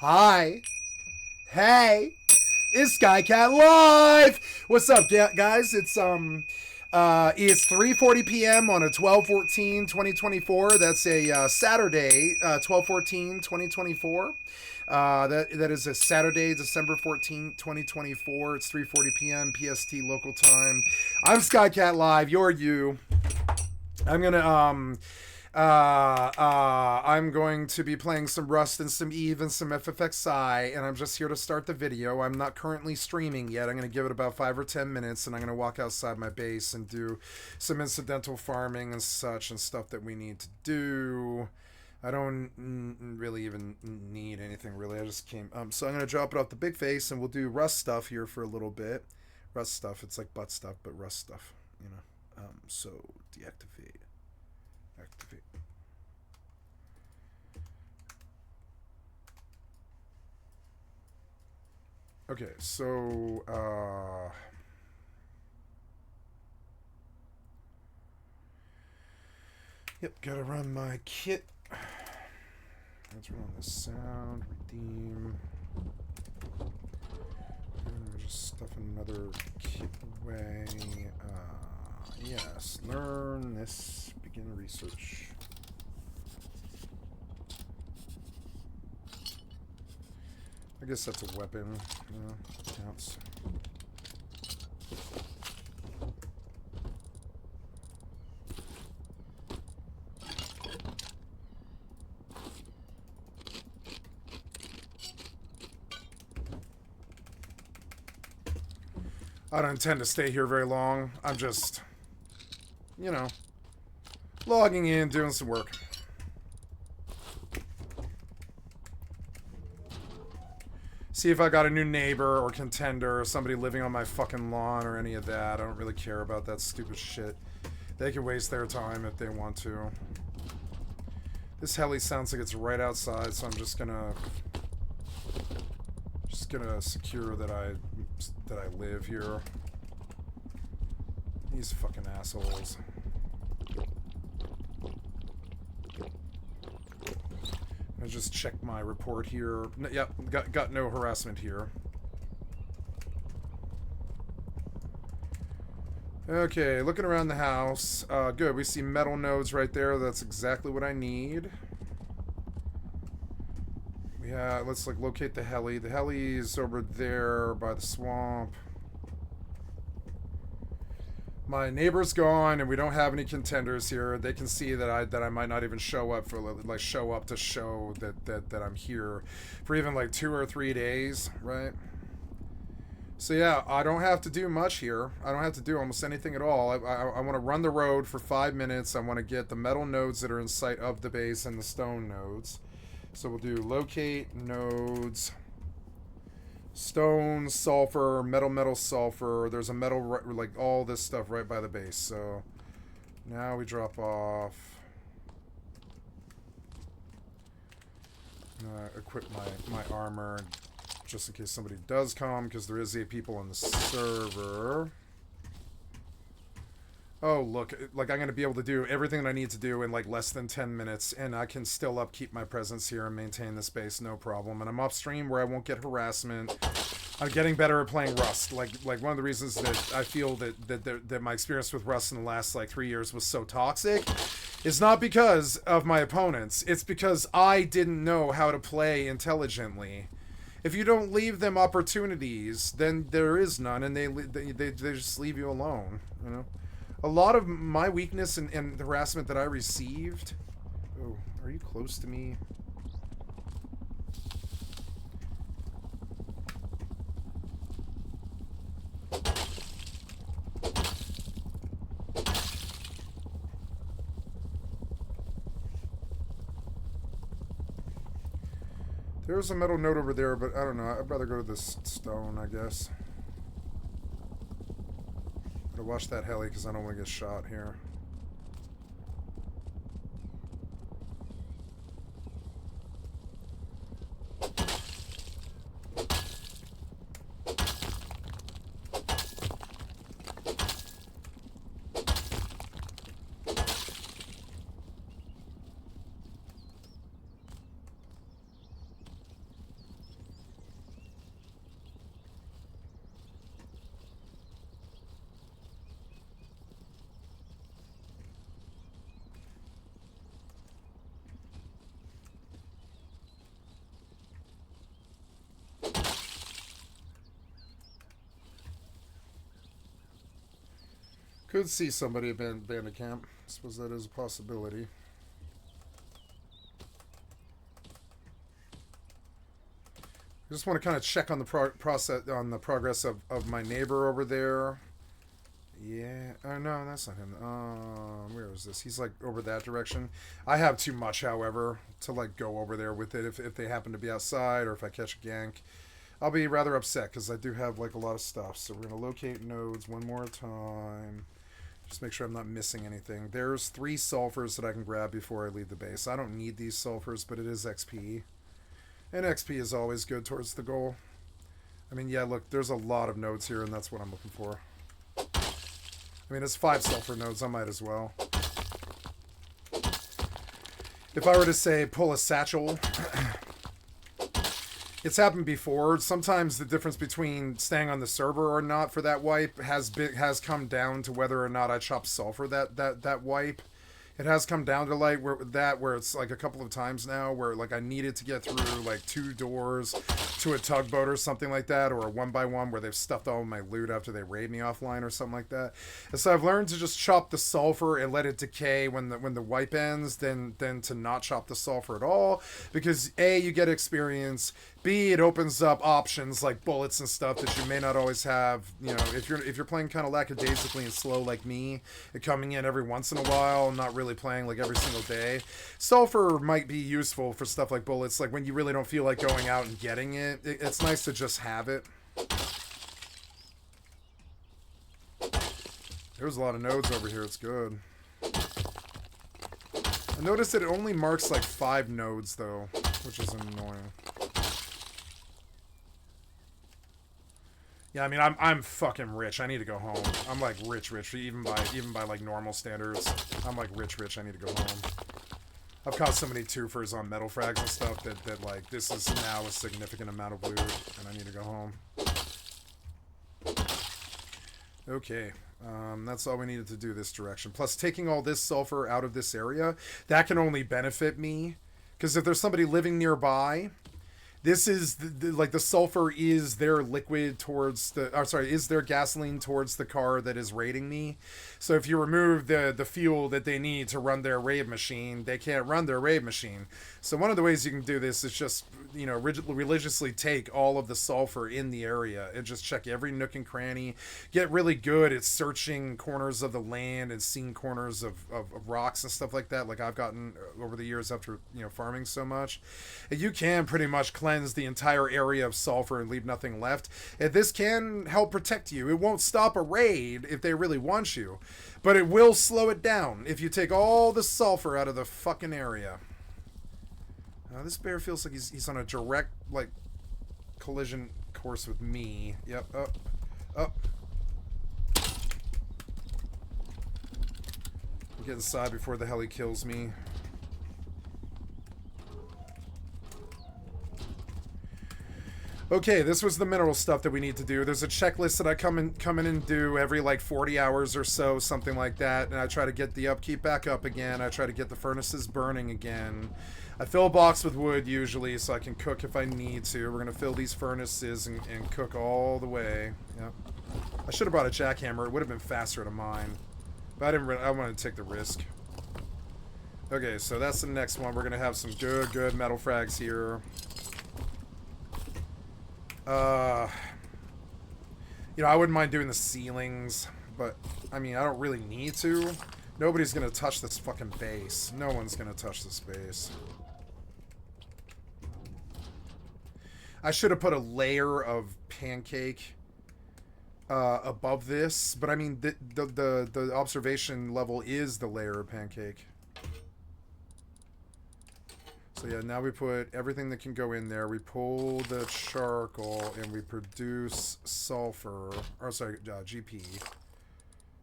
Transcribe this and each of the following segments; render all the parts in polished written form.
Hi. Hey. It's Skycatlive. What's up, guys? It's 3:40 p.m. on a 12/14/2024. That's a Saturday, 12/14/2024. That is a Saturday, December 14th, 2024. It's 3:40 p.m. PST local time. I'm Skycatlive. You're you. I'm gonna I'm going to be playing some Rust and some Eve and some FFXI, and I'm just here to start the video. I'm not currently streaming yet. I'm going to give it about 5 or 10 minutes, and I'm going to walk outside my base and do some incidental farming and such and stuff that we need to do. I don't really even need anything, really. I just came... so I'm going to drop it off the big face, and we'll do Rust stuff here for a little bit. Rust stuff. It's like butt stuff, but Rust stuff, you know. So, deactivate. Activate. Okay, so yep, gotta run my kit. Let's run the sound, redeem. Just stuff another kit away. Yes, learn this, begin research. I guess that's a weapon, counts. I don't intend to stay here very long. I'm just, you know, logging in, doing some work. See if I got a new neighbor or contender or somebody living on my fucking lawn or any of that. I don't really care about that stupid shit. They can waste their time if they want to. This heli sounds like it's right outside, so I'm just gonna secure that I live here. These fucking assholes. I just checked my report here. Yep, got no harassment here. Okay, looking around the house. Good, we see metal nodes right there. That's exactly what I need. Yeah, let's like locate the heli. The heli's over there by the swamp. My neighbor's gone, and we don't have any contenders here. They can see that I might not even show up for like show up to show that I'm here for even like 2 or 3 days, right? So yeah, I don't have to do much here. I don't have to do almost anything at all. I want to run the road for 5 minutes. I want to get the metal nodes that are in sight of the base and the stone nodes. So we'll do locate nodes. Stone, sulfur, metal, sulfur. There's a metal, like all this stuff right by the base. So now we drop off. Equip my armor just in case somebody does come, because there is 8 people on the server. Oh, look, like I'm going to be able to do everything that I need to do in like less than 10 minutes, and I can still upkeep my presence here and maintain the space, no problem. And I'm off stream where I won't get harassment. I'm getting better at playing Rust. Like one of the reasons that I feel that my experience with Rust in the last like 3 years was so toxic is not because of my opponents. It's because I didn't know how to play intelligently. If you don't leave them opportunities, then there is none, and they just leave you alone, you know? A lot of my weakness and the harassment that I received... Oh, are you close to me? There's a metal node over there, but I don't know. I'd rather go to this stone, I guess. To watch that heli because I don't want to get shot here. Could see somebody at bandit camp. I suppose that is a possibility. I just want to kind of check on the progress of my neighbor over there. Yeah. Oh, no, that's not him. Where is this? He's, like, over that direction. I have too much, however, to, like, go over there with it if they happen to be outside or if I catch a gank. I'll be rather upset because I do have, like, a lot of stuff. So we're going to locate nodes one more time. Just make sure I'm not missing anything. There's 3 sulfurs that I can grab before I leave the base. I don't need these sulfurs, but it is XP. And XP is always good towards the goal. I mean, yeah, look, there's a lot of nodes here, and that's what I'm looking for. I mean, it's 5 sulfur nodes. I might as well. If I were to say pull a satchel, it's happened before. Sometimes the difference between staying on the server or not for that wipe has come down to whether or not I chop sulfur that wipe. It has come down to like where it's like a couple of times now where like I needed to get through like 2 doors to a tugboat or something like that, or a 1x1 where they've stuffed all of my loot after they raid me offline or something like that. And so I've learned to just chop the sulfur and let it decay when the wipe ends, then to not chop the sulfur at all, because A, you get experience, B, it opens up options like bullets and stuff that you may not always have. You know, if you're playing kind of lackadaisically and slow like me, and coming in every once in a while, not really playing like every single day, sulfur might be useful for stuff like bullets. Like when you really don't feel like going out and getting it, it's nice to just have it. There's a lot of nodes over here. It's good. I noticed that it only marks like 5 nodes though, which is annoying. Yeah, I mean, I'm fucking rich. I need to go home. I'm like rich, even by like normal standards. I'm like rich. I need to go home. I've caught so many twofers on metal frags and stuff that like this is now a significant amount of loot, and I need to go home. Okay, that's all we needed to do this direction. Plus, taking all this sulfur out of this area, that can only benefit me, because if there's somebody living nearby. This is like the sulfur is their liquid towards the, or sorry, is their gasoline towards the car that is raiding me. So if you remove the fuel that they need to run their raid machine, they can't run their raid machine. So one of the ways you can do this is just, you know, religiously take all of the sulfur in the area and just check every nook and cranny. Get really good at searching corners of the land and seeing corners of rocks and stuff like that, like I've gotten over the years after, you know, farming so much. And you can pretty much cleanse the entire area of sulfur and leave nothing left. And this can help protect you. It won't stop a raid if they really want you, but it will slow it down if you take all the sulfur out of the fucking area. This bear feels like he's on a direct, like, collision course with me. Yep, up. Get inside before the hell he kills me. Okay, this was the mineral stuff that we need to do. There's a checklist that I come in and do every like 40 hours or so, something like that. And I try to get the upkeep back up again. I try to get the furnaces burning again. I fill a box with wood usually so I can cook if I need to. We're going to fill these furnaces and cook all the way. Yep. I should have brought a jackhammer. It would have been faster to mine. But I wanted to take the risk. Okay, so that's the next one. We're going to have some good metal frags here. You know, I wouldn't mind doing the ceilings, but, I mean, I don't really need to. Nobody's gonna touch this fucking base. No one's gonna touch this base. I should have put a layer of pancake above this, but I mean, the observation level is the layer of pancake. So yeah, now we put everything that can go in there. We pull the charcoal and we produce sulfur. Or sorry, GP.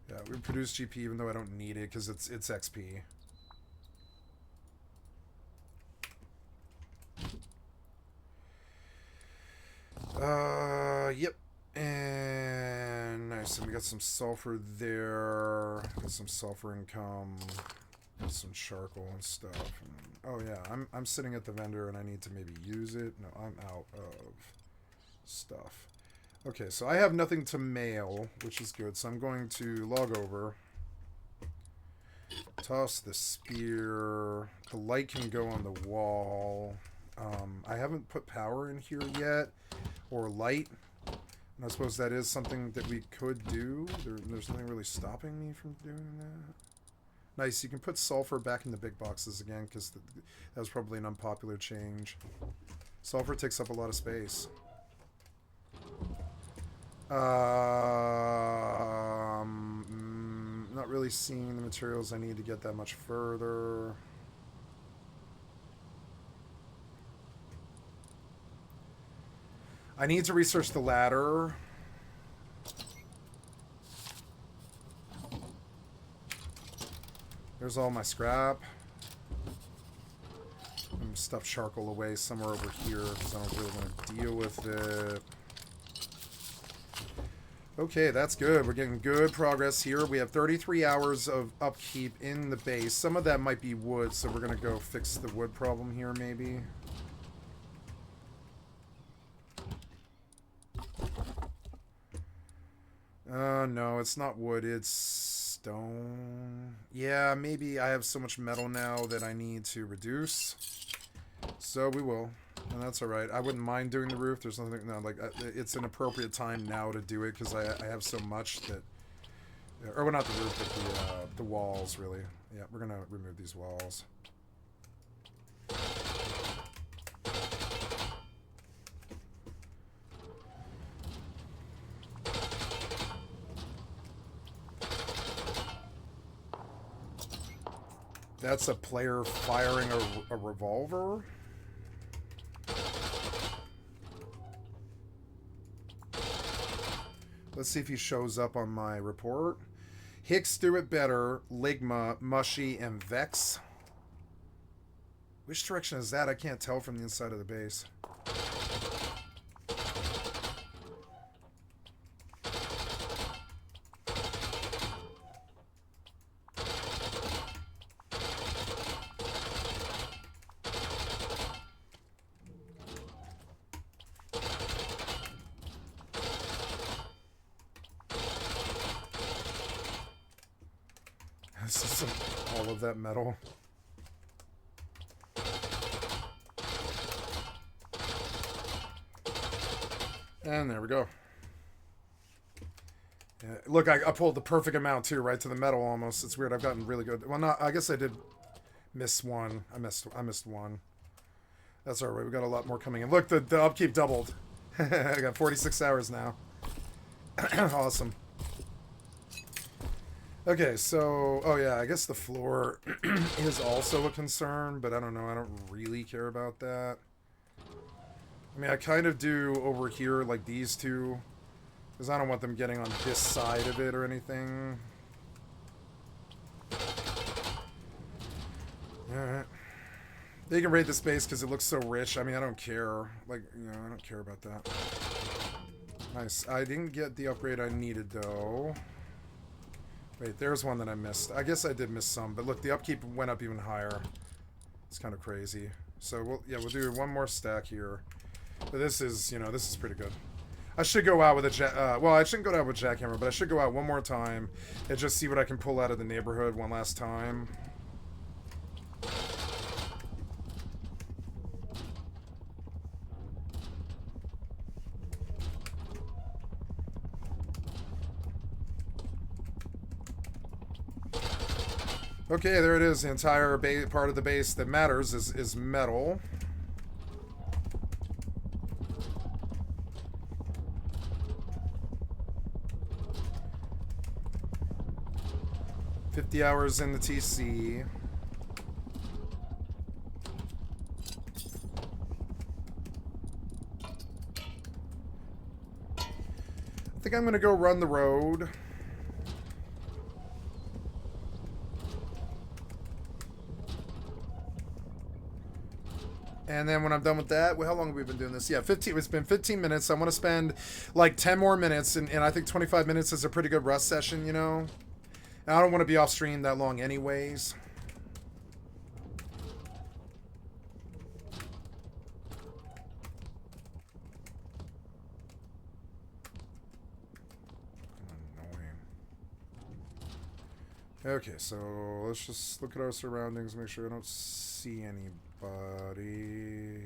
Yeah, we produce GP even though I don't need it because it's XP. Yep. And nice. And we got some sulfur there. Got some sulfur income. Got some charcoal and stuff. Oh yeah, I'm sitting at the vendor and I need to maybe use it. No, I'm out of stuff. Okay, so I have nothing to mail, which is good. So I'm going to log over. Toss the spear. The light can go on the wall. I haven't put power in here yet, or light. And I suppose that is something that we could do. There's nothing really stopping me from doing that. Nice, you can put sulfur back in the big boxes again, because that was probably an unpopular change. Sulfur takes up a lot of space. Not really seeing the materials I need to get that much further. I need to research the ladder. There's all my scrap. I'm gonna stuff charcoal away somewhere over here because I don't really want to deal with it. Okay, that's good. We're getting good progress here. We have 33 hours of upkeep in the base. Some of that might be wood, so we're going to go fix the wood problem here, maybe. No, it's not wood. It's stone. Yeah, maybe I have so much metal now that I need to reduce. So we will. And that's all right. I wouldn't mind doing the roof. There's nothing, no, like, it's an appropriate time now to do it because I have so much that, or well, not the roof, but the walls, really. Yeah, we're going to remove these walls. That's a player firing a revolver. Let's see if he shows up on my report. Hicks do it better. Ligma, Mushy, and Vex. Which direction is that? I can't tell from the inside of the base. This is all of that metal. And there we go. Yeah, look, I pulled the perfect amount too, right to the metal almost. It's weird. I've gotten really good. Well, not. I guess I did miss one. I missed one. That's all right. We got a lot more coming in. Look, the upkeep doubled. I got 46 hours now. Awesome. Okay, so, oh yeah, I guess the floor is also a concern, but I don't know, I don't really care about that. I mean, I kind of do over here, like these two, because I don't want them getting on this side of it or anything. Alright. They can raid the space because it looks so rich. I mean, I don't care. Like, you know, I don't care about that. Nice. I didn't get the upgrade I needed, though. Wait, there's one that I missed. I guess I did miss some, but look, the upkeep went up even higher. It's kind of crazy. So, we'll do one more stack here. But this is, you know, this is pretty good. I should go out with a well, I shouldn't go out with jackhammer, but I should go out one more time and just see what I can pull out of the neighborhood one last time. Okay, there it is. The entire part of the base that matters is metal. $50 hours in the TC. I think I'm gonna go run the road. And then when I'm done with that, well, how long have we been doing this? Yeah, 15. It's been 15 minutes. I want to spend like 10 more minutes, and I think 25 minutes is a pretty good rust session, you know? And I don't want to be off stream that long anyways. Okay, so let's just look at our surroundings, make sure I don't see anybody.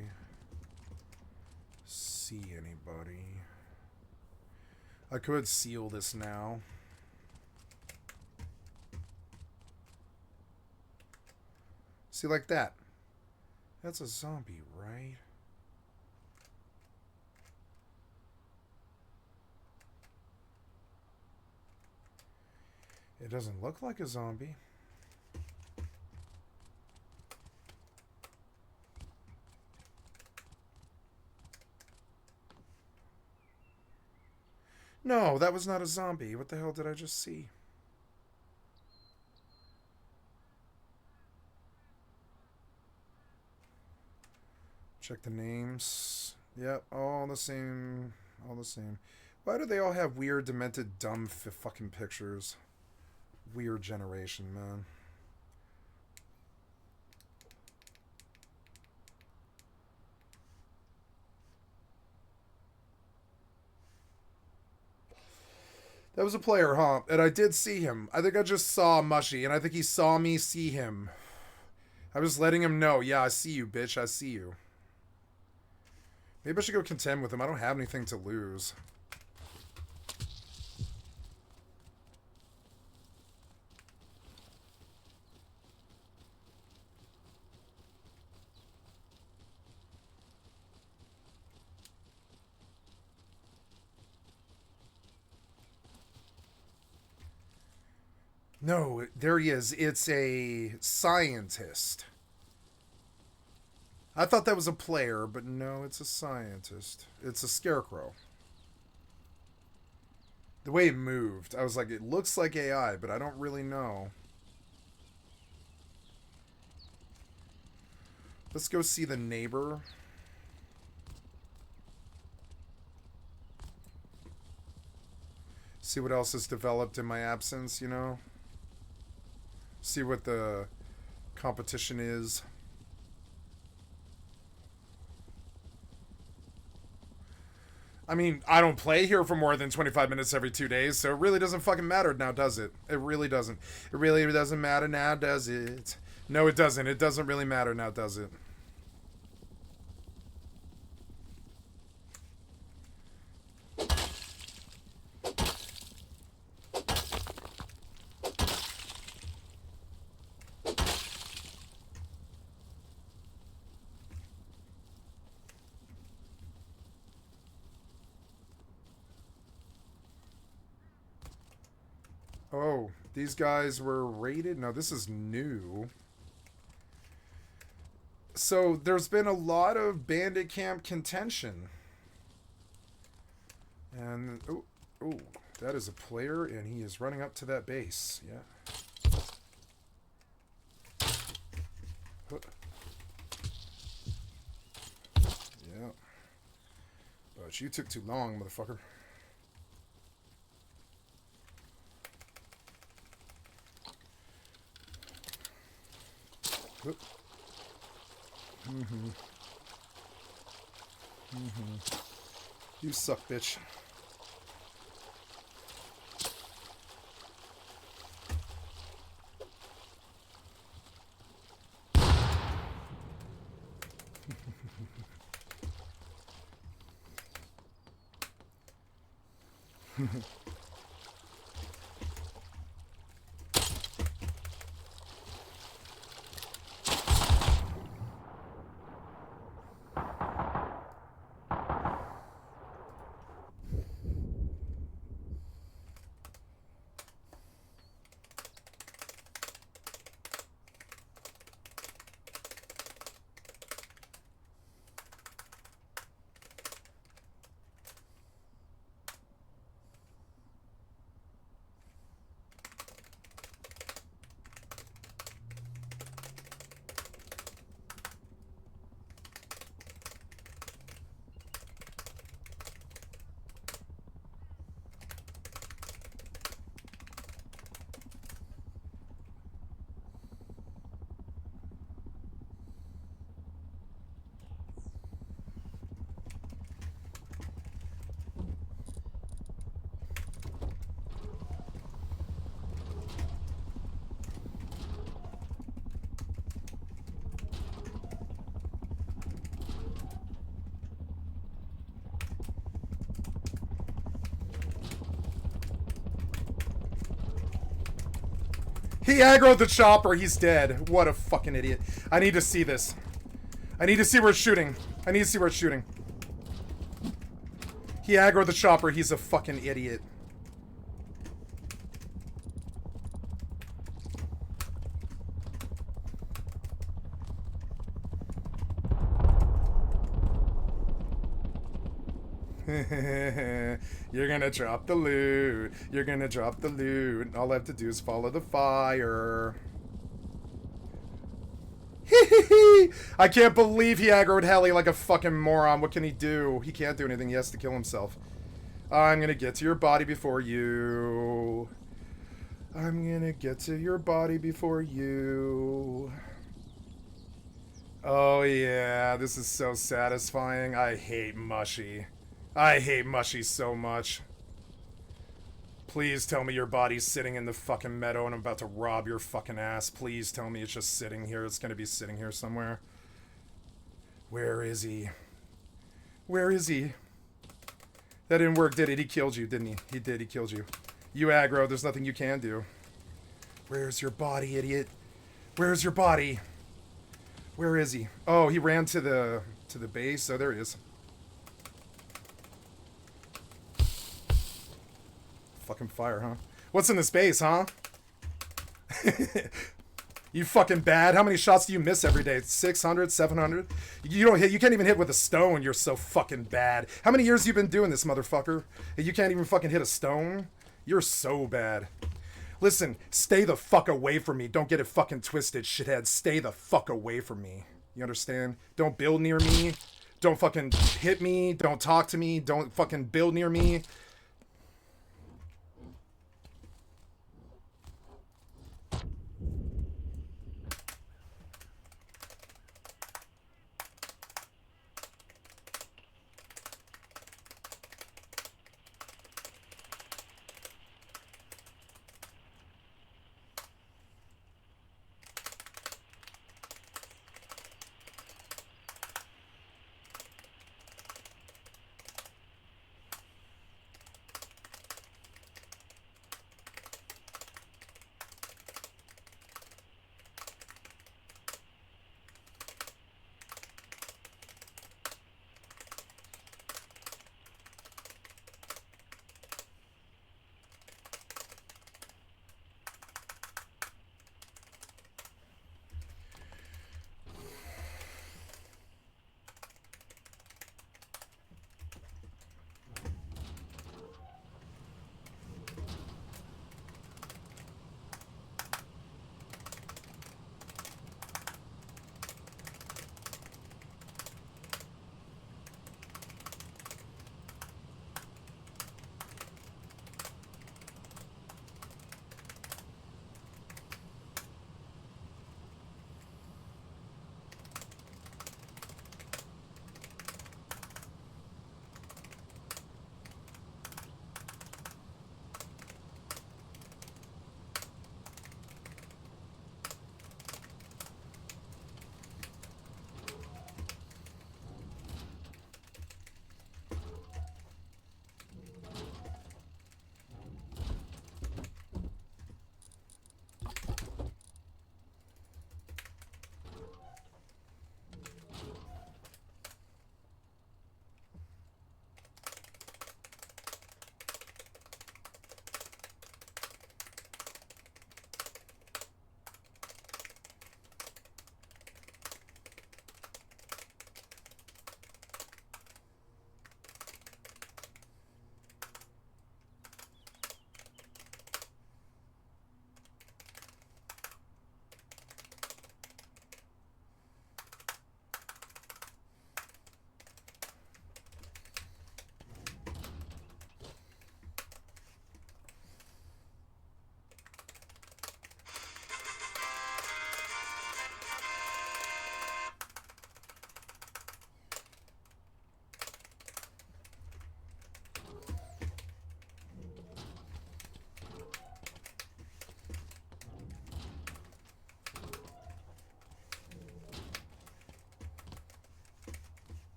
I could seal this now. See, like that. That's a zombie, right? It doesn't look like a zombie. No, that was not a zombie. What the hell did I just see? Check the names. Yep, all the same. All the same. Why do they all have weird, demented, dumb fucking pictures? Weird generation, man. That was a player, huh? And I did see him. I think I just saw Mushy, and I think he saw me see him. I was letting him know, yeah, I see you, bitch, I see you. Maybe I should go contend with him. I don't have anything to lose. No, there he is. It's a scientist. I thought that was a player, but no, it's a scientist. It's a scarecrow. The way it moved, I was like, it looks like AI, but I don't really know. Let's go see the neighbor. See what else has developed in my absence, you know? See what the competition is. I mean, I don't play here for more than 25 minutes every 2 days, so it really doesn't fucking matter now, does it? It really doesn't. It really doesn't matter now, does it? No, it doesn't. It doesn't really matter now, does it? Oh, these guys were raided? No, this is new. So there's been a lot of bandit camp contention. And, oh, that is a player, and he is running up to that base. Yeah. Yeah. But you took too long, motherfucker. You suck, bitch. He aggroed the chopper. He's dead. What a fucking idiot. I need to see this. I need to see where it's shooting. I need to see where it's shooting. He aggroed the chopper. He's a fucking idiot. You're gonna drop the loot. You're gonna drop the loot. All I have to do is follow the fire. I can't believe he aggroed Heli like a fucking moron. What can he do? He can't do anything. He has to kill himself. I'm gonna get to your body before you. I'm gonna get to your body before you. Oh yeah, this is so satisfying. I hate Mushy. I hate Mushy so much. Please tell me your body's sitting in the fucking meadow and I'm about to rob your fucking ass. Please tell me it's just sitting here. It's gonna be sitting here somewhere. Where is he? Where is he? That didn't work, did it? He killed you, didn't he? He did, he killed you. You aggro, there's nothing you can do. Where's your body, idiot? Where's your body? Where is he? Oh, he ran to the base. Oh, there he is. Fucking fire, huh? What's in this base, huh? You fucking bad. How many shots do you miss every day? 600, 700? You don't hit. You can't even hit with a stone. You're so fucking bad. How many years have you been doing this, motherfucker? You can't even fucking hit a stone? You're so bad. Listen, stay the fuck away from me. Don't get it fucking twisted, shithead. Stay the fuck away from me. You understand? Don't build near me. Don't fucking hit me. Don't talk to me. Don't fucking build near me.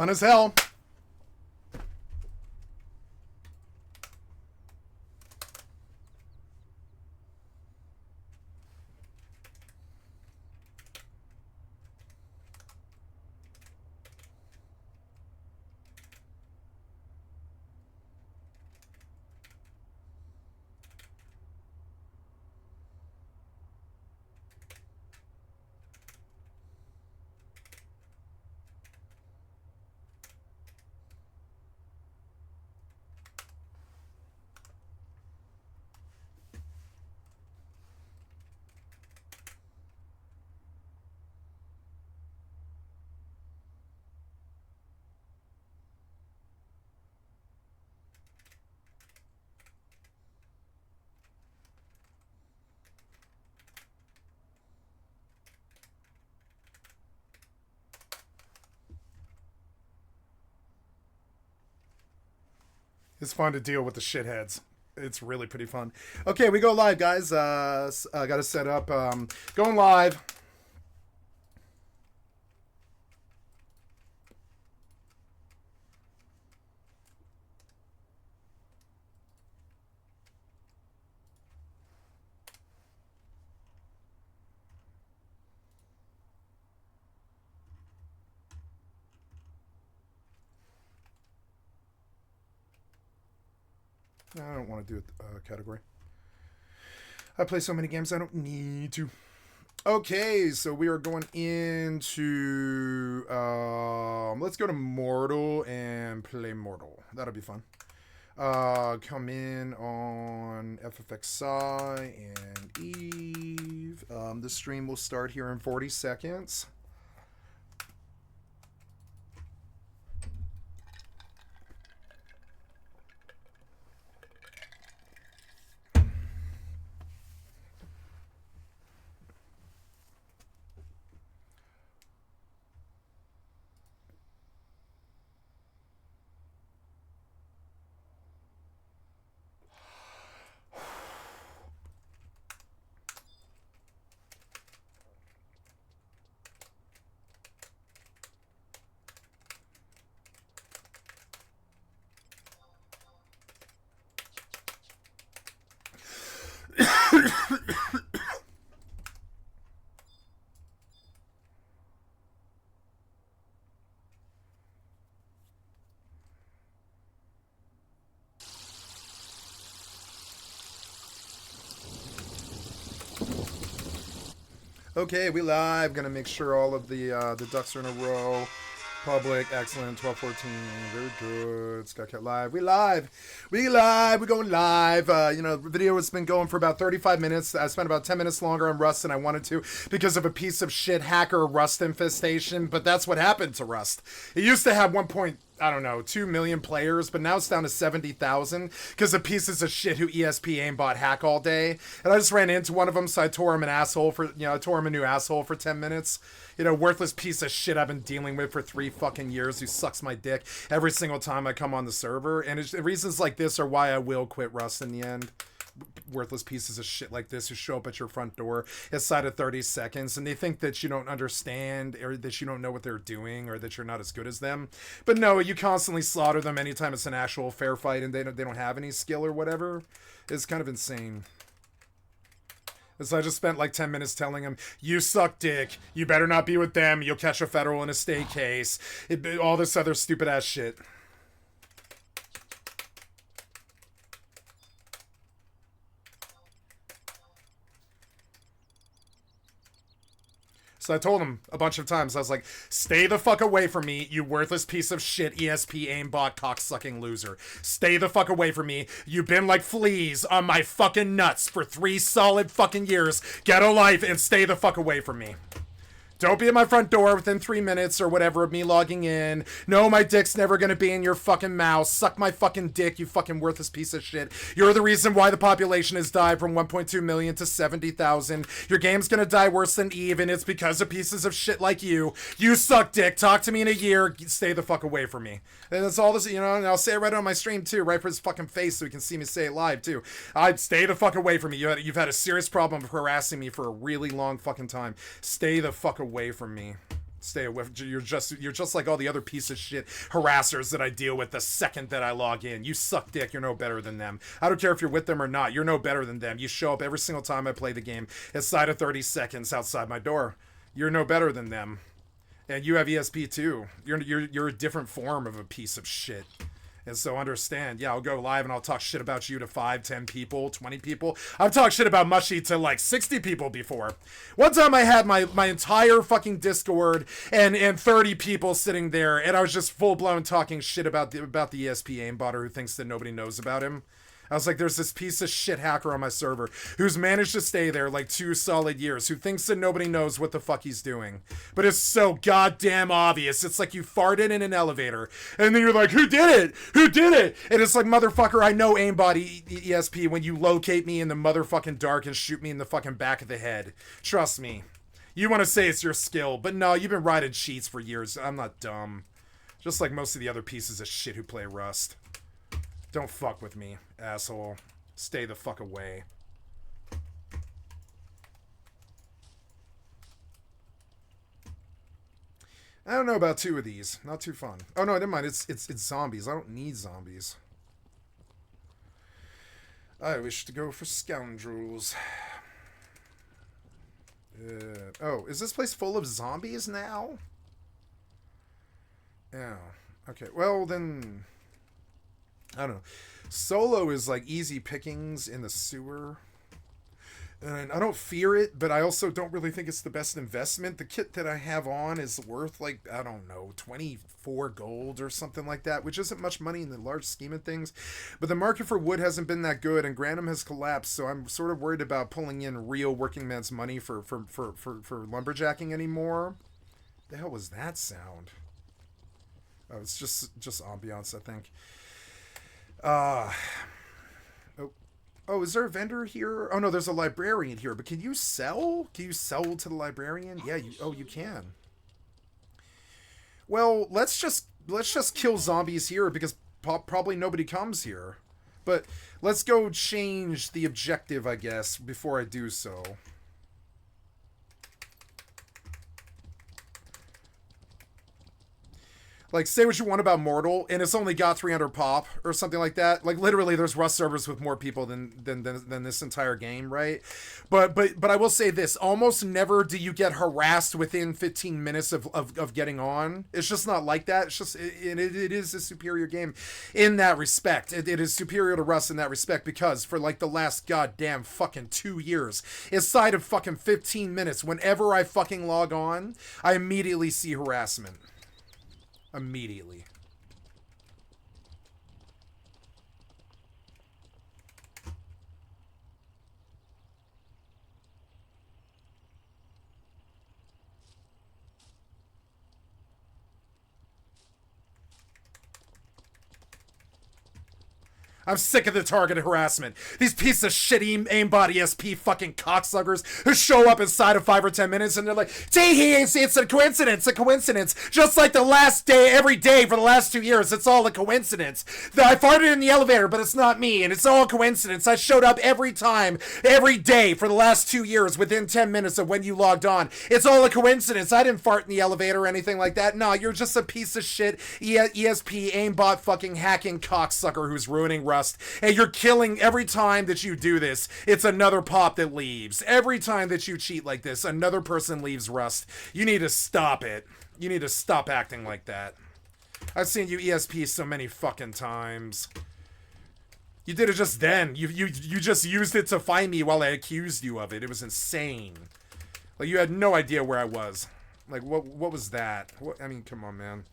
Fun as hell. It's fun to deal with the shitheads. It's really pretty fun. Okay, we go live, guys. I got to set up. Going live. I don't want to do a category. I play so many games I don't need to. Okay, so we are going into... let's go to Mortal and play Mortal. That'll be fun. Come in on FFXI and Eve. The stream will start here in 40 seconds. Okay, we live. Gonna make sure all of the ducks are in a row. Public, excellent. 12:14, very good. Skycatlive. We live. We live. We're going live. The video has been going for about 35 minutes. I spent about 10 minutes longer on Rust than I wanted to because of a piece of shit hacker Rust infestation. But that's what happened to Rust. It used to have 2 million players, but now it's down to 70,000 because of pieces of shit who ESP aimbot hack all day. And I just ran into one of them, so I tore him a new asshole for 10 minutes. Worthless piece of shit I've been dealing with for 3 fucking years who sucks my dick every single time I come on the server. And reasons like this are why I will quit Rust in the end. Worthless pieces of shit like this who show up at your front door inside of 30 seconds and they think that you don't understand or that you don't know what they're doing or that you're not as good as them. But no, you constantly slaughter them anytime it's an actual fair fight and they don't have any skill or whatever. It's kind of insane. So I just spent like 10 minutes telling him, you suck dick, you better not be with them, you'll catch a federal in a state case, all this other stupid ass shit. So I told him a bunch of times, I was like, stay the fuck away from me, you worthless piece of shit ESP aimbot cocksucking loser. Stay the fuck away from me. You've been like fleas on my fucking nuts for 3 solid fucking years. Get a life and stay the fuck away from me. Don't be at my front door within 3 minutes or whatever of me logging in. No, my dick's never gonna be in your fucking mouth. Suck my fucking dick, you fucking worthless piece of shit. You're the reason why the population has died from 1.2 million to 70,000. Your game's gonna die worse than Eve, and it's because of pieces of shit like you. You suck dick. Talk to me in a year. Stay the fuck away from me. And that's all this, and I'll say it right on my stream too, right for his fucking face so he can see me say it live too. I'd stay the fuck away from me. You've had a serious problem of harassing me for a really long fucking time. Stay the fuck away from me. Stay away. You're just like all the other piece of shit harassers that I deal with the second that I log in. You suck dick. You're no better than them. I don't care if you're with them or not. You're no better than them. You show up every single time I play the game inside of 30 seconds outside my door. You're no better than them. And you have ESP too. You're a different form of a piece of shit. And so understand, yeah, I'll go live and I'll talk shit about you to 5, 10 people, 20 people. I've talked shit about Mushy to like 60 people before. One time I had my entire fucking Discord and 30 people sitting there, and I was just full blown talking shit about the ESP aimbotter who thinks that nobody knows about him. I was like, there's this piece of shit hacker on my server who's managed to stay there like 2 solid years, who thinks that nobody knows what the fuck he's doing. But it's so goddamn obvious. It's like you farted in an elevator, and then you're like, who did it? Who did it? And it's like, motherfucker, I know aimbot ESP when you locate me in the motherfucking dark and shoot me in the fucking back of the head. Trust me. You want to say it's your skill, but no, you've been riding cheats for years. I'm not dumb. Just like most of the other pieces of shit who play Rust. Don't fuck with me, asshole. Stay the fuck away. I don't know about 2 of these. Not too fun. Oh no, never mind. It's zombies. I don't need zombies. I wish to go for scoundrels. Oh, is this place full of zombies now? Yeah. Okay. Well then. I don't know. Solo is like easy pickings in the sewer. And I don't fear it, but I also don't really think it's the best investment. The kit that I have on is worth like, I don't know, 24 gold or something like that, which isn't much money in the large scheme of things. But the market for wood hasn't been that good, and Grantham has collapsed, so I'm sort of worried about pulling in real working man's money for lumberjacking anymore. The hell was that sound? Oh, it's just ambiance, I think. Oh, is there a vendor here? Oh no, there's a librarian here, but can you sell? Can you sell to the librarian? Yeah, you can. Well, let's just kill zombies here because probably nobody comes here. But let's go change the objective, I guess, before I do so. Like, say what you want about Mortal, and it's only got 300 pop, or something like that. Like, literally, there's Rust servers with more people than this entire game, right? But I will say this, almost never do you get harassed within 15 minutes of getting on. It's just not like that. It's just, it is a superior game in that respect. It is superior to Rust in that respect, because for, like, the last goddamn fucking 2 years, inside of fucking 15 minutes, whenever I fucking log on, I immediately see harassment. Immediately. I'm sick of the targeted harassment. These pieces of shit aimbot ESP fucking cocksuckers who show up inside of 5 or 10 minutes and they're like, it's a coincidence, Just like the last day, every day for the last 2 years, it's all a coincidence. I farted in the elevator, but it's not me, and it's all a coincidence. I showed up every time, every day for the last 2 years within 10 minutes of when you logged on. It's all a coincidence. I didn't fart in the elevator or anything like that. No, you're just a piece of shit ESP aimbot fucking hacking cocksucker who's ruining Rust, and you're killing every time that you do this. It's another pop that leaves. Every time that you cheat like this, another person leaves Rust. You need to stop it. You need to stop acting like that. I've seen you ESP so many fucking times. You did it just then. You just used it to find me while I accused you of it. It was insane. Like, you had no idea where I was. Like, what was that? I mean, come on, man.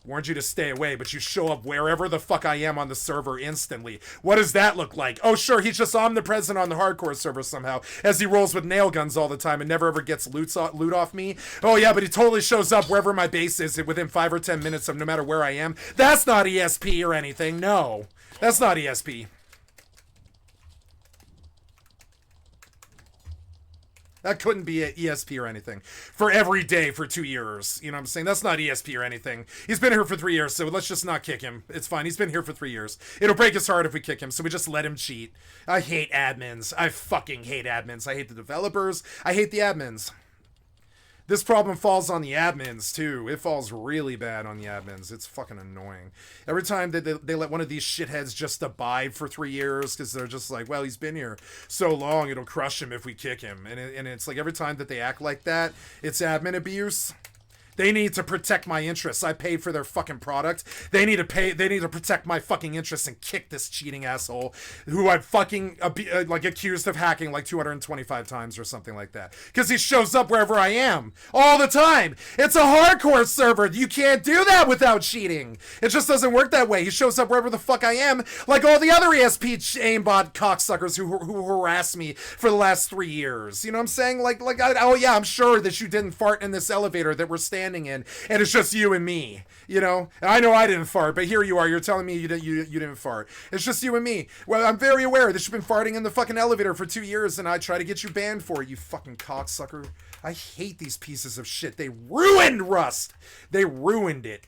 Warned you to stay away, but you show up wherever the fuck I am on the server instantly. What does that look like? Oh, sure, he's just omnipresent on the hardcore server somehow, as he rolls with nail guns all the time and never ever gets loot off me. Oh, yeah, but he totally shows up wherever my base is within 5 or 10 minutes of no matter where I am. That's not ESP or anything. No, that's not ESP. That couldn't be an ESP or anything. For every day for 2 years. You know what I'm saying? That's not ESP or anything. He's been here for 3 years, so let's just not kick him. It's fine. He's been here for 3 years. It'll break his heart if we kick him, so we just let him cheat. I hate admins. I fucking hate admins. I hate the developers. I hate the admins. This problem falls on the admins, too. It falls really bad on the admins. It's fucking annoying. Every time they let one of these shitheads just abide for 3 years, because they're just like, well, he's been here so long, it'll crush him if we kick him. And it's like every time that they act like that, it's admin abuse. They need to protect my interests. I paid for their fucking product. They need to protect my fucking interests and kick this cheating asshole who I've fucking like accused of hacking like 225 times or something like that. Because he shows up wherever I am all the time. It's a hardcore server. You can't do that without cheating. It just doesn't work that way. He shows up wherever the fuck I am, like all the other ESP aimbot cocksuckers who harassed me for the last 3 years. You know what I'm saying? Oh yeah, I'm sure that you didn't fart in this elevator that we're standing in, and it's just you and me, you know. And I know I didn't fart, but here you are, you're telling me you didn't fart. It's just you and me. Well, I'm very aware that you've been farting in the fucking elevator for 2 years, and I try to get you banned for it, you fucking cocksucker. I hate these pieces of shit. They ruined Rust. They ruined it.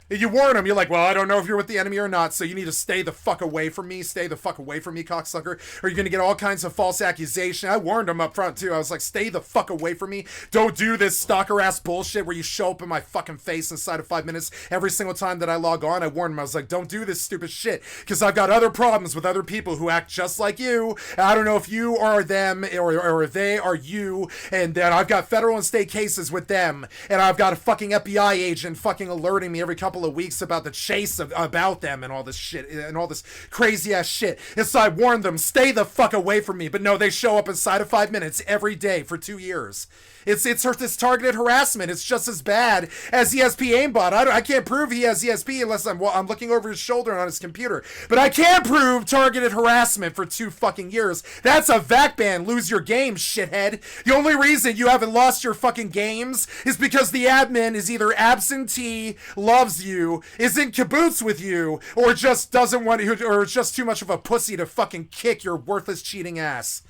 You warn them, you're like, well, I don't know if you're with the enemy or not, so you need to stay the fuck away from me. Stay the fuck away from me, cocksucker. Or you're gonna get all kinds of false accusation. I warned them up front, too. I was like, stay the fuck away from me. Don't do this stalker-ass bullshit where you show up in my fucking face inside of 5 minutes every single time that I log on. I warned them. I was like, don't do this stupid shit, because I've got other problems with other people who act just like you. I don't know if you are them or they are you, and then I've got federal and state cases with them, and I've got a fucking FBI agent fucking alerting me every couple of weeks about the chase about them and all this shit and all this crazy ass shit. And so I warned them, stay the fuck away from me. But no, they show up inside of 5 minutes every day for 2 years. It's this targeted harassment. It's just as bad as ESP aimbot. I can't prove he has ESP unless I'm looking over his shoulder on his computer. But I can prove targeted harassment for 2 fucking years. That's a VAC ban. Lose your game, shithead. The only reason you haven't lost your fucking games is because the admin is either absentee, loves you, is in cahoots with you, or just doesn't want you, or is just too much of a pussy to fucking kick your worthless cheating ass.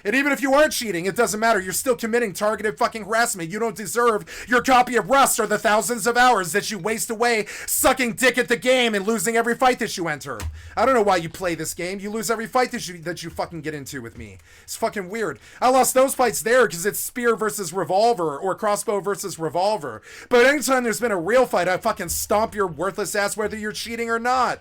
And even if you aren't cheating, it doesn't matter. You're still committing targeted fucking harassment. You don't deserve your copy of Rust or the thousands of hours that you waste away sucking dick at the game and losing every fight that you enter. I don't know why you play this game. You lose every fight that you fucking get into with me. It's fucking weird. I lost those fights there because it's spear versus revolver or crossbow versus revolver. But anytime there's been a real fight, I fucking stomp your worthless ass whether you're cheating or not.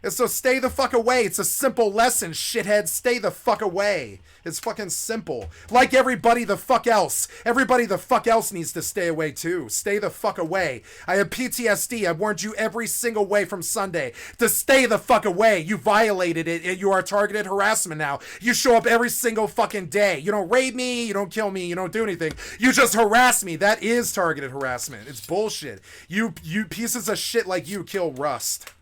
And so stay the fuck away. It's a simple lesson, shithead. Stay the fuck away. It's fucking simple. Like everybody the fuck else. Everybody the fuck else needs to stay away too. Stay the fuck away. I have PTSD. I warned you every single way from Sunday to stay the fuck away. You violated it and you are targeted harassment now. You show up every single fucking day. You don't raid me. You don't kill me. You don't do anything. You just harass me. That is targeted harassment. It's bullshit. You pieces of shit like you kill Rust.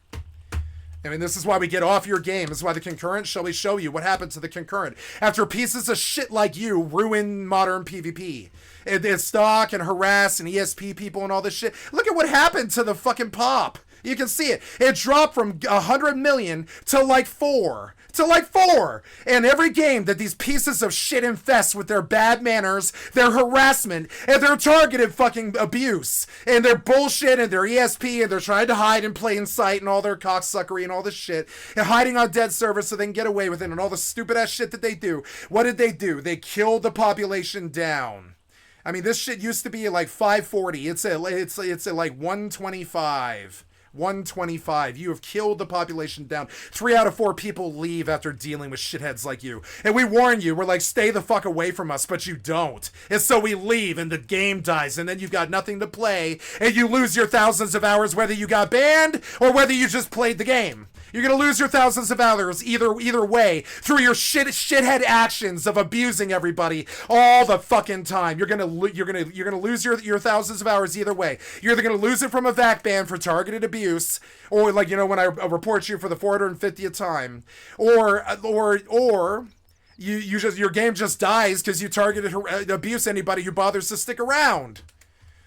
I mean, this is why we get off your game. This is why the concurrent, shall we show you what happened to the concurrent after pieces of shit like you ruin modern PvP. And stalk and harass and ESP people and all this shit. Look at what happened to the fucking pop. You can see it. It dropped from 100 million to like 4. And every game that these pieces of shit infest with their bad manners, their harassment, and their targeted fucking abuse, and their bullshit, and their ESP, and they're trying to hide in plain sight, and all their cocksuckery, and all this shit, and hiding on dead servers so they can get away with it, and all the stupid ass shit that they do. What did they do? They killed the population down. I mean, this shit used to be like 540. It's at like 125. 125. You have killed the population down. 3 out of 4 people leave after dealing with shitheads like you. And we warn you, we're like, stay the fuck away from us, but you don't. And so we leave and the game dies and then you've got nothing to play and you lose your thousands of hours whether you got banned or whether you just played the game. You're gonna lose your thousands of hours either way through your shithead actions of abusing everybody all the fucking time. You're gonna lose your thousands of hours either way. You're either gonna lose it from a VAC ban for targeted abuse, or like, you know, when I report you for the 450th time, or your game just dies because you targeted abuse anybody who bothers to stick around.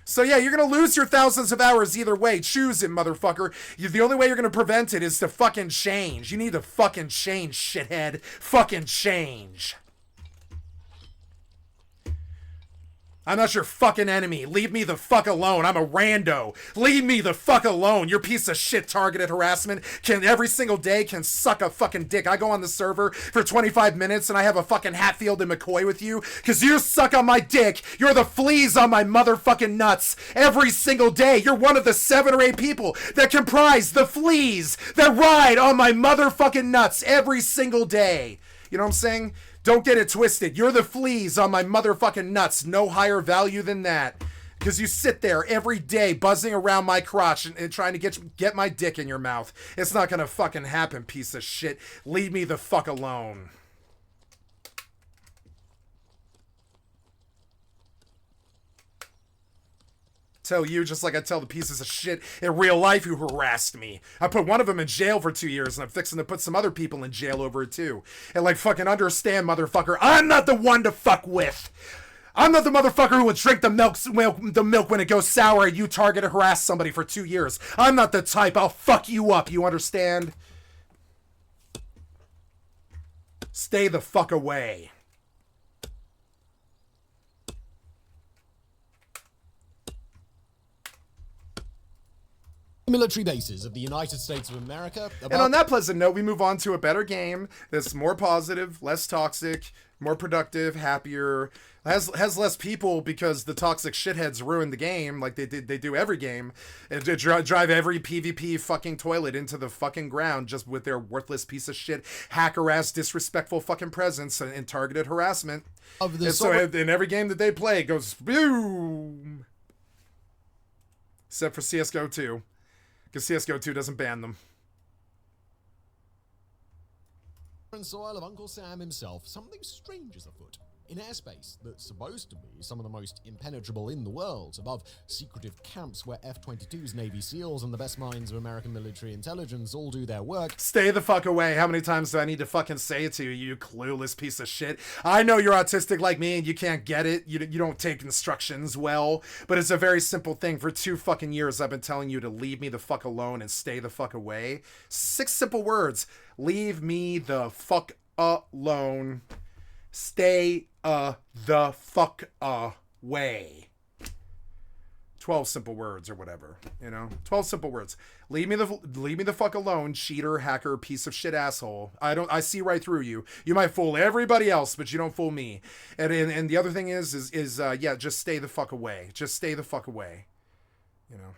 So yeah, you're going to lose your thousands of hours either way. Choose it, motherfucker. The only way you're going to prevent it is to fucking change. You need to fucking change, shithead. Fucking change. I'm not your fucking enemy. Leave me the fuck alone. I'm a rando. Leave me the fuck alone. Your piece of shit targeted harassment every single day can suck a fucking dick. I go on the server for 25 minutes and I have a fucking Hatfield and McCoy with you because you suck on my dick. You're the fleas on my motherfucking nuts every single day. You're one of the 7 or 8 people that comprise the fleas that ride on my motherfucking nuts every single day. You know what I'm saying? Don't get it twisted. You're the fleas on my motherfucking nuts. No higher value than that. Because you sit there every day buzzing around my crotch and trying to get my dick in your mouth. It's not gonna fucking happen, piece of shit. Leave me the fuck alone. Tell you just like I tell the pieces of shit in real life who harassed me. I put one of them in jail for 2 years, and I'm fixing to put some other people in jail over it too. And like, fucking understand, motherfucker, I'm not the one to fuck with. I'm not the motherfucker who would drink the milk when it goes sour and you target or harass somebody for 2 years. I'm not the type. I'll fuck you up, you understand? Stay the fuck away. Military bases of the United States of America. And on that pleasant note, we move on to a better game that's more positive, less toxic, more productive, happier, has less people because the toxic shitheads ruin the game like they do every game, and to drive every PvP fucking toilet into the fucking ground just with their worthless piece of shit, hacker-ass, disrespectful fucking presence and targeted harassment. And so in every game that they play, it goes boom. Except for CSGO 2. Because CSGO 2 doesn't ban them. Soil of Uncle Sam himself, something strange is afoot. In airspace that's supposed to be some of the most impenetrable in the world, above secretive camps where F-22s, Navy SEALs, and the best minds of American military intelligence all do their work. Stay the fuck away. How many times do I need to fucking say it to you, you clueless piece of shit? I know you're autistic like me and you can't get it. You don't take instructions well, but it's a very simple thing. For 2 fucking years, I've been telling you to leave me the fuck alone and stay the fuck away. 6 simple words. Leave me the fuck alone. Stay the fuck away. 12 simple words or whatever, you know? 12 simple words. Leave me the fuck alone, cheater, hacker, piece of shit asshole. I see right through you. You might fool everybody else, but you don't fool me. And the other thing is yeah, just stay the fuck away. Just stay the fuck away. You know?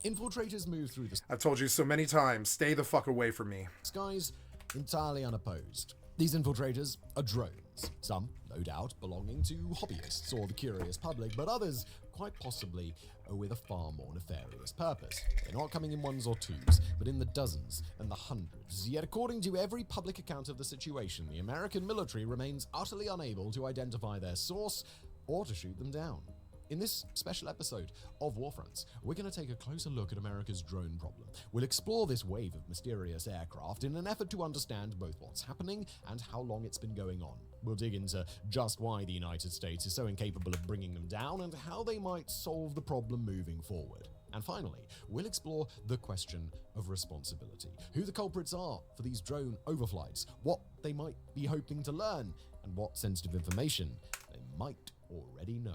Infiltrators move through the I've told you so many times, stay the fuck away from me. skies entirely unopposed. These infiltrators are drones, some, no doubt, belonging to hobbyists or the curious public, but others, quite possibly, with a far more nefarious purpose. They're not coming in ones or twos, but in the dozens and the hundreds. Yet according to every public account of the situation, the American military remains utterly unable to identify their source or to shoot them down. In this special episode of Warfronts, we're going to take a closer look at America's drone problem. We'll explore this wave of mysterious aircraft in an effort to understand both what's happening and how long it's been going on. We'll dig into just why the United States is so incapable of bringing them down and how they might solve the problem moving forward. And finally, we'll explore the question of responsibility, who the culprits are for these drone overflights, what they might be hoping to learn, and what sensitive information they might already know.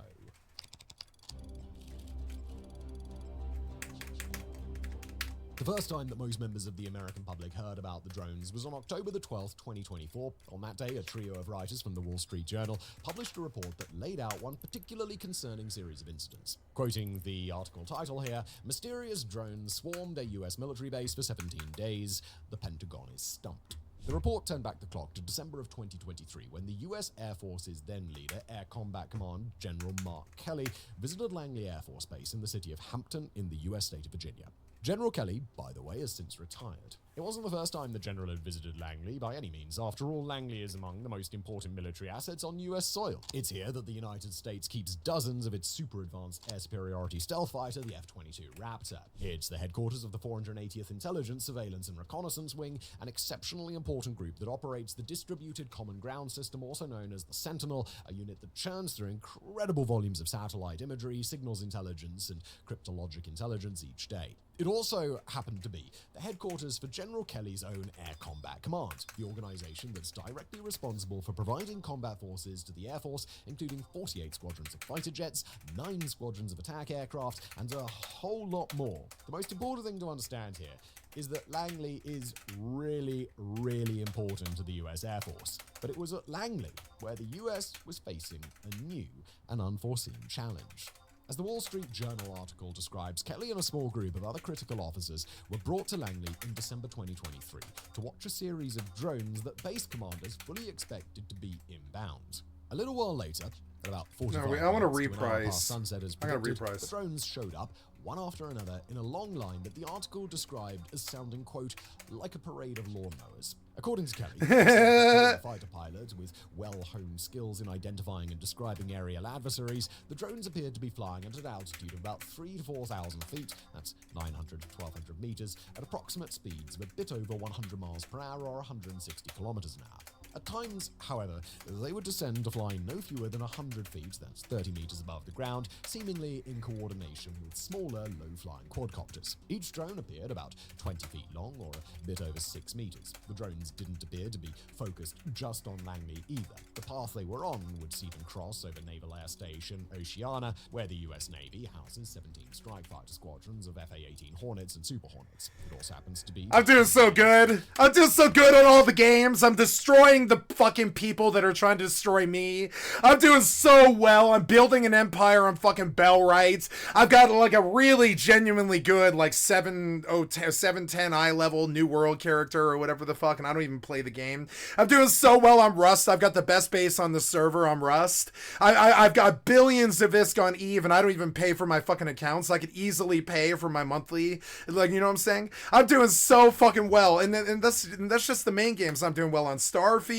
The first time that most members of the American public heard about the drones was on October the 12th, 2024. On that day, a trio of writers from the Wall Street Journal published a report that laid out one particularly concerning series of incidents. Quoting the article title here, "Mysterious drones swarmed a US military base for 17 days. The Pentagon is stumped." The report turned back the clock to December of 2023 when the US Air Force's then leader, Air Combat Command General Mark Kelly, visited Langley Air Force Base in the city of Hampton in the US state of Virginia. General Kelly, by the way, has since retired. It wasn't the first time the general had visited Langley by any means. After all, Langley is among the most important military assets on US soil. It's here that the United States keeps dozens of its super-advanced air superiority stealth fighter, the F-22 Raptor. It's the headquarters of the 480th Intelligence, Surveillance and Reconnaissance Wing, an exceptionally important group that operates the Distributed Common Ground System, also known as the Sentinel, a unit that churns through incredible volumes of satellite imagery, signals intelligence, and cryptologic intelligence each day. It also happened to be the headquarters for General Kelly's own Air Combat Command, the organization that's directly responsible for providing combat forces to the Air Force, including 48 squadrons of fighter jets, 9 squadrons of attack aircraft, and a whole lot more. The most important thing to understand here is that Langley is really, really important to the US Air Force. But it was at Langley where the US was facing a new and unforeseen challenge. As the Wall Street Journal article describes, Kelly and a small group of other critical officers were brought to Langley in December 2023 to watch a series of drones that base commanders fully expected to be inbound. A little while later, at about 45 I want to minutes to an hour reprise. past sunset as I gotta predicted, reprise. the drones showed up, one after another, in a long line that the article described as sounding, quote, like a parade of lawnmowers. According to Kelly, a fighter pilot with well-honed skills in identifying and describing aerial adversaries, the drones appeared to be flying at an altitude of about 3,000 to 4,000 feet, that's 900 to 1,200 meters, at approximate speeds of a bit over 100 miles per hour or 160 kilometers an hour. At times, however, they would descend to flying no fewer than 100 feet, that's 30 meters above the ground, seemingly in coordination with smaller, low-flying quadcopters. Each drone appeared about 20 feet long, or a bit over 6 meters. The drones didn't appear to be focused just on Langley either. The path they were on would see them cross over Naval Air Station Oceana, where the US Navy houses 17 strike fighter squadrons of FA-18 Hornets and Super Hornets. It also happens to be... I'm doing so good. I'm doing so good on all the games. I'm destroying the fucking people that are trying to destroy me. I'm doing so well. I'm building an empire on fucking Bell Rights. I've got like a really genuinely good like 710 eye level New World character or whatever the fuck, and I don't even play the game. I'm doing so well on Rust. I've got the best base on the server on Rust. I've got billions of ISK on Eve, and I don't even pay for my fucking accounts. I could easily pay for my monthly, like, you know what I'm saying? I'm doing so fucking well, and that's just the main games. I'm doing well on Starfield.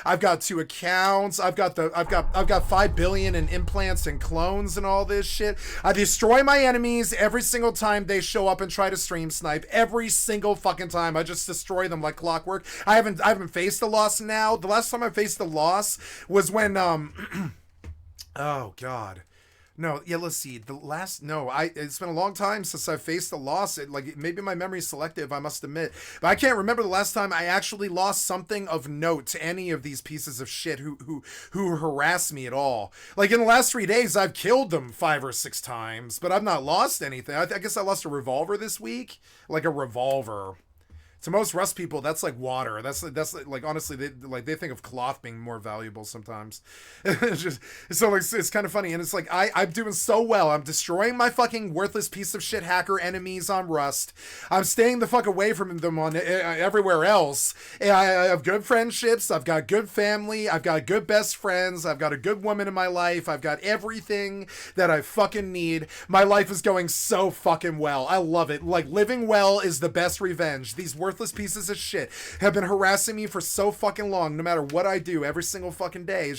I've got 2 accounts. I've got 5 billion in implants and clones and all this shit. I destroy my enemies every single time they show up and try to stream snipe. Every single fucking time. I just destroy them like clockwork. I haven't faced a loss now. The last time I faced a loss was when oh god. No, yeah, let's see. It's been a long time since I faced a loss. Maybe my memory's selective, I must admit. But I can't remember the last time I actually lost something of note to any of these pieces of shit who harass me at all. Like, in the last 3 days, I've killed them 5 or 6 times, but I've not lost anything. I guess I lost a revolver this week. Like, a revolver. To most Rust people, that's like water. That's like honestly, they think of cloth being more valuable sometimes. It's kind of funny, and it's like I'm doing so well. I'm destroying my fucking worthless piece of shit hacker enemies on Rust. I'm staying the fuck away from them on everywhere else. I have good friendships. I've got good family. I've got good best friends. I've got a good woman in my life. I've got everything that I fucking need. My life is going so fucking well. I love it. Like, living well is the best revenge. These worthless pieces of shit have been harassing me for so fucking long, no matter what I do every single fucking day.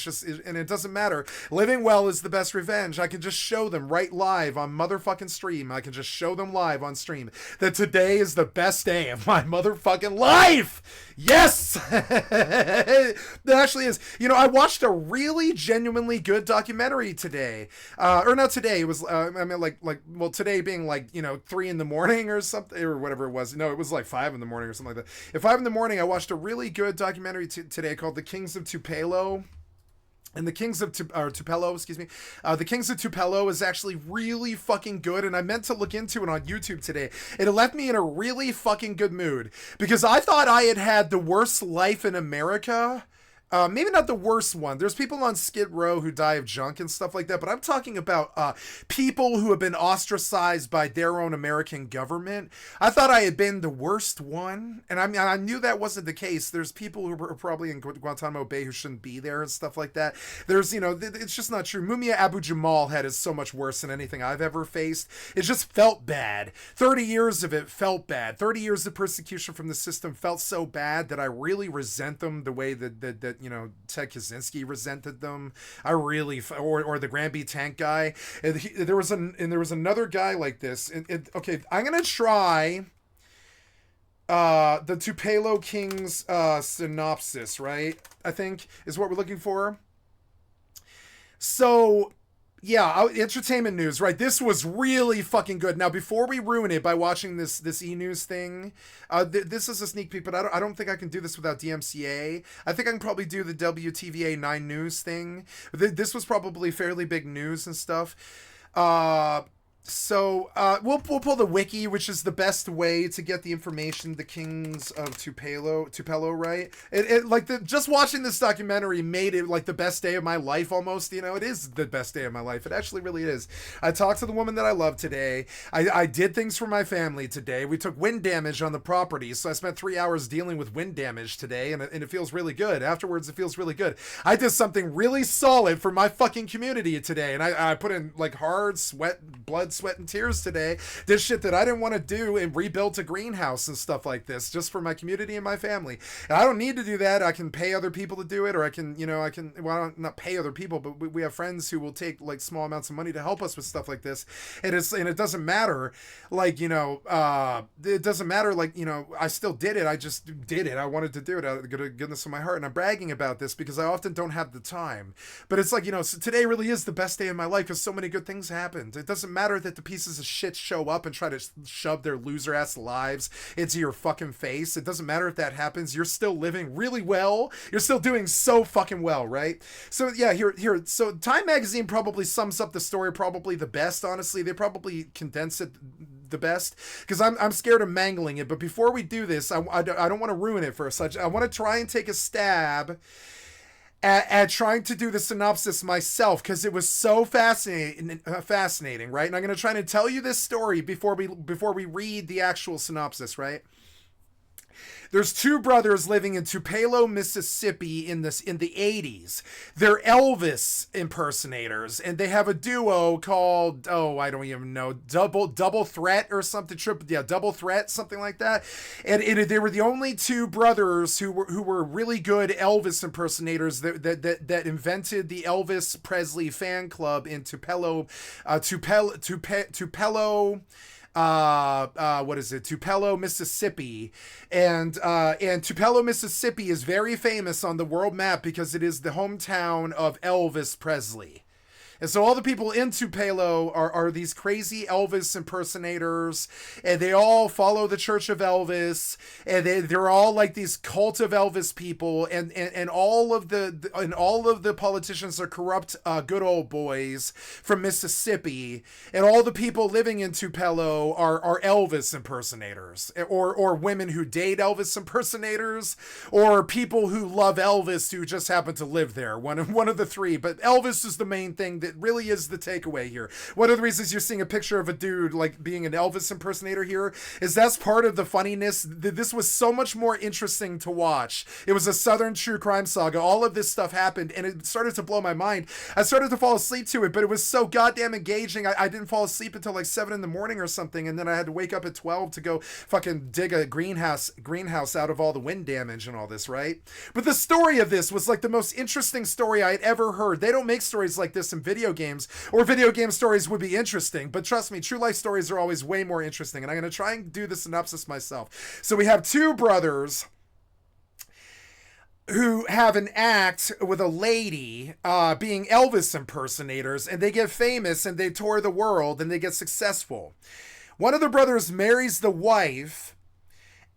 And it doesn't matter. Living well is the best revenge. I can just show them right live on motherfucking stream. I can just show them live on stream that today is the best day of my motherfucking life. Yes! That actually is. You know, I watched a really genuinely good documentary today. Or not today. It was, today being 3 in the morning or something, or whatever it was. No, it was like 5 in the morning or something like that. At 5 in the morning, I watched a really good documentary today called The Kings of Tupelo. And the Kings of Tupelo, excuse me. The Kings of Tupelo is actually really fucking good, and I meant to look into it on YouTube today. It left me in a really fucking good mood, because I thought I had the worst life in America. Maybe not the worst one. There's people on Skid Row who die of junk and stuff like that, but I'm talking about people who have been ostracized by their own American government. I thought I had been the worst one, and I mean, I knew that wasn't the case. There's people who are probably in Guantanamo Bay who shouldn't be there and stuff like that. There's, it's just not true. Mumia Abu-Jamal had it so much worse than anything I've ever faced. It just felt bad. 30 years of it felt bad. 30 years of persecution from the system felt so bad that I really resent them the way that Ted Kaczynski resented them. I really, or the Granby tank guy. And there was another guy like this. Okay, I'm gonna try the Tupelo Kings synopsis, right? I think is what we're looking for. So Yeah, entertainment news, right? This was really fucking good. Now, before we ruin it by watching this e-news thing, this is a sneak peek, but I don't think I can do this without DMCA. I think I can probably do the WTVA 9 News thing. This was probably fairly big news and stuff. So we'll pull the wiki, which is the best way to get the information. The Kings of Tupelo, right? It like just watching this documentary made it like the best day of my life almost. You know, it is the best day of my life. It actually really is. I talked to the woman that I love today. I did things for my family today. We took wind damage on the property, so I spent 3 hours dealing with wind damage today, and it feels really good. Afterwards, it feels really good. I did something really solid for my fucking community today, and I put in like hard blood, sweat, and tears today. Did shit that I didn't want to do and rebuilt a greenhouse and stuff like this just for my community and my family. And I don't need to do that. I can pay other people to do it, or I can, well, not pay other people, but we have friends who will take like small amounts of money to help us with stuff like this. And it doesn't matter, like, it doesn't matter, like, I still did it. I just did it. I wanted to do it out of the goodness of my heart. And I'm bragging about this because I often don't have the time. But it's like, so today really is the best day of my life because so many good things happened. It doesn't matter that the pieces of shit show up and try to shove their loser ass lives into your fucking face. It doesn't matter if that happens. You're still living really well. You're still doing so fucking well, right? So yeah, here. So Time Magazine probably sums up the story probably the best, honestly. They probably condense it the best because I'm scared of mangling it. But before we do this, I don't want to ruin it for such. I want to try and take a stab at trying to do the synopsis myself because it was so fascinating, right? And I'm going to try to tell you this story before we read the actual synopsis, right? There's two brothers living in Tupelo, Mississippi in the 80s. They're Elvis impersonators, and they have a duo called, I don't even know, Double Threat or something, Double Threat, something like that. And they were the only two brothers who were really good Elvis impersonators that invented the Elvis Presley fan club in Tupelo, Tupelo, Mississippi. And Tupelo, Mississippi is very famous on the world map because it is the hometown of Elvis Presley. And so all the people in Tupelo are these crazy Elvis impersonators, and they all follow the Church of Elvis, and they're all like these cult of Elvis people, and all of the politicians are corrupt good old boys from Mississippi, and all the people living in Tupelo are Elvis impersonators, or women who date Elvis impersonators, or people who love Elvis who just happen to live there. One of the three, but Elvis is the main thing that really is the takeaway here. One of the reasons you're seeing a picture of a dude like being an Elvis impersonator here is that's part of the funniness. This was so much more interesting to watch. It was a Southern true crime saga. All of this stuff happened, and it started to blow my mind. I started to fall asleep to it, but it was so goddamn engaging. I didn't fall asleep until like 7 in the morning or something, and then I had to wake up at 12 to go fucking dig a greenhouse out of all the wind damage and all this, right? But the story of this was like the most interesting story I had ever heard. They don't make stories like this in video games, or video game stories would be interesting, but trust me, true life stories are always way more interesting, and I'm going to try and do the synopsis myself. So we have two brothers who have an act with a lady being Elvis impersonators, and they get famous, and they tour the world, and they get successful. One of the brothers marries the wife,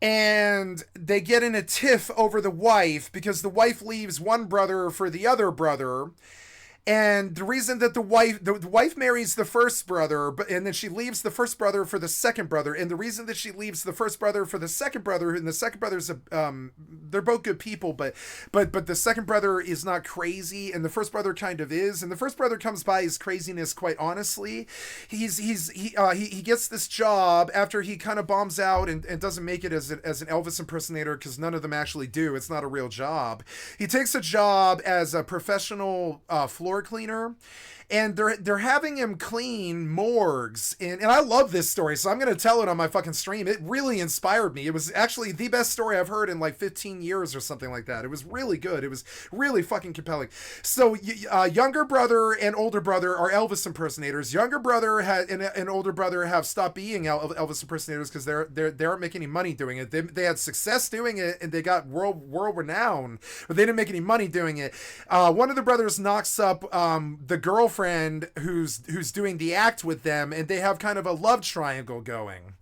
and they get in a tiff over the wife because the wife leaves one brother for the other brother. And the reason that the wife marries the first brother, and then she leaves the first brother for the second brother. And the reason that she leaves the first brother for the second brother, and the second brother's they're both good people, but the second brother is not crazy, and the first brother kind of is. And the first brother comes by his craziness quite honestly. He gets this job after he kind of bombs out and doesn't make it as an Elvis impersonator, because none of them actually do. It's not a real job. He takes a job as a professional floor cleaner, and they're having him clean morgues, and I love this story, so I'm gonna tell it on my fucking stream. It really inspired me. It was actually the best story I've heard in like 15 years or something like that. It was really good. It was really fucking compelling. So younger brother and older brother are Elvis impersonators. Younger brother and older brother have stopped being Elvis impersonators because they aren't making any money doing it. They had success doing it, and they got world renown, but they didn't make any money doing it. One of the brothers knocks up up the girlfriend who's doing the act with them, and they have kind of a love triangle going.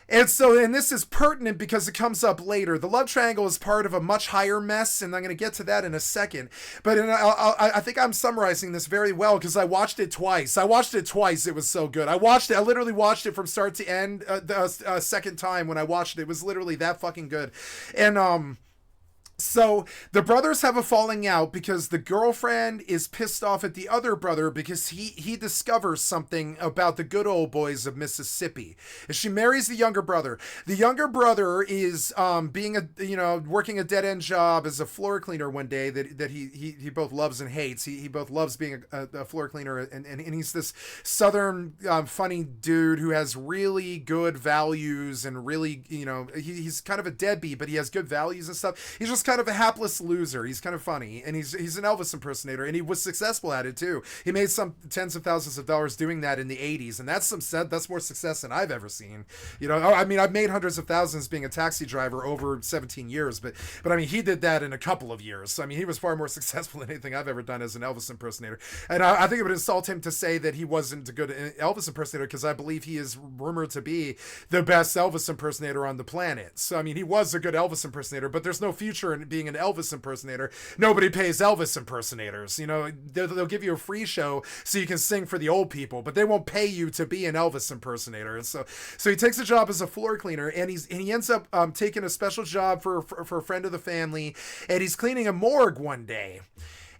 And this is pertinent because it comes up later. The love triangle is part of a much higher mess, and I'm going to get to that in a second. But I think I'm summarizing this very well because I watched it twice. It was so good. I literally watched it from start to end the second time when I watched it. It was literally that fucking good. And so the brothers have a falling out because the girlfriend is pissed off at the other brother because he discovers something about the good old boys of Mississippi. And she marries the younger brother. The younger brother is working a dead end job as a floor cleaner one day that he both loves and hates. He both loves being a floor cleaner and he's this southern funny dude who has really good values and really he's kind of a deadbeat, but he has good values and stuff. He's just kind of a hapless loser. He's kind of funny, and he's an Elvis impersonator, and he was successful at it too. He made some tens of thousands of dollars doing that in the 80s, and that's more success than I've ever seen. I mean, I've made hundreds of thousands being a taxi driver over 17 years, but I mean, he did that in a couple of years. So I mean, he was far more successful than anything I've ever done as an Elvis impersonator. And I think it would insult him to say that he wasn't a good Elvis impersonator, because I believe he is rumored to be the best Elvis impersonator on the planet. So I mean, he was a good Elvis impersonator, but there's no future in being an Elvis impersonator. Nobody pays Elvis impersonators. They'll give you a free show so you can sing for the old people, but they won't pay you to be an Elvis impersonator. And so he takes a job as a floor cleaner, and he ends up taking a special job for a friend of the family, and he's cleaning a morgue one day.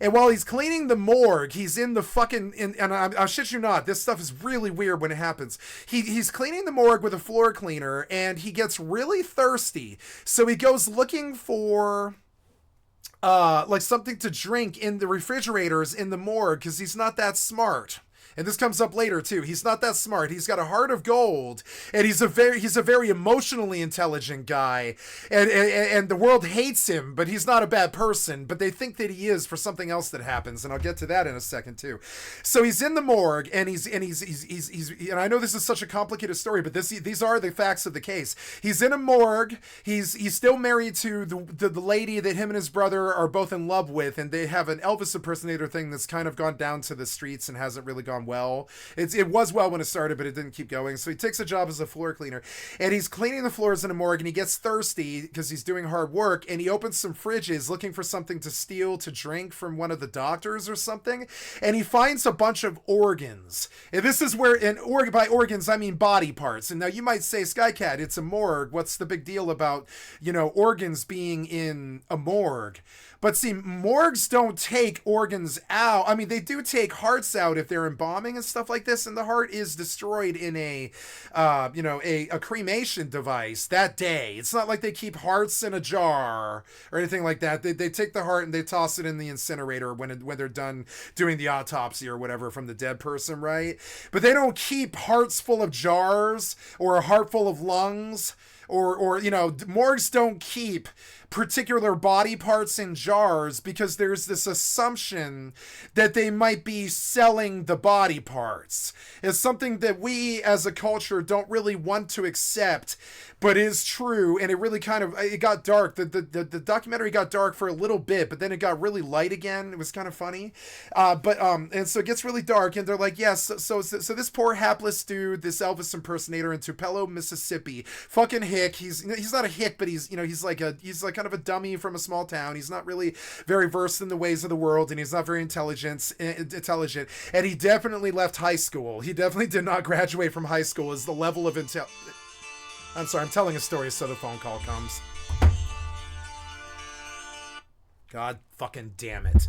And while he's cleaning the morgue, he's in the fucking... And I shit you not, this stuff is really weird when it happens. He's cleaning the morgue with a floor cleaner, and he gets really thirsty. So he goes looking for... like something to drink in the refrigerators in the morgue, because he's not that smart. And this comes up later too. He's not that smart. He's got a heart of gold, and he's a very emotionally intelligent guy. And the world hates him, but he's not a bad person. But they think that he is for something else that happens, and I'll get to that in a second too. So he's in the morgue, and he's and I know this is such a complicated story, but these are the facts of the case. He's in a morgue. He's still married to the lady that him and his brother are both in love with, and they have an Elvis impersonator thing that's kind of gone down to the streets and hasn't really gone well. It was well when it started, but it didn't keep going. So he takes a job as a floor cleaner, and he's cleaning the floors in a morgue, and he gets thirsty because he's doing hard work, and he opens some fridges looking for something to steal to drink from one of the doctors or something, and he finds a bunch of organs. And this is where, by organs I mean body parts. And now you might say, Skycat, it's a morgue. What's the big deal about organs being in a morgue? But see, morgues don't take organs out. I mean, they do take hearts out if they're embalming and stuff like this, and the heart is destroyed in a cremation device that day. It's not like they keep hearts in a jar or anything like that. They take the heart and they toss it in the incinerator when they're done doing the autopsy or whatever from the dead person, right? But they don't keep hearts full of jars or a heart full of lungs. Or morgues don't keep particular body parts in jars because there's this assumption that they might be selling the body parts. It's something that we as a culture don't really want to accept, but is true. And it really it got dark. The documentary got dark for a little bit, but then it got really light again. It was kind of funny. And so it gets really dark, and they're like, yes, so this poor hapless dude, this Elvis impersonator in Tupelo, Mississippi, fucking hick. He's not a hick, but he's like kind of a dummy from a small town. He's not really very versed in the ways of the world, and he's not very intelligent, and he definitely left high school. He definitely did not graduate from high school as the level of I'm sorry, I'm telling a story so the phone call comes. God fucking damn it.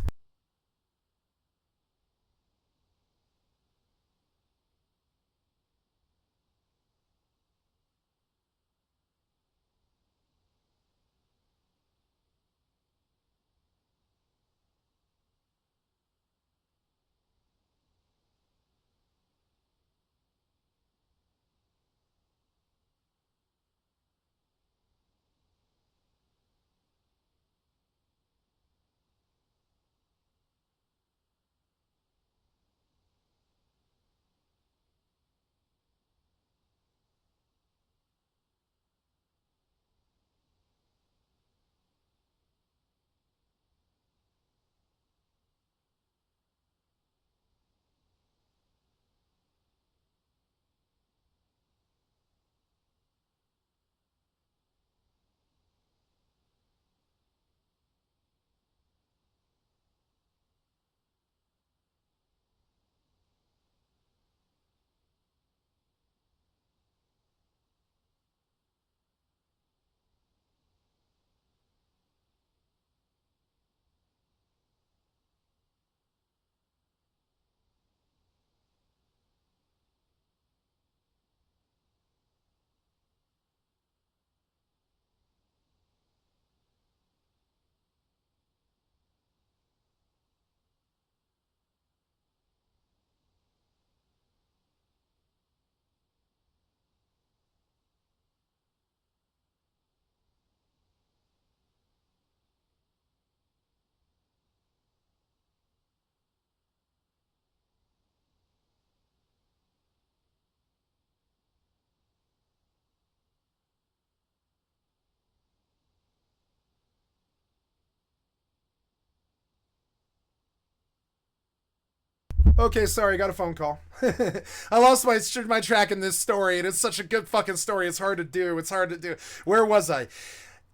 Okay, sorry, I got a phone call. I lost my track in this story, and it's such a good fucking story. It's hard to do. Where was I?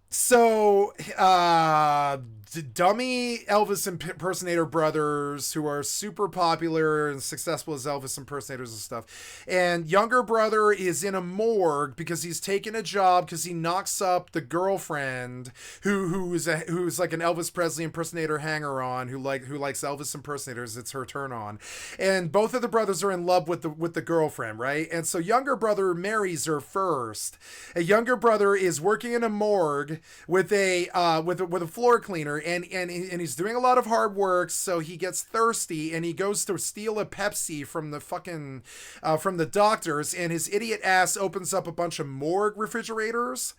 So, dummy Elvis impersonator brothers who are super popular and successful as Elvis impersonators and stuff. And younger brother is in a morgue because he's taken a job because he knocks up the girlfriend who's like an Elvis Presley impersonator hanger-on who likes Elvis impersonators. It's her turn on. And both of the brothers are in love with the girlfriend, right? And so younger brother marries her first. A younger brother is working in a morgue with a floor cleaner, and he's doing a lot of hard work, so he gets thirsty and he goes to steal a Pepsi from the fucking from the doctors, and his idiot ass opens up a bunch of morgue refrigerators.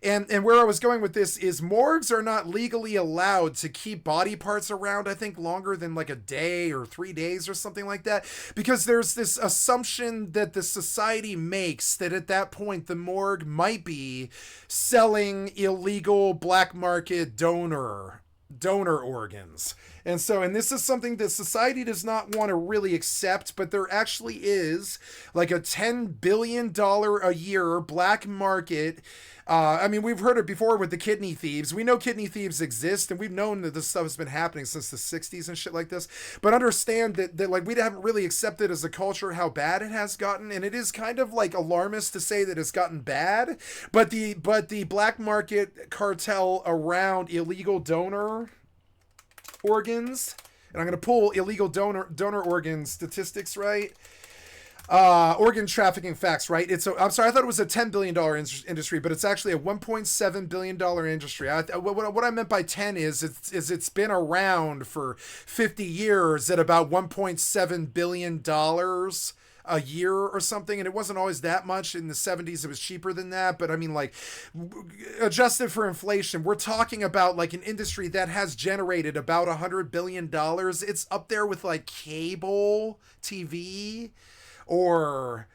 And where I was going with this is morgues are not legally allowed to keep body parts around, I think, longer than like a day or 3 days or something like that, because there's this assumption that the society makes that at that point the morgue might be selling illegal black market donor organs. And this is something that society does not want to really accept, but there actually is like a $10 billion a year black market. I mean, we've heard it before with the kidney thieves. We know kidney thieves exist, and we've known that this stuff has been happening since the 60s and shit like this. But understand that like we haven't really accepted as a culture how bad it has gotten, and it is kind of like alarmist to say that it's gotten bad. But the black market cartel around illegal donor organs, and I'm going to pull illegal donor organ statistics, right? Organ trafficking facts, right? I'm sorry, I thought it was a $10 billion industry, but it's actually a $1.7 billion industry. What I meant by 10 is it's been around for 50 years at about $1.7 billion a year or something, and it wasn't always that much. In the 70s it was cheaper than that, but I mean, like, adjusted for inflation, we're talking about like an industry that has generated about $100 billion. It's up there with like cable TV or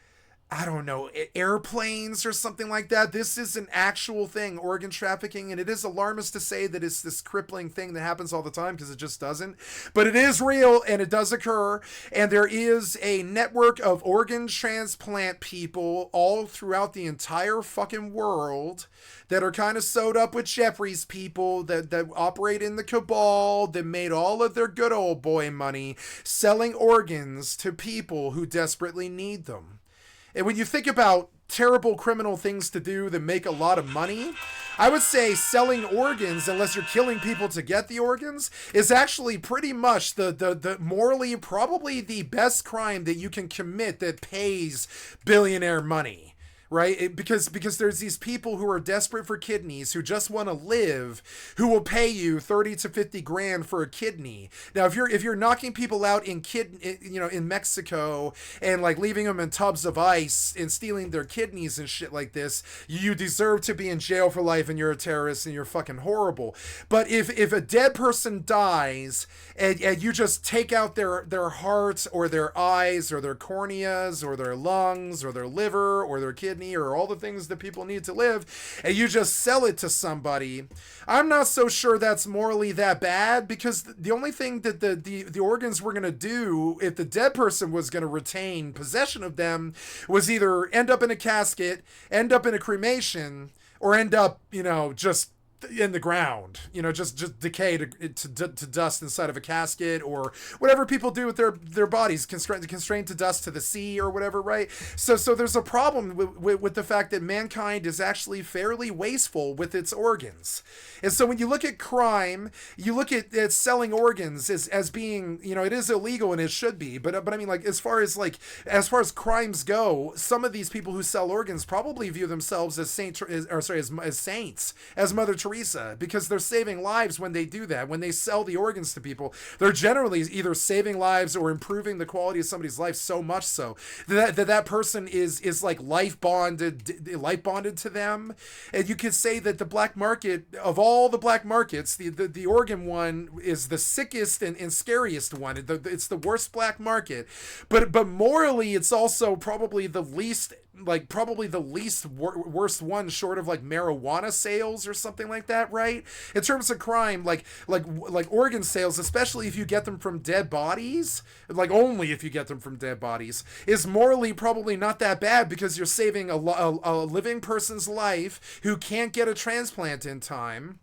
I don't know, airplanes or something like that. This is an actual thing, organ trafficking, and it is alarmist to say that it's this crippling thing that happens all the time, because it just doesn't. But it is real, and it does occur, and there is a network of organ transplant people all throughout the entire fucking world that are kind of sewed up with Jeffries people that operate in the cabal, that made all of their good old boy money selling organs to people who desperately need them. And when you think about terrible criminal things to do that make a lot of money, I would say selling organs, unless you're killing people to get the organs, is actually pretty much the morally probably the best crime that you can commit that pays billionaire money. Right? Because there's these people who are desperate for kidneys, who just want to live, who will pay you 30 to 50 grand for a kidney. Now, if you're knocking people out in Mexico and like leaving them in tubs of ice and stealing their kidneys and shit like this, you deserve to be in jail for life, and you're a terrorist and you're fucking horrible. But if a dead person dies and you just take out their heart or their eyes or their corneas or their lungs or their liver or their kidney or all the things that people need to live, and you just sell it to somebody, I'm not so sure that's morally that bad, because the only thing that the organs were going to do if the dead person was going to retain possession of them was either end up in a casket, end up in a cremation, or end up, just in the ground, just decay to dust inside of a casket, or whatever people do with their bodies, constrained to dust to the sea or whatever, right? So there's a problem with the fact that mankind is actually fairly wasteful with its organs. And so when you look at crime, you look at selling organs as being, it is illegal, and it should be, but I mean, like, as far as crimes go, some of these people who sell organs probably view themselves as saints, as Mother Teresa, because they're saving lives when they do that. When they sell the organs to people, they're generally either saving lives or improving the quality of somebody's life so much so that person is like life bonded to them. And you could say that the black market, of all the black markets, the organ one is the sickest and scariest one. It's the worst black market, but morally it's also probably the least like probably the least worst one short of like marijuana sales or something like that, right? In terms of crime, like organ sales, especially if you get them from dead bodies, like only if you get them from dead bodies, is morally probably not that bad because you're saving a living person's life who can't get a transplant in time,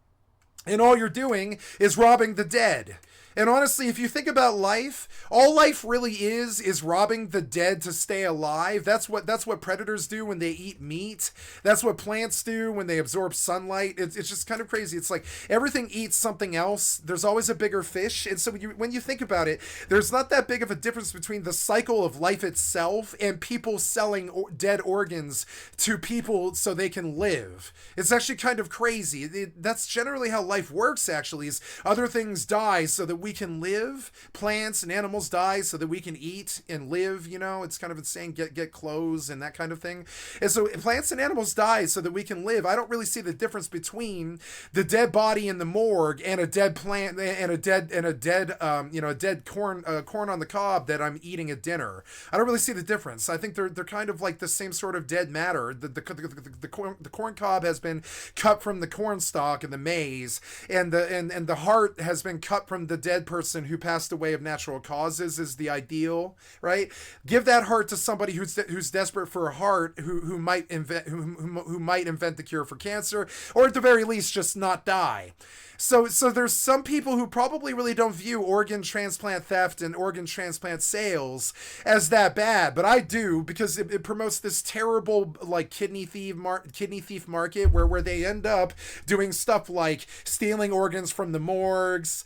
and all you're doing is robbing the dead. And honestly, if you think about life, all life really is robbing the dead to stay alive. That's what predators do when they eat meat. That's what plants do when they absorb sunlight. It's just kind of crazy. It's like everything eats something else. There's always a bigger fish. And so when you think about it, there's not that big of a difference between the cycle of life itself and people selling dead organs to people so they can live. It's actually kind of crazy. That's generally how life works, actually, is other things die so that we can live. Plants and animals die so that we can eat and live. It's kind of insane. Get clothes and that kind of thing. And so plants and animals die so that we can live. I don't really see the difference between the dead body in the morgue and a dead plant and a dead corn on the cob that I'm eating at dinner. I don't really see the difference. I think they're kind of like the same sort of dead matter. The corn cob has been cut from the corn stalk and the maize, and the heart has been cut from the dead person who passed away of natural causes, is the ideal, right? Give that heart to somebody who's desperate for a heart, who might invent the cure for cancer, or at the very least just not die. So there's some people who probably really don't view organ transplant theft and organ transplant sales as that bad, but I do, because it promotes this terrible like kidney thief market where they end up doing stuff like stealing organs from the morgues.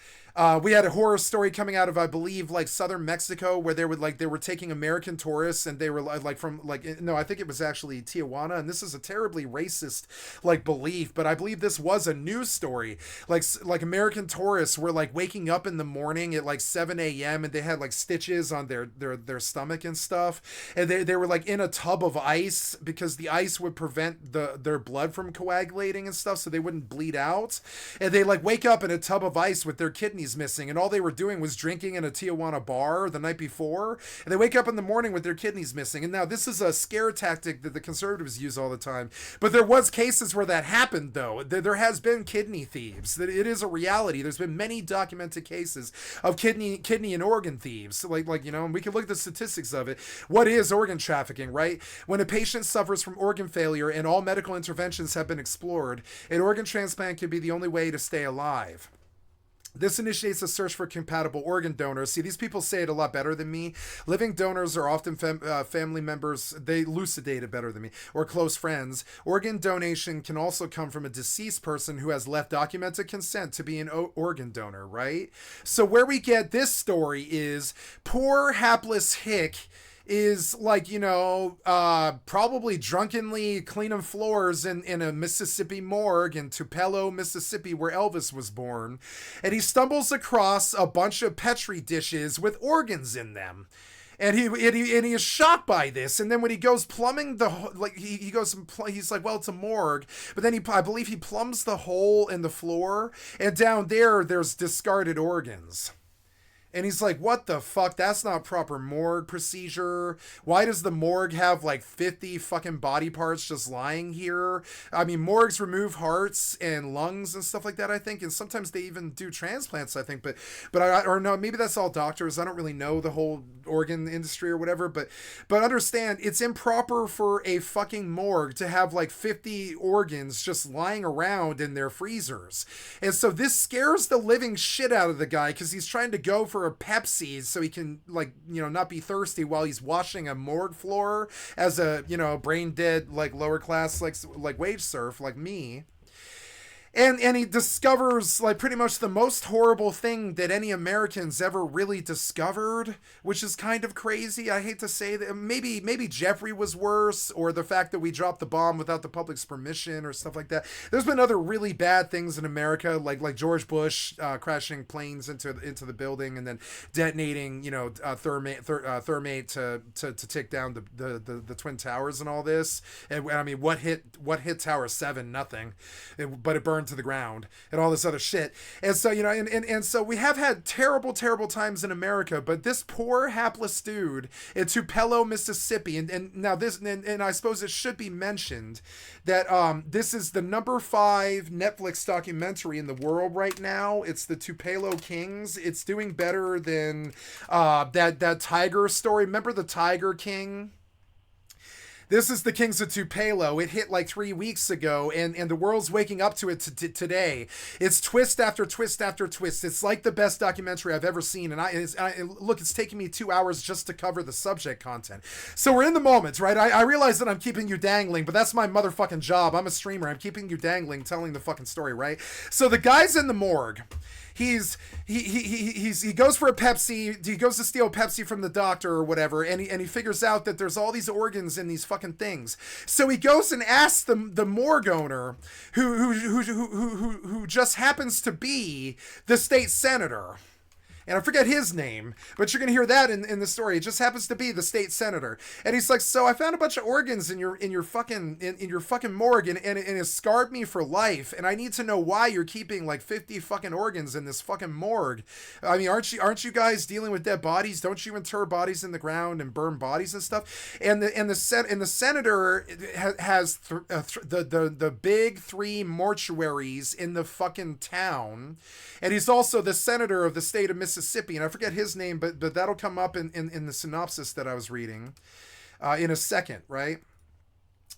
We had a horror story coming out of, I believe, like southern Mexico, where they were taking American tourists, and they were I think it was actually Tijuana, and this is a terribly racist like belief, but I believe this was a news story. Like American tourists were like waking up in the morning at like 7 a.m. and they had like stitches on their stomach and stuff, and they were like in a tub of ice because the ice would prevent their blood from coagulating and stuff, so they wouldn't bleed out, and they like wake up in a tub of ice with their kidneys missing, and all they were doing was drinking in a Tijuana bar the night before, and they wake up in the morning with their kidneys missing. And now this is a scare tactic that the conservatives use all the time, but there was cases where that happened, though. There has been kidney thieves. That it is a reality. There's been many documented cases of kidney and organ thieves, and we can look at the statistics of it. What is organ trafficking, right? When a patient suffers from organ failure and all medical interventions have been explored, an organ transplant can be the only way to stay alive. This initiates a search for compatible organ donors. See, these people say it a lot better than me. Living donors are often family members. They elucidate it better than me, or close friends. Organ donation can also come from a deceased person who has left documented consent to be an organ donor, right? So where we get this story is poor hapless hick is probably drunkenly cleaning floors in a Mississippi morgue in Tupelo, Mississippi, where Elvis was born. And he stumbles across a bunch of Petri dishes with organs in them. And he is shocked by this. And then when he goes plumbing he's like, well, it's a morgue. But then I believe he plumbs the hole in the floor. And down there's discarded organs. And he's like, what the fuck? That's not proper morgue procedure. Why does the morgue have like 50 fucking body parts just lying here? I mean, morgues remove hearts and lungs and stuff like that, I think. And sometimes they even do transplants, I think. But no, maybe that's all doctors. I don't really know the whole organ industry or whatever. But understand, it's improper for a fucking morgue to have like 50 organs just lying around in their freezers. And so this scares the living shit out of the guy, because he's trying to go for a Pepsi so he can not be thirsty while he's washing a morgue floor as a brain dead lower class wage serf like me. And he discovers pretty much the most horrible thing that any Americans ever really discovered, which is kind of crazy. I hate to say that. Maybe Jeffrey was worse, or the fact that we dropped the bomb without the public's permission or stuff like that. There's been other really bad things in America, like George Bush crashing planes into the building and then detonating thermate to take down the Twin Towers and all this. And I mean, what hit Tower 7? Nothing. But it burned burnt to the ground and all this other shit. And so, you know, and so we have had terrible, terrible times in America, but this poor hapless dude in Tupelo, Mississippi, and now this, and I suppose it should be mentioned that this is the number 5 Netflix documentary in the world right now. It's the Tupelo Kings. It's doing better than that tiger story. Remember the Tiger King? This is the Kings of Tupelo. It hit like 3 weeks ago, and the world's waking up to it today. It's twist after twist after twist. It's like the best documentary I've ever seen. And look, it's taking me 2 hours just to cover the subject content. So we're in the moment, right? I realize that I'm keeping you dangling, but that's my motherfucking job. I'm a streamer. I'm keeping you dangling, telling the fucking story, right? So the guy's in the morgue. He goes for a Pepsi. He goes to steal Pepsi from the doctor or whatever, and he figures out that there's all these organs in these fucking things. So he goes and asks the morgue owner, who just happens to be the state senator. And I forget his name, but you're gonna hear that in the story. It just happens to be the state senator, and he's like, "So I found a bunch of organs in your fucking morgue, and it scarred me for life. And I need to know why you're keeping like 50 fucking organs in this fucking morgue. I mean, aren't you guys dealing with dead bodies? Don't you inter bodies in the ground and burn bodies and stuff?" And the senator has the big 3 mortuaries in the fucking town, and he's also the senator of the state of Mississippi, and I forget his name, but that'll come up in the synopsis that I was reading in a second, right?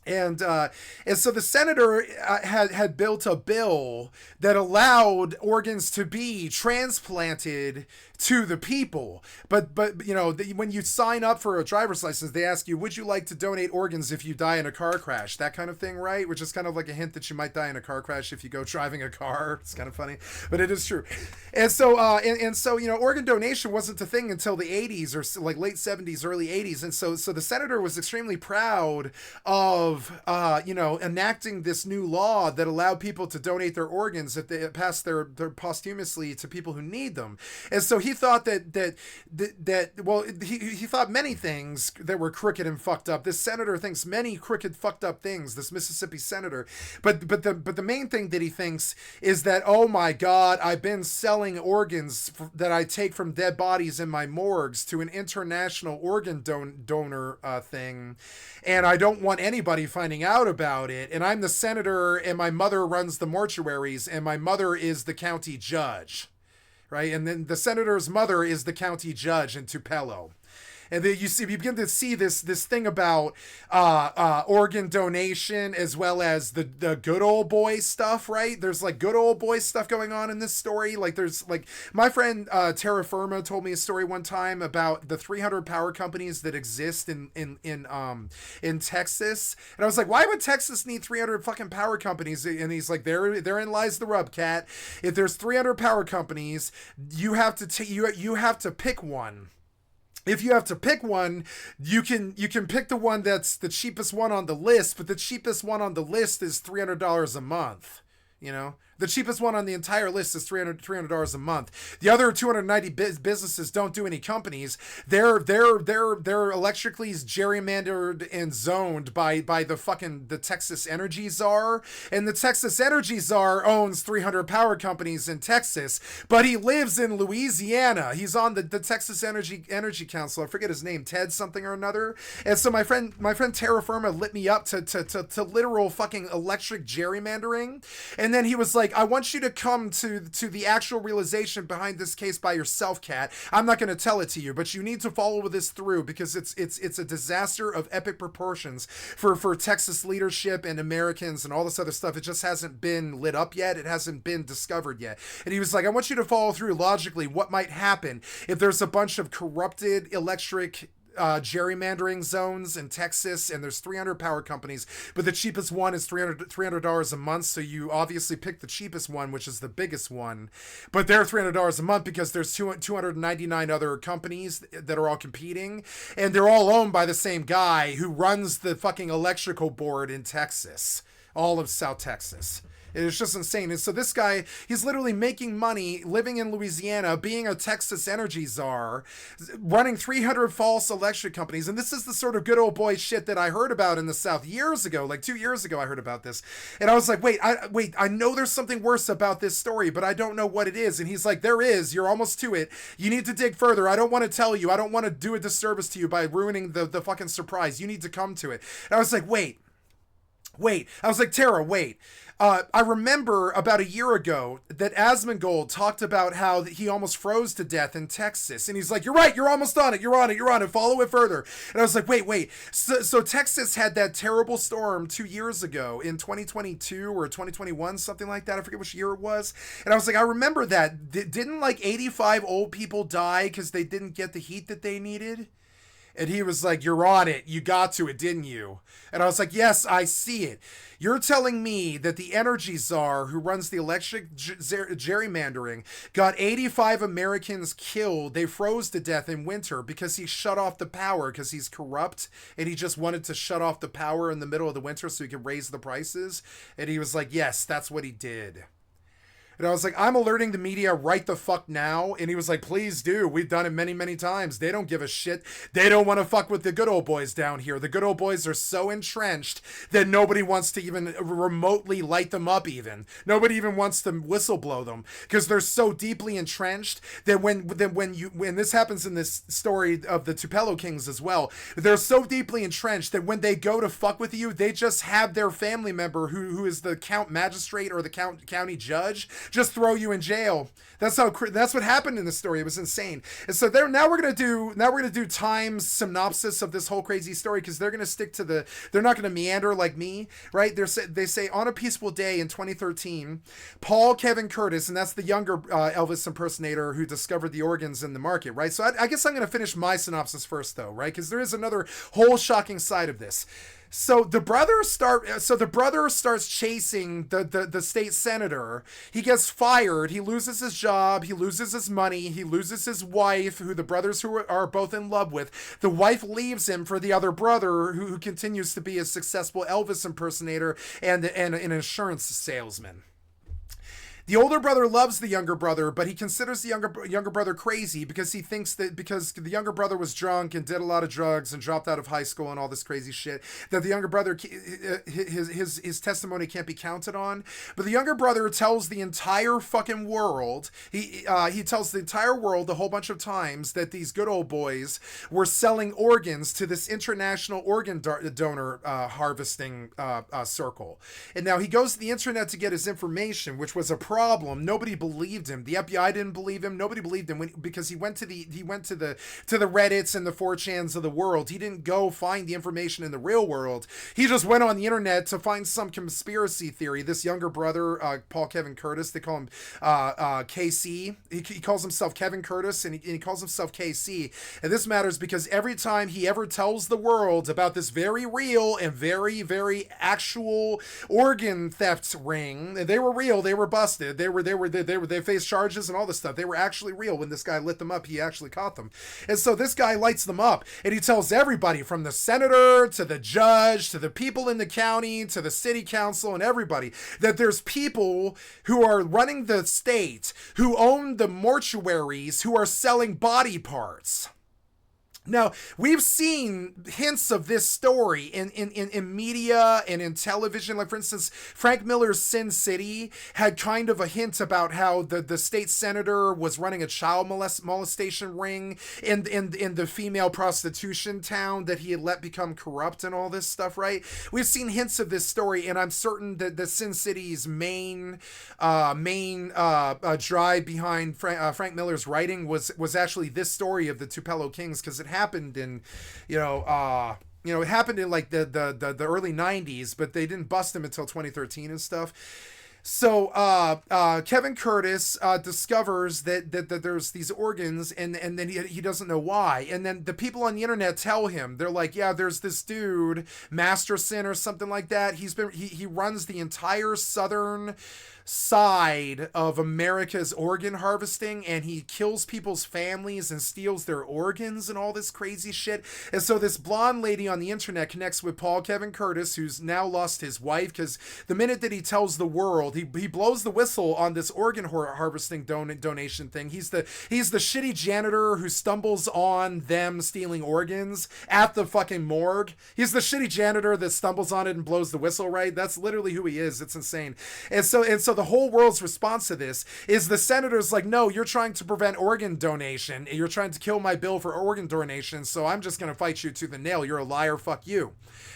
And so the senator had built a bill that allowed organs to be transplanted to the people. But you know, when you sign up for a driver's license, they ask you, would you like to donate organs if you die in a car crash? That kind of thing, right? Which is kind of like a hint that you might die in a car crash if you go driving a car. It's kind of funny, but it is true. And so, you know, organ donation wasn't a thing until the 80s or like late 70s, early 80s. And so the senator was extremely proud of, you know, enacting this new law that allowed people to donate their organs if they passed their posthumously to people who need them. And so he thought that he thought many things that were crooked and fucked up. This senator thinks many crooked, fucked up things, this Mississippi senator. But the main thing that he thinks is that, oh my God, I've been selling organs that I take from dead bodies in my morgues to an international organ donor thing, and I don't want anybody finding out about it. And I'm the senator, and my mother runs the mortuaries, and my mother is the county judge. Right, and then the senator's mother is the county judge in Tupelo. And then you begin to see this thing about organ donation as well as the good old boy stuff, right? There's like good old boy stuff going on in this story. Like there's like my friend Terra Firma told me a story one time about the 300 power companies that exist in Texas, and I was like, why would Texas need 300 fucking power companies? And he's like, therein lies the rub, cat. If there's 300 power companies, you have to you have to pick one. If you have to pick one, you can pick the one that's the cheapest one on the list, but the cheapest one on the list is $300 a month, you know? The cheapest one on the entire list is $300 a month. The other 290 businesses don't do any companies. They're electrically gerrymandered and zoned by the Texas Energy Czar. And the Texas Energy Czar owns 300 power companies in Texas, but he lives in Louisiana. He's on the Texas Energy Council. I forget his name, Ted something or another. And so my friend Terra Firma lit me up to literal fucking electric gerrymandering. And then he was like, I want you to come to the actual realization behind this case by yourself, Cat. I'm not going to tell it to you, but you need to follow this through because it's a disaster of epic proportions for Texas leadership and Americans and all this other stuff. It just hasn't been lit up yet. It hasn't been discovered yet. And he was like, I want you to follow through logically what might happen if there's a bunch of corrupted electric gerrymandering zones in Texas, and there's 300 power companies, but the cheapest one is $300 a month, so you obviously pick the cheapest one, which is the biggest one, but they're $300 a month because there's 299 other companies that are all competing, and they're all owned by the same guy who runs the fucking electrical board in Texas, all of South Texas. It's just insane. And so this guy, he's literally making money, living in Louisiana, being a Texas energy czar, running 300 false election companies. And this is the sort of good old boy shit that I heard about in the South years ago, like 2 years ago I heard about this. And I was like, wait, I know there's something worse about this story, but I don't know what it is. And he's like, there is, you're almost to it. You need to dig further. I don't want to tell you. I don't want to do a disservice to you by ruining the fucking surprise. You need to come to it. And I was like, wait. I was like, Tara, wait. I remember about a year ago that Asmongold talked about how he almost froze to death in Texas. And he's like, you're right, you're almost on it, you're on it, follow it further. And I was like, wait. So Texas had that terrible storm 2 years ago in 2022 or 2021, something like that. I forget which year it was. And I was like, I remember that. Didn't like 85 old people die because they didn't get the heat that they needed? And he was like, you're on it. You got to it, didn't you? And I was like, yes, I see it. You're telling me that the energy czar who runs the election gerrymandering got 85 Americans killed. They froze to death in winter because he shut off the power because he's corrupt and he just wanted to shut off the power in the middle of the winter so he could raise the prices. And he was like, yes, that's what he did. And I was like, I'm alerting the media right the fuck now. And he was like, please do. We've done it many, many times. They don't give a shit. They don't want to fuck with the good old boys down here. The good old boys are so entrenched that nobody wants to even remotely light them up even. Nobody even wants to whistle blow them because they're so deeply entrenched that when this happens in this story of the Tupelo Kings as well, they're so deeply entrenched that when they go to fuck with you, they just have their family member who is the count magistrate or the county judge just throw you in jail. That's what happened in this story. It was insane. And so now we're gonna do Time's synopsis of this whole crazy story because they're gonna stick to they're not gonna meander like me, right? They say on a peaceful day in 2013, Paul Kevin Curtis, and that's the younger Elvis impersonator who discovered the organs in the market, right? So I guess I'm gonna finish my synopsis first though, right? Because there is another whole shocking side of this. So the brother starts chasing the state senator. He gets fired. He loses his job. He loses his money. He loses his wife, who the brothers who are both in love with. The wife leaves him for the other brother, who continues to be a successful Elvis impersonator and an insurance salesman. The older brother loves the younger brother, but he considers the younger brother crazy because he thinks that because the younger brother was drunk and did a lot of drugs and dropped out of high school and all this crazy shit, that the younger brother, his testimony can't be counted on. But the younger brother tells the entire fucking world, he tells the entire world a whole bunch of times that these good old boys were selling organs to this international organ donor harvesting circle. And now he goes to the internet to get his information, which was a problem. Nobody believed him. The FBI didn't believe him. Nobody believed him because he went to the Reddits and the 4chans of the world. He didn't go find the information in the real world. He just went on the internet to find some conspiracy theory. This younger brother, Paul Kevin Curtis, they call him KC. He calls himself Kevin Curtis and he calls himself KC. And this matters because every time he ever tells the world about this very real and very, very actual organ theft ring, they were real. They were busted. They faced charges and all this stuff. They were actually real. When this guy lit them up, he actually caught them. And so this guy lights them up and he tells everybody from the senator to the judge to the people in the county to the city council and everybody that there's people who are running the state who own the mortuaries who are selling body parts. Now, we've seen hints of this story in media and in television. Like, for instance, Frank Miller's Sin City had kind of a hint about how the state senator was running a child molestation ring in the female prostitution town that he had let become corrupt and all this stuff, right? We've seen hints of this story, and I'm certain that the Sin City's main drive behind Frank Miller's writing was actually this story of the Tupelo Kings, because it happened in, it happened in like the early 90s, but they didn't bust him until 2013 and stuff. So Kevin Curtis discovers that there's these organs, and then he doesn't know why. And then the people on the internet tell him, they're like, yeah, there's this dude, Masterson or something like that. He runs the entire southern side of America's organ harvesting, and he kills people's families and steals their organs and all this crazy shit. And so this blonde lady on the internet connects with Paul Kevin Curtis, who's now lost his wife, because the minute that he tells the world, he blows the whistle on this organ harvesting donation thing. He's the shitty janitor who stumbles on them stealing organs at the fucking morgue. He's the shitty janitor that stumbles on it and blows the whistle, right? That's literally who he is. It's insane. And so the whole world's response to this is the senator's like, no, you're trying to prevent organ donation. You're trying to kill my bill for organ donation, so I'm just going to fight you to the nail. You're a liar. Fuck you.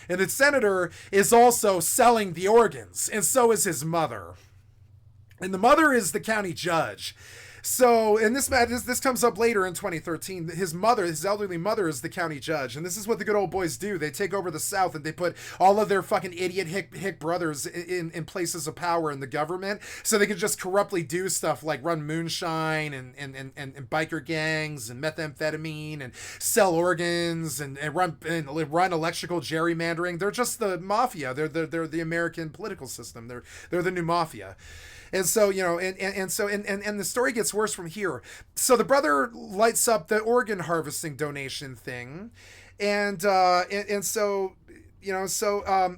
And the senator is also selling the organs, and so is his mother. And the mother is the county judge. So, and this comes up later in 2013. His elderly mother, is the county judge. And this is what the good old boys do. They take over the South and they put all of their fucking idiot hick brothers in places of power in the government, so they can just corruptly do stuff like run moonshine and biker gangs and methamphetamine and sell organs and run electrical gerrymandering. They're just the mafia. They're the American political system. They're the new mafia. And so, you know, and the story gets worse from here. So the brother lights up the organ harvesting donation thing. And so, you know,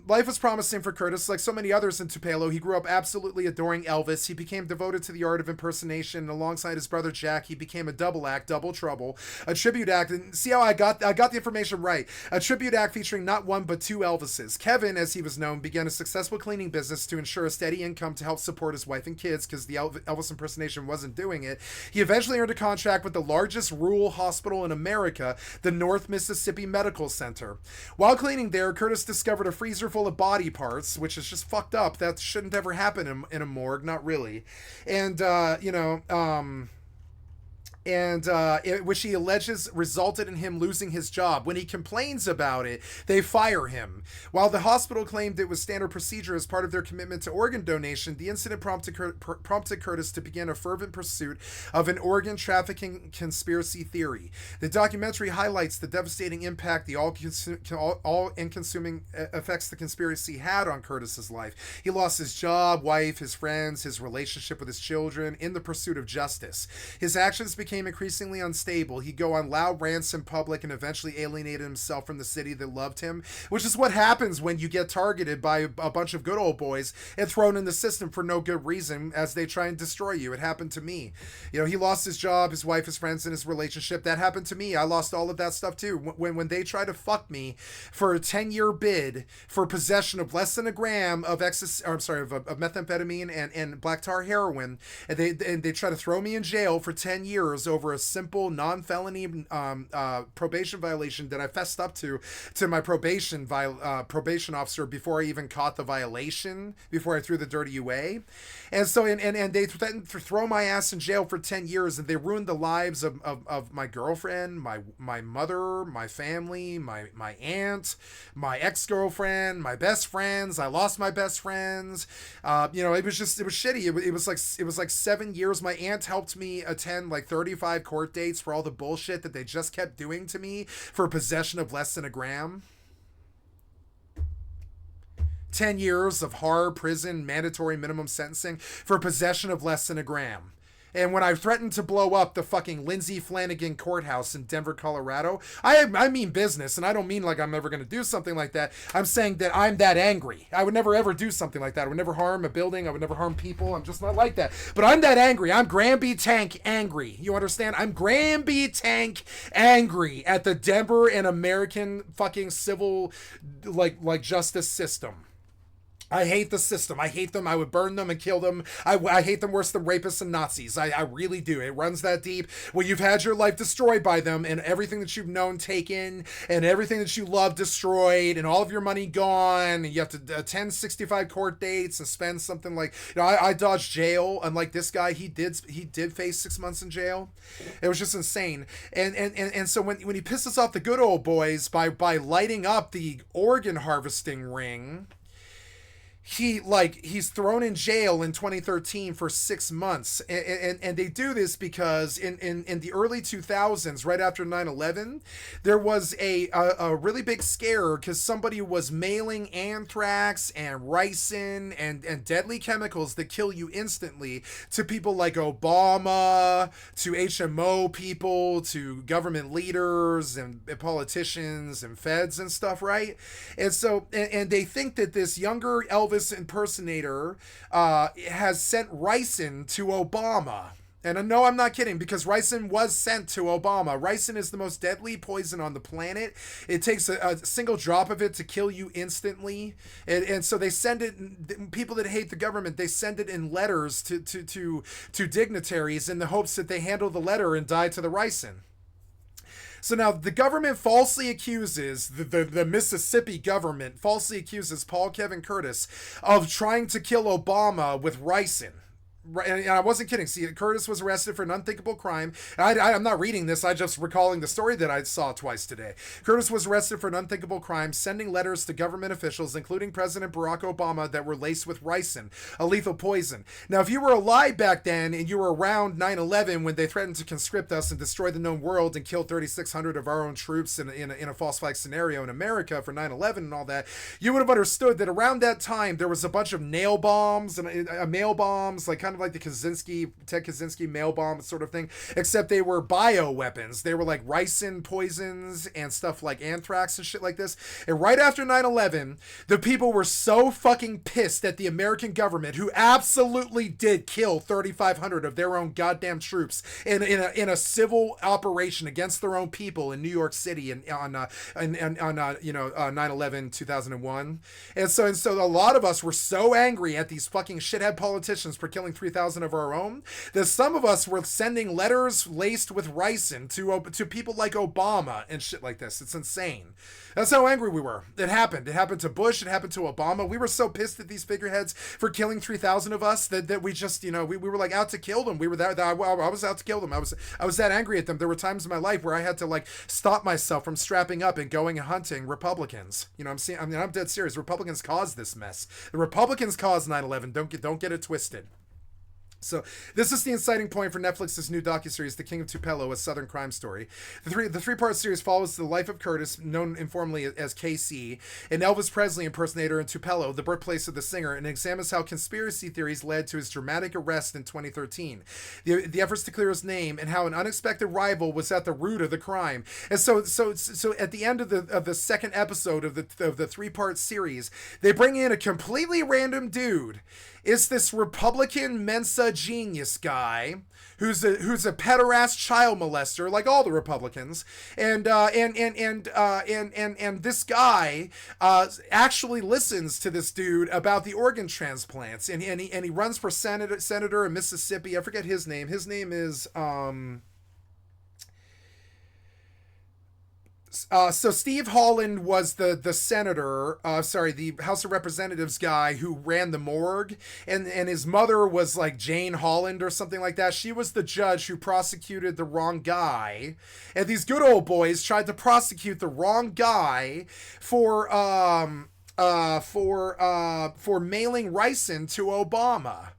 life was promising for Curtis. Like so many others in Tupelo, he grew up absolutely adoring Elvis. He became devoted to the art of impersonation. And alongside his brother Jack, he became a double act, Double Trouble, a tribute act. And see how I got the information right. A tribute act featuring not one but two Elvises. Kevin, as he was known, began a successful cleaning business to ensure a steady income to help support his wife and kids, because the Elvis impersonation wasn't doing it. He eventually earned a contract with the largest rural hospital in America, the North Mississippi Medical Center. While cleaning there, Curtis discovered a freezer full of body parts, which is just fucked up. That shouldn't ever happen in a morgue, not really. And which he alleges resulted in him losing his job. When he complains about it, they fire him. While the hospital claimed it was standard procedure as part of their commitment to organ donation, the incident prompted Curtis to begin a fervent pursuit of an organ trafficking conspiracy theory. The documentary highlights the devastating impact the all-consuming effects the conspiracy had on Curtis's life. He lost his job, wife, his friends, his relationship with his children in the pursuit of justice. His actions became increasingly unstable. He'd go on loud rants in public and eventually alienated himself from the city that loved him, which is what happens when you get targeted by a bunch of good old boys and thrown in the system for no good reason as they try and destroy you. It happened to me. You know, he lost his job, his wife, his friends, and his relationship. That happened to me. I lost all of that stuff too. When they try to fuck me for a 10-year bid for possession of less than a gram of methamphetamine and black tar heroin, and they try to throw me in jail for 10 years over a simple non-felony probation violation that I fessed up to my probation officer before I even caught the violation, before I threw the dirty away. And so and they threatened to throw my ass in jail for 10 years, and they ruined the lives of my girlfriend, my mother, my family, my aunt, my ex-girlfriend, my best friends. I lost my best friends. You know, it was shitty. It was like 7 years. My aunt helped me attend like 35 court dates for all the bullshit that they just kept doing to me for possession of less than a gram. 10 years of hard prison, mandatory minimum sentencing for possession of less than a gram. And when I threatened to blow up the fucking Lindsay Flanagan courthouse in Denver, Colorado, I mean business, and I don't mean like I'm ever going to do something like that. I'm saying that I'm that angry. I would never ever do something like that. I would never harm a building. I would never harm people. I'm just not like that. But I'm that angry. I'm Granby Tank angry. You understand? I'm Granby Tank angry at the Denver and American fucking civil like justice system. I hate the system. I hate them. I would burn them and kill them. I hate them worse than rapists and Nazis. I really do. It runs that deep. When you've had your life destroyed by them and everything that you've known taken and everything that you love destroyed and all of your money gone, and you have to attend 65 court dates and spend something like, you know, I dodged jail. Unlike this guy, he did face 6 months in jail. It was just insane. And so when he pisses off the good old boys by lighting up the organ harvesting ring, he's thrown in jail in 2013 for 6 months, and they do this because in the early 2000s, right after 9/11, there was a really big scare because somebody was mailing anthrax and ricin and deadly chemicals that kill you instantly to people like Obama, to HMO people, to government leaders and politicians and feds and stuff, right? And so and they think that this younger Elvis impersonator has sent ricin to Obama. And no, I'm not kidding, because ricin was sent to Obama. Ricin is the most deadly poison on the planet. It takes a single drop of it to kill you instantly. And so they send it, people that hate the government, they send it in letters to dignitaries in the hopes that they handle the letter and die to the ricin. So now the government falsely accuses, the Mississippi government falsely accuses Paul Kevin Curtis of trying to kill Obama with ricin. Right, and I wasn't kidding. See, Curtis was arrested for an unthinkable crime. I'm not reading this. I'm just recalling the story that I saw twice today. Curtis was arrested for an unthinkable crime, sending letters to government officials, including President Barack Obama, that were laced with ricin, a lethal poison. Now, if you were alive back then and you were around 9/11 when they threatened to conscript us and destroy the known world and kill 3,600 of our own troops in a false flag scenario in America for 9/11 and all that, you would have understood that around that time there was a bunch of nail bombs and mail bombs, like kind of like the Ted Kaczynski mail bomb sort of thing, except they were bio weapons. They were like ricin poisons and stuff like anthrax and shit like this. And right after 9/11, the people were so fucking pissed at the American government, who absolutely did kill 3,500 of their own goddamn troops in a civil operation against their own people in New York City and on 9/11 2001. And so a lot of us were so angry at these fucking shithead politicians for killing 3,000 of our own that some of us were sending letters laced with ricin to people like Obama and shit like this. It's insane. That's how angry we were. It happened to Bush. It happened to Obama. We were so pissed at these figureheads for killing 3,000 of us that we just, we were like out to kill them. We were that I was out to kill them. I was that angry at them. There were times in my life where I had to like stop myself from strapping up and going and hunting Republicans. I'm dead serious. Republicans caused this mess. The Republicans caused 9/11. Don't get it twisted. So this is the inciting point for Netflix's new docuseries, The King of Tupelo, a Southern crime story. The three-part series follows the life of Curtis, known informally as KC, an Elvis Presley impersonator in Tupelo, the birthplace of the singer, and examines how conspiracy theories led to his dramatic arrest in 2013, the efforts to clear his name, and how an unexpected rival was at the root of the crime. And so at the end of the second episode of the three-part series, they bring in a completely random dude. It's this Republican Mensa genius guy who's a pederast child molester, like all the Republicans, and this guy actually listens to this dude about the organ transplants, and he runs for senator in Mississippi. I forget his name. His name is So Steve Holland was the senator, the House of Representatives guy who ran the morgue, and his mother was like Jane Holland or something like that. She was the judge who prosecuted the wrong guy, and these good old boys tried to prosecute the wrong guy for mailing ricin to Obama.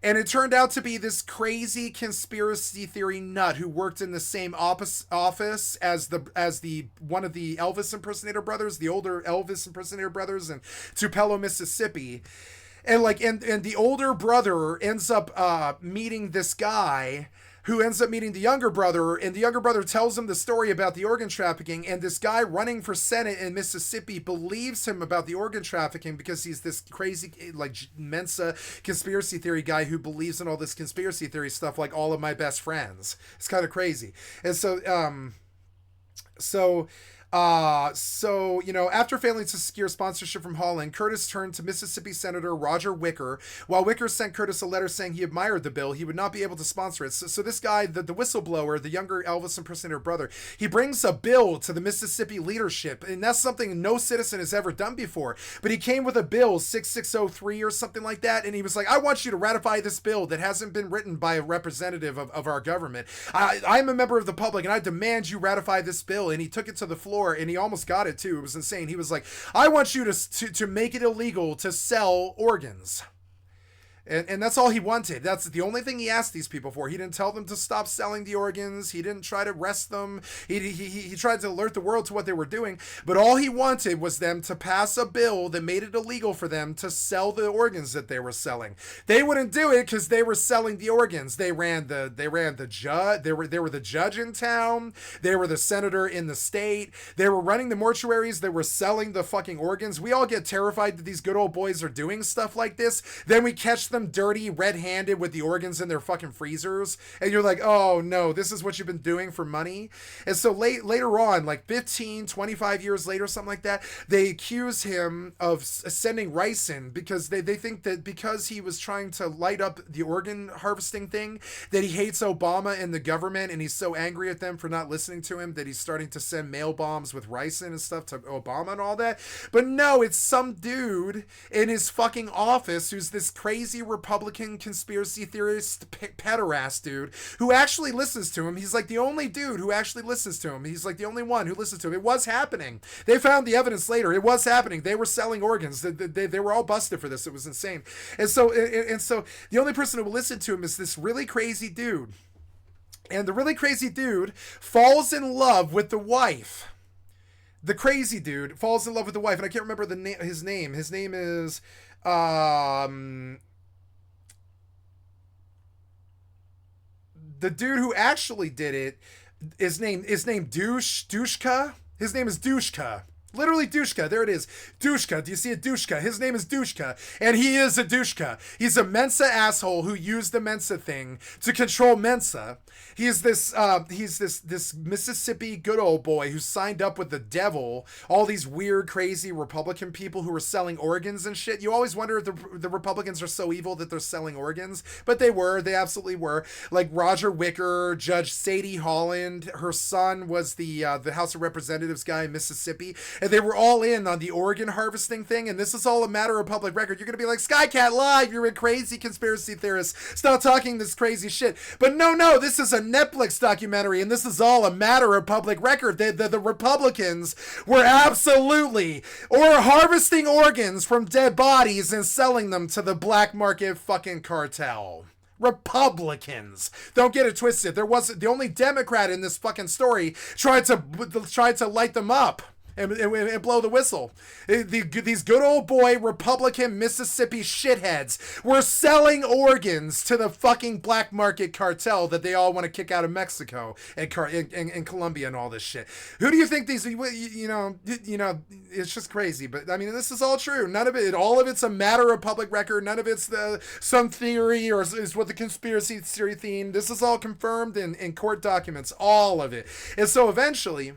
And it turned out to be this crazy conspiracy theory nut who worked in the same office as the one of the Elvis impersonator brothers, the older Elvis impersonator brothers in Tupelo, Mississippi. And the older brother ends up meeting this guy who ends up meeting the younger brother, and the younger brother tells him the story about the organ trafficking, and this guy running for Senate in Mississippi believes him about the organ trafficking because he's this crazy, like, Mensa conspiracy theory guy who believes in all this conspiracy theory stuff like all of my best friends. It's kind of crazy. And after failing to secure sponsorship from Holland, Curtis turned to Mississippi Senator Roger Wicker. While Wicker sent Curtis a letter saying he admired the bill, he would not be able to sponsor it. So this guy, the whistleblower, the younger Elvis impersonator brother, he brings a bill to the Mississippi leadership, and that's something no citizen has ever done before. But he came with a bill, 6603 or something like that, and he was like, I want you to ratify this bill that hasn't been written by a representative of our government. I'm a member of the public, and I demand you ratify this bill. And he took it to the floor floor, and he almost got it too. It was insane. He was like, I want you to make it illegal to sell organs. And that's all he wanted. That's the only thing he asked these people for. He didn't tell them to stop selling the organs. He didn't try to arrest them. He tried to alert the world to what they were doing. But all he wanted was them to pass a bill that made it illegal for them to sell the organs that they were selling. They wouldn't do it because they were selling the organs. They ran the judge. They were the judge in town. They were the senator in the state. They were running the mortuaries. They were selling the fucking organs. We all get terrified that these good old boys are doing stuff like this. Then we catch them dirty red-handed with the organs in their fucking freezers, and you're like, oh no, this is what you've been doing for money. And so later on, like 15 25 years later, something like that, they accuse him of sending ricin because they think that because he was trying to light up the organ harvesting thing, that he hates Obama and the government, and he's so angry at them for not listening to him that he's starting to send mail bombs with ricin and stuff to Obama and all that. But no, it's some dude in his fucking office who's this crazy Republican conspiracy theorist pederast dude who actually listens to him. He's like the only dude who actually listens to him. He's like the only one who listens to him. It was happening. They found the evidence later. It was happening. They were selling organs. They were all busted for this. It was insane. And so the only person who will listen to him is this really crazy dude. And the really crazy dude falls in love with the wife. The crazy dude falls in love with the wife, and I can't remember his name. His name is the dude who actually did it is named Dushka. His name is Dushka. Literally Dushka. There it is. Dushka. Do you see a Dushka? His name is Dushka. And he is a Dushka. He's a Mensa asshole who used the Mensa thing to control Mensa. He's this Mississippi good old boy who signed up with the devil, all these weird, crazy Republican people who were selling organs and shit. You always wonder if the Republicans are so evil that they're selling organs, but they were. They absolutely were. Like Roger Wicker, Judge Sadie Holland, her son was the House of Representatives guy in Mississippi, and they were all in on the organ harvesting thing, and this is all a matter of public record. You're going to be like, Skycatlive, you're a crazy conspiracy theorist. Stop talking this crazy shit. But no, this is a Netflix documentary, and this is all a matter of public record. The Republicans were absolutely harvesting organs from dead bodies and selling them to the black market fucking cartel. Republicans. Don't get it twisted. There wasn't the only Democrat in this fucking story tried to light them up and blow the whistle. These good old boy Republican Mississippi shitheads were selling organs to the fucking black market cartel that they all want to kick out of Mexico and Colombia and all this shit. Who do you think these, you know, it's just crazy. But I mean, this is all true. None of it, all of it's a matter of public record. None of it's some theory or is what the conspiracy theory theme. This is all confirmed in court documents, all of it. And so eventually,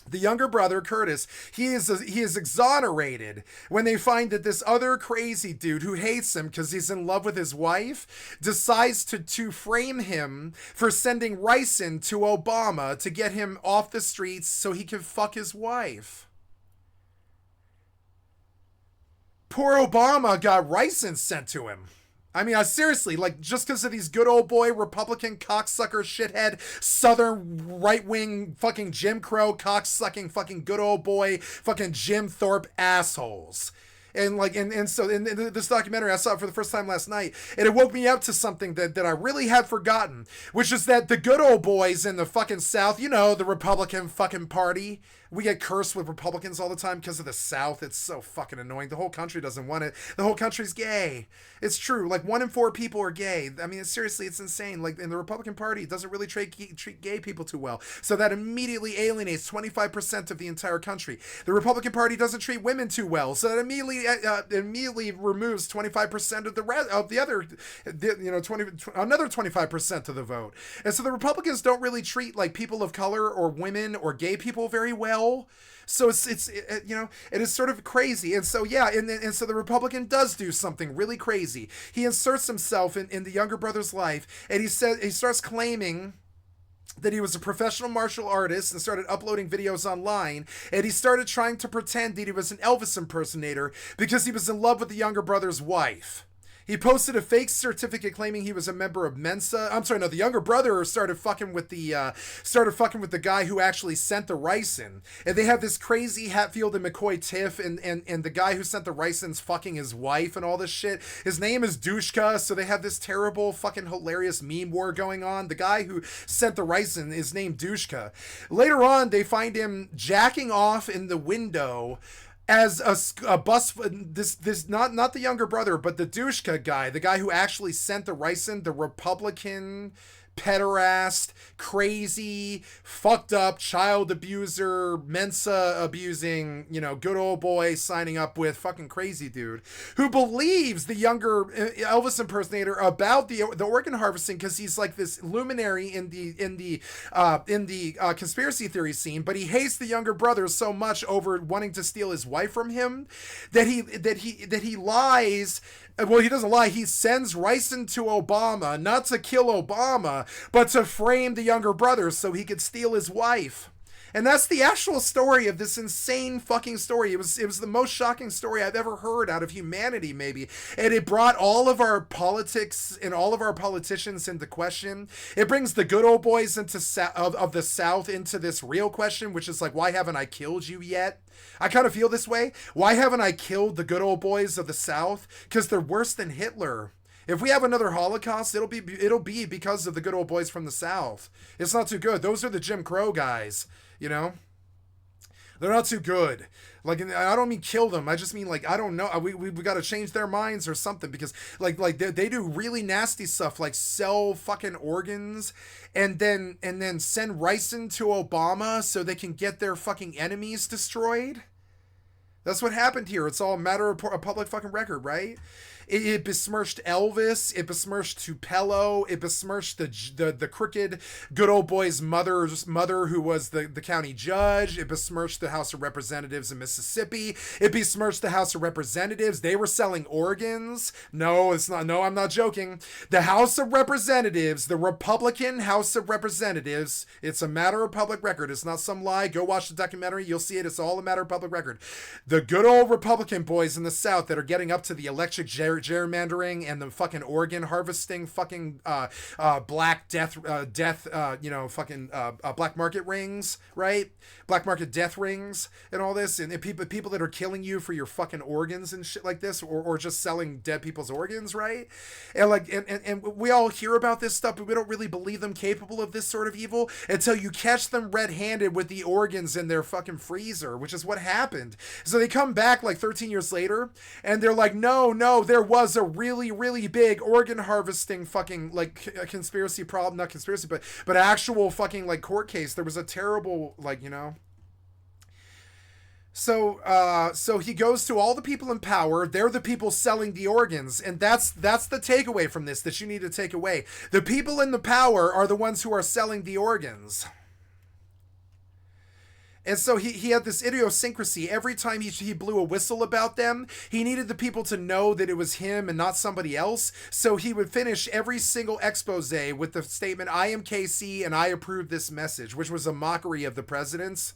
the younger brother, Curtis, he is exonerated when they find that this other crazy dude who hates him because he's in love with his wife decides to frame him for sending ricin to Obama to get him off the streets so he can fuck his wife. Poor Obama got ricin sent to him. I mean, seriously, like, just because of these good old boy Republican cocksucker shithead southern right-wing fucking Jim Crow cocksucking fucking good old boy fucking Jim Thorpe assholes. And like, and so in this documentary, I saw it for the first time last night, and it woke me up to something that I really had forgotten, which is that the good old boys in the fucking South, you know, the Republican fucking party, we get cursed with Republicans all the time because of the South. It's so fucking annoying. The whole country doesn't want it. The whole country's gay. It's true. Like 1 in 4 people are gay. I mean, seriously, it's insane. Like in the Republican Party, it doesn't really treat gay people too well. So that immediately alienates 25% of the entire country. The Republican Party doesn't treat women too well. So that immediately removes 25% of the rest of the other, another 25% of the vote. And so the Republicans don't really treat like people of color or women or gay people very well. So it's you know, it is sort of crazy. And so, yeah, and so the Republican does do something really crazy. He inserts himself in the younger brother's life, and he starts claiming that he was a professional martial artist and started uploading videos online, and he started trying to pretend that he was an Elvis impersonator because he was in love with the younger brother's wife. He posted a fake certificate claiming he was a member of Mensa. I'm sorry, no, the younger brother started fucking with the guy who actually sent the ricin. And they have this crazy Hatfield and McCoy tiff, and the guy who sent the ricin's fucking his wife and all this shit. His name is Dushka, so they have this terrible fucking hilarious meme war going on. The guy who sent the ricin is named Dushka. Later on, they find him jacking off in the window as a bus, this not the younger brother, but the Dushka guy, the guy who actually sent the ricin, the Republican pederast, crazy, fucked up, child abuser, Mensa abusing, good old boy signing up with fucking crazy dude who believes the younger Elvis impersonator about the organ harvesting because he's like this luminary in the conspiracy theory scene, but he hates the younger brother so much over wanting to steal his wife from him that he lies. Well, he doesn't lie. He sends ricin to Obama, not to kill Obama, but to frame the younger brother so he could steal his wife. And that's the actual story of this insane fucking story. It was the most shocking story I've ever heard out of humanity, maybe. And it brought all of our politics and all of our politicians into question. It brings the good old boys of the South into this real question, which is like, why haven't I killed you yet? I kind of feel this way. Why haven't I killed the good old boys of the South? Because they're worse than Hitler. If we have another Holocaust, it'll be because of the good old boys from the South. It's not too good. Those are the Jim Crow guys, They're not too good. Like, I don't mean kill them. I just mean, like, I don't know. We got to change their minds or something because, like they do really nasty stuff, like sell fucking organs and then send ricin to Obama so they can get their fucking enemies destroyed. That's what happened here. It's all a matter of a public fucking record, right? It besmirched Elvis. It besmirched Tupelo. It besmirched the crooked good old boy's mother, who was the county judge. It besmirched the House of Representatives in Mississippi. It besmirched the House of Representatives. They were selling organs. No, it's not. No, I'm not joking. The House of Representatives, the Republican House of Representatives, it's a matter of public record. It's not some lie. Go watch the documentary. You'll see it. It's all a matter of public record. The good old Republican boys in the South that are getting up to the electric gerrymandering and the fucking organ harvesting, fucking black death, black market rings, right? Black market death rings and all this, and people that are killing you for your fucking organs and shit like this, or just selling dead people's organs, right? And like, and we all hear about this stuff, but we don't really believe them capable of this sort of evil until you catch them red-handed with the organs in their fucking freezer, which is what happened. So they come back like 13 years later, and they're like, no, there was a really, really big organ harvesting fucking like a conspiracy problem, not conspiracy, but actual fucking like court case. There was a terrible So he goes to all the people in power. They're the people selling the organs. And that's the takeaway from this that you need to take away. The people in the power are the ones who are selling the organs. And so he had this idiosyncrasy. Every time he blew a whistle about them, he needed the people to know that it was him and not somebody else. So he would finish every single expose with the statement, "I am KC and I approve this message," which was a mockery of the presidents,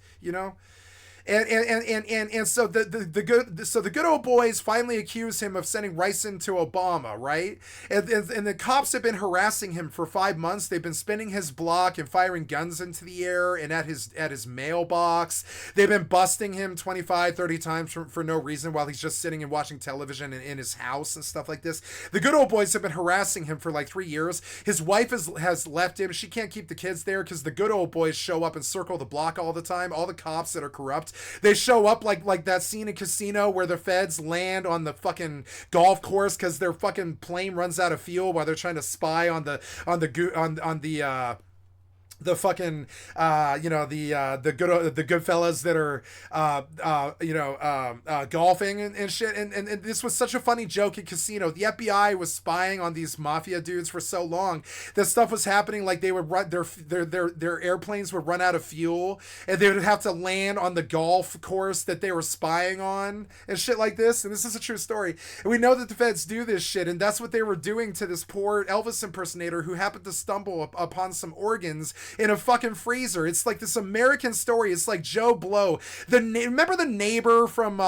And so the good old boys finally accuse him of sending ricin to Obama, right? And the cops have been harassing him for 5 months. They've been spinning his block and firing guns into the air and at his mailbox. They've been busting him 25, 30 times for no reason while he's just sitting and watching television in his house and stuff like this. The good old boys have been harassing him for like 3 years. His wife has left him. She can't keep the kids there because the good old boys show up and circle the block all the time. All the cops that are corrupt, they show up like that scene in Casino where the feds land on the fucking golf course because their fucking plane runs out of fuel while they're trying to spy on the fucking the good fellas that are golfing and shit, and this was such a funny joke at Casino. The FBI was spying on these mafia dudes for so long. This stuff was happening, like they would run their airplanes would run out of fuel and they would have to land on the golf course that they were spying on and shit like this. And this is a true story, and we know that the feds do this shit, and that's what they were doing to this poor Elvis impersonator who happened to stumble upon some organs in a fucking freezer. It's like this American story. It's like Joe Blow. Remember the neighbor from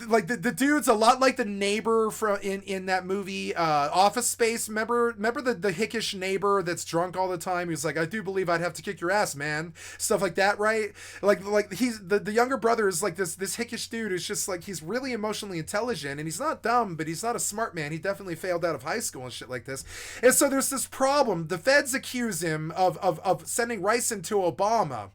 like the dude's a lot like the neighbor from in that movie Office Space. Remember the hickish neighbor that's drunk all the time? He's like, I do believe I'd have to kick your ass, man. Stuff like that, right? Like he's the younger brother is like this hickish dude who's just like, he's really emotionally intelligent and he's not dumb, but he's not a smart man. He definitely failed out of high school and shit like this. And so there's this problem. The feds accuse him of sending ricin to Obama.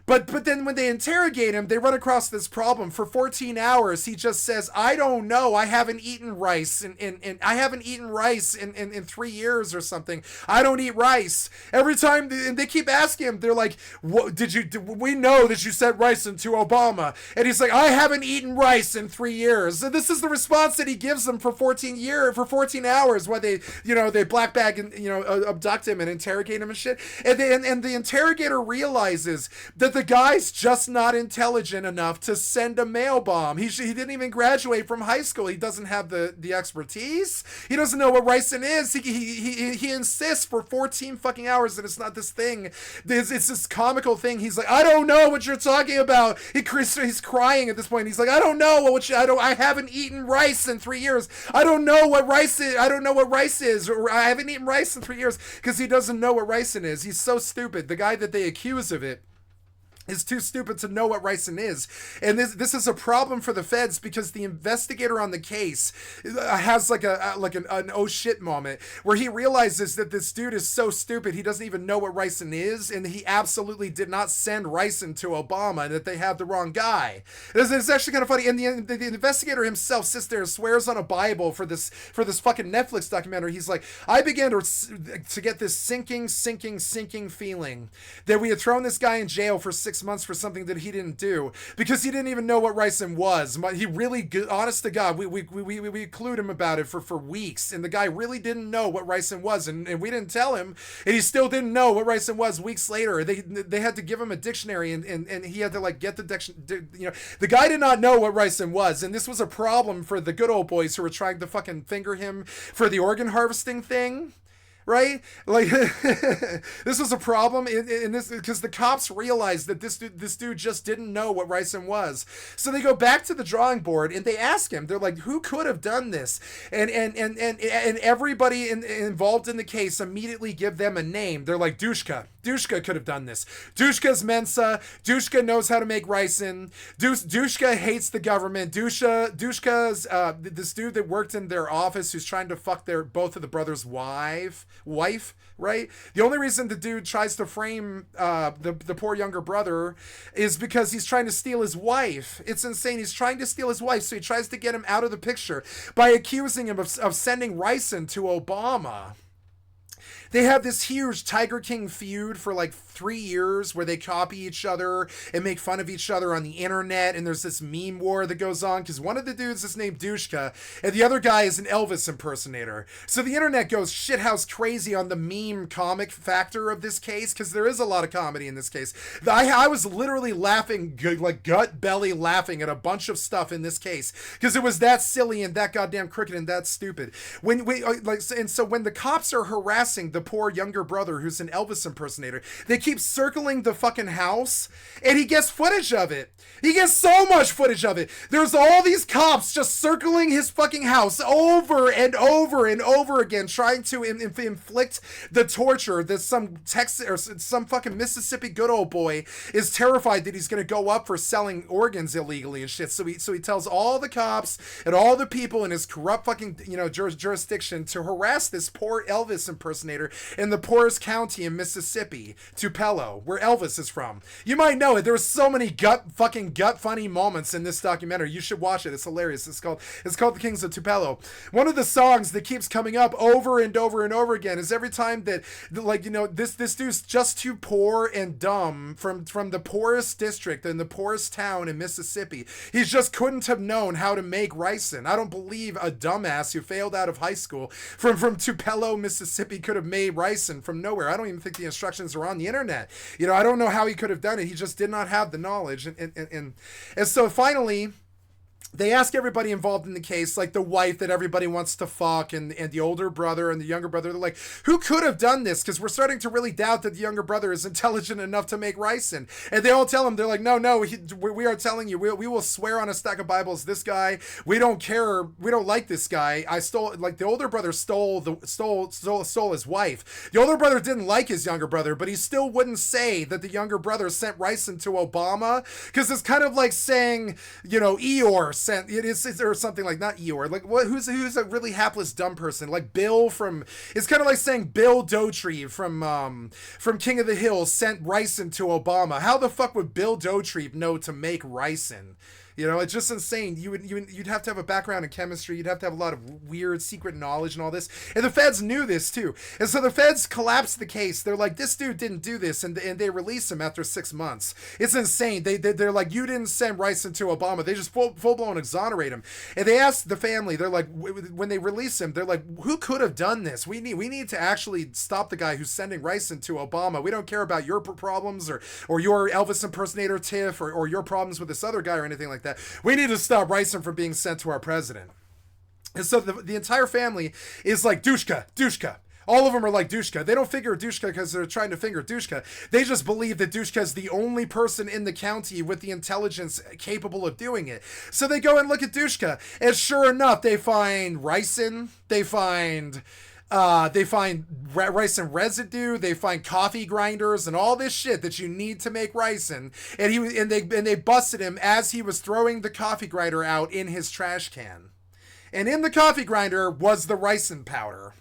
But then when they interrogate him, they run across this problem. For 14 hours, he just says, I don't know. I haven't eaten rice in I haven't eaten rice in 3 years or something. I don't eat rice. Every time they keep asking him, they're like, what we know that you sent rice into Obama. And he's like, I haven't eaten rice in 3 years. And this is the response that he gives them for 14 hours while they black bag and, abduct him and interrogate him and shit. And the interrogator realizes that the guy's just not intelligent enough to send a mail bomb. He didn't even graduate from high school. He doesn't have the expertise. He doesn't know what ricin is. He insists for 14 fucking hours that it's not this thing. It's this comical thing. He's like, I don't know what you're talking about. He's crying at this point. He's like, I don't know I haven't eaten rice in 3 years. I don't know what rice is. I don't know what rice is. Or I haven't eaten rice in 3 years, because he doesn't know what ricin is. He's so stupid. The guy that they accuse of it is too stupid to know what ricin is. And this is a problem for the feds, because the investigator on the case has like an oh shit moment where he realizes that this dude is so stupid he doesn't even know what ricin is, and he absolutely did not send ricin to Obama, and that they have the wrong guy. It's actually kind of funny. And the investigator himself sits there and swears on a Bible for this fucking Netflix documentary. He's like, I began to get this sinking feeling that we had thrown this guy in jail for 6 months for something that he didn't do, because he didn't even know what ricin was. He really, honest to God, we clued him about it for weeks, and the guy really didn't know what ricin was, and we didn't tell him, and he still didn't know what ricin was weeks later. They had to give him a dictionary, and he had to like get the dictionary. The guy did not know what ricin was, and this was a problem for the good old boys who were trying to fucking finger him for the organ harvesting thing. Right? Like, this was a problem in this, because the cops realized that this dude just didn't know what ricin was. So they go back to the drawing board and they ask him, they're like, who could have done this? And everybody involved in the case immediately give them a name. They're like, Dushka could have done this. Dushka's Mensa. Dushka knows how to make ricin. Dushka hates the government. Dushka's this dude that worked in their office who's trying to fuck both of the brothers' wife, right? The only reason the dude tries to frame the poor younger brother is because he's trying to steal his wife. It's insane. He's trying to steal his wife, so he tries to get him out of the picture by accusing him of sending ricin to Obama. They have this huge Tiger King feud for like 3 years where they copy each other and make fun of each other on the internet, and there's this meme war that goes on because one of the dudes is named Dushka and the other guy is an Elvis impersonator. So the internet goes shithouse crazy on the meme comic factor of this case, because there is a lot of comedy in this case. I was literally laughing, like gut belly laughing at a bunch of stuff in this case because it was that silly and that goddamn crooked and that stupid. So when the cops are harassing the poor younger brother who's an Elvis impersonator, they keep circling the fucking house and he gets footage of it. He gets so much footage of it. There's all these cops just circling his fucking house over and over and over again, trying to inflict the torture that some Texas or some fucking Mississippi good old boy is terrified that he's going to go up for selling organs illegally and shit. So he tells all the cops and all the people in his corrupt fucking jurisdiction to harass this poor Elvis impersonator in the poorest county in Mississippi, Tupelo, where Elvis is from. You might know it. There were so many gut funny moments in this documentary. You should watch it. It's hilarious. It's called The Kings of Tupelo. One of the songs that keeps coming up over and over and over again is every time that this dude's just too poor and dumb from the poorest district and the poorest town in Mississippi. He just couldn't have known how to make ricin. I don't believe a dumbass who failed out of high school from Tupelo, Mississippi could have made ricin from nowhere. I don't even think the instructions are on the internet. I don't know how he could have done it. He just did not have the knowledge. And so finally, they ask everybody involved in the case, like the wife that everybody wants to fuck, and the older brother and the younger brother. They're like, who could have done this? Because we're starting to really doubt that the younger brother is intelligent enough to make ricin. And they all tell him, they're like, no, we are telling you, we will swear on a stack of Bibles, this guy, we don't care, we don't like this guy. I stole, like the older brother stole his wife. The older brother didn't like his younger brother, but he still wouldn't say that the younger brother sent ricin to Obama, because it's kind of like saying, you know, Eeyore sent it is or something, like, not Eeyore, like what, who's a really hapless dumb person, like Bill from, it's kind of like saying Bill Dotree from King of the Hill sent ricin to Obama. How the fuck would Bill Dotree know to make ricin? You know, it's just insane. You'd have to have a background in chemistry. You'd have to have a lot of weird secret knowledge and all this. And the feds knew this too. And so the feds collapsed the case. They're like, this dude didn't do this, and they release him after 6 months. It's insane. They're like, you didn't send ricin to Obama. They just full blown exonerate him. And they asked the family. They're like, when they release him, they're like, who could have done this? We need to actually stop the guy who's sending ricin to Obama. We don't care about your problems or your Elvis impersonator tiff or your problems with this other guy or anything like that. We need to stop ricin from being sent to our president. And so the entire family is like, Dushka. All of them are like Dushka. They don't figure Dushka because they're trying to finger Dushka. They just believe that Dushka is the only person in the county with the intelligence capable of doing it. So they go and look at Dushka, and sure enough, they find ricin. They find ricin residue. They find coffee grinders and all this shit that you need to make ricin. And they busted him as he was throwing the coffee grinder out in his trash can. And in the coffee grinder was the ricin powder.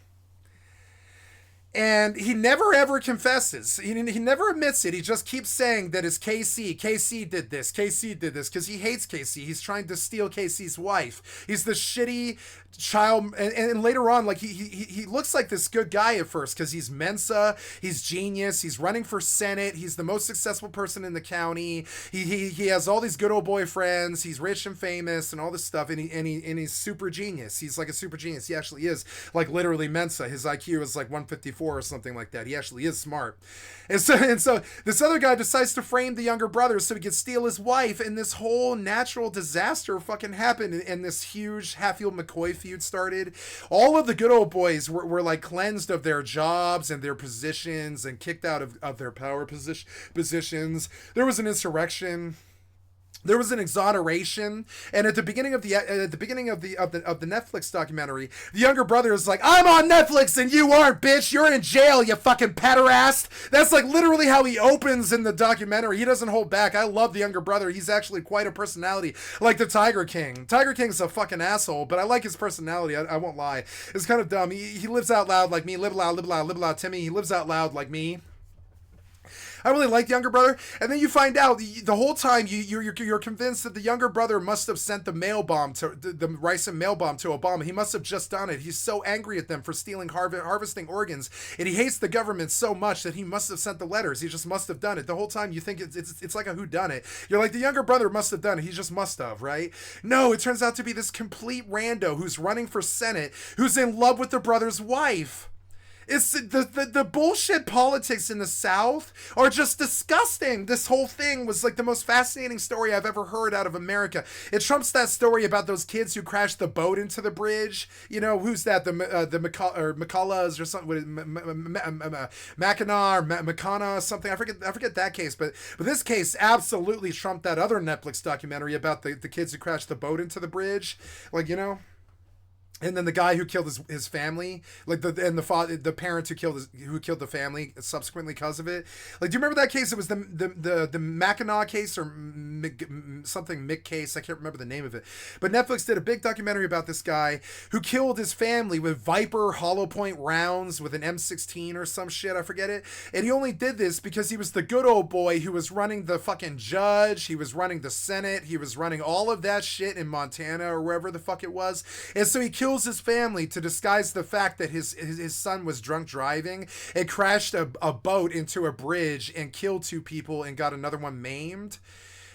And he never ever confesses. He never admits it. He just keeps saying that it's KC. KC did this, because he hates KC. He's trying to steal KC's wife. He's the shitty child, and later on, like he looks like this good guy at first because he's Mensa, he's genius, he's running for Senate, he's the most successful person in the county. He has all these good old boy friends. He's rich and famous and all this stuff, and he's super genius. He's like a super genius. He actually is like literally Mensa. His IQ is like 154 or something like that. He actually is smart. And so this other guy decides to frame the younger brother so he can steal his wife, and this whole natural disaster fucking happened, and this huge Hatfield McCoy feud started. All of the good old boys were like cleansed of their jobs and their positions and kicked out of their power positions. There was an insurrection. There was an exoneration, and at the beginning of the Netflix documentary, the younger brother is like, "I'm on Netflix and you aren't, bitch. You're in jail, you fucking pederast." That's like literally how he opens in the documentary. He doesn't hold back. I love the younger brother. He's actually quite a personality, like the Tiger King. Tiger King's a fucking asshole, but I like his personality. I won't lie. It's kind of dumb. He lives out loud like me. Live loud, Timmy. He lives out loud like me. I really like the younger brother, and then you find out the whole time you're convinced that the younger brother must have sent the mail bomb to the ricin mail bomb to Obama. He must have just done it. He's so angry at them for stealing harvesting organs, and he hates the government so much that he must have sent the letters. He just must have done it. The whole time you think it's like a whodunit. You're like, the younger brother must have done it. He just must have, right? No, it turns out to be this complete rando who's running for Senate, who's in love with the brother's wife. It's the bullshit politics in the South are just disgusting. This whole thing was like the most fascinating story I've ever heard out of America. It trumps that story about those kids who crashed the boat into the bridge. You know, who's that? The McCulloughs or something. Mackinac or McCona something. I forget that case. But this case absolutely trumped that other Netflix documentary about the kids who crashed the boat into the bridge. Like, you know. And then the guy who killed his family, like the parents who killed the family subsequently because of it. Like, do you remember that case? It was the Mackinac case or something Mick case. I can't remember the name of it. But Netflix did a big documentary about this guy who killed his family with Viper hollow point rounds with an M16 or some shit. I forget it. And he only did this because he was the good old boy who was running the fucking judge. He was running the Senate. He was running all of that shit in Montana or wherever the fuck it was. And so he killed his family to disguise the fact that his son was drunk driving and crashed a boat into a bridge and killed 2 people and got another one maimed.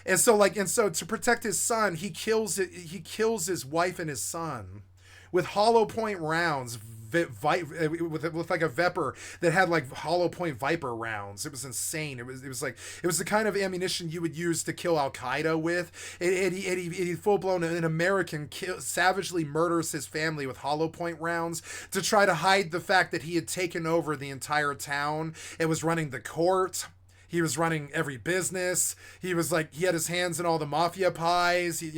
And so to protect his son, he kills his wife and his son with hollow point rounds, with like a Vepr that had like hollow point Viper rounds. It was insane. It was the kind of ammunition you would use to kill Al Qaeda with. He full blown an American savagely murders his family with hollow point rounds to try to hide the fact that he had taken over the entire town. It was running the court. He was running every business. He was like, he had his hands in all the mafia pies. He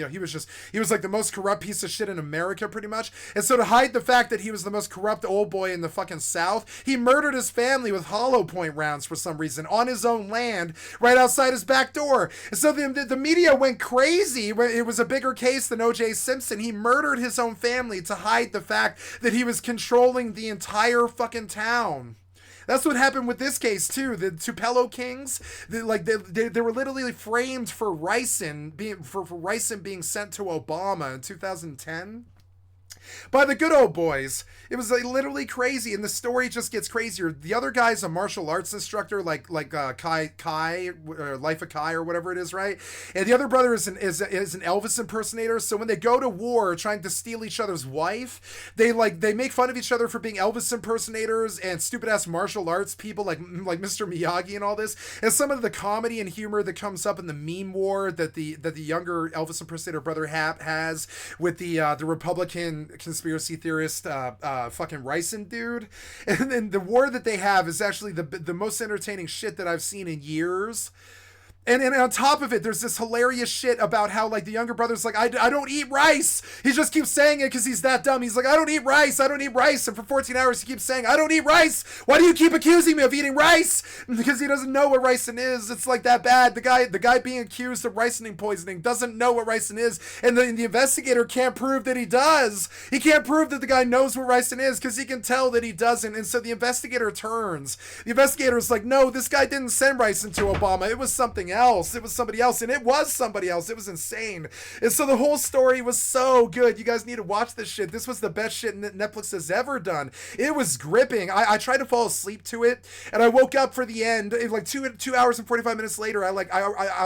was like the most corrupt piece of shit in America, pretty much. And so to hide the fact that he was the most corrupt old boy in the fucking South, he murdered his family with hollow point rounds for some reason on his own land, right outside his back door. And so the media went crazy. It was a bigger case than O.J. Simpson. He murdered his own family to hide the fact that he was controlling the entire fucking town. That's what happened with this case too. The Tupelo Kings, they were literally framed for ricin being sent to Obama in 2010 by the good old boys. It was like literally crazy, and the story just gets crazier. The other guy's a martial arts instructor, like Kai, or Life of Kai, or whatever it is, right? And the other brother is an Elvis impersonator. So when they go to war trying to steal each other's wife, they make fun of each other for being Elvis impersonators and stupid ass martial arts people, like Mr. Miyagi and all this. And some of the comedy and humor that comes up in the meme war that the younger Elvis impersonator brother has with the Republican conspiracy theorist fucking ricin dude. And then the war that they have is actually the most entertaining shit that I've seen in years. And on top of it, there's this hilarious shit about how, like, the younger brother's like, I don't eat rice. He just keeps saying it because he's that dumb. He's like, I don't eat rice. And for 14 hours, he keeps saying, I don't eat rice. Why do you keep accusing me of eating rice? Because he doesn't know what ricin is. It's like that bad. The guy being accused of ricin poisoning doesn't know what ricin is. And the investigator can't prove that he does. He can't prove that the guy knows what ricin is because he can tell that he doesn't. And so the investigator turns. The investigator's like, no, this guy didn't send ricin to Obama. It was something else. It was somebody else, and it was somebody else. It was insane. And so the whole story was so good. You guys need to watch this shit. This was the best shit Netflix has ever done. It was gripping. I tried to fall asleep to it, and I woke up for the end. Like 2 hours and 45 minutes later, I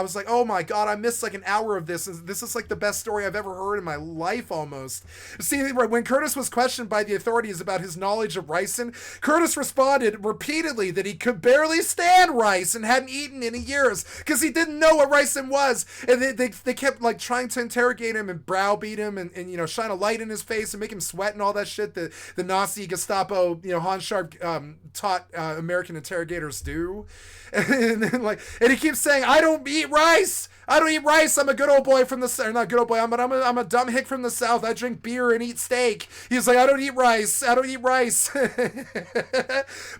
was like, oh my god, I missed like an hour of this. This is like the best story I've ever heard in my life, almost. See, when Curtis was questioned by the authorities about his knowledge of ricin, Curtis responded repeatedly that he could barely stand rice and hadn't eaten in years because he didn't know what ricin was. And they kept like trying to interrogate him and browbeat him and you know, shine a light in his face and make him sweat and all that shit that the Nazi Gestapo, you know, Hans Sharp taught American interrogators do. And then, and he keeps saying, I don't eat rice. I'm a good old boy from the South. Not good old boy. I'm a dumb hick from the South. I drink beer and eat steak. He's like, I don't eat rice.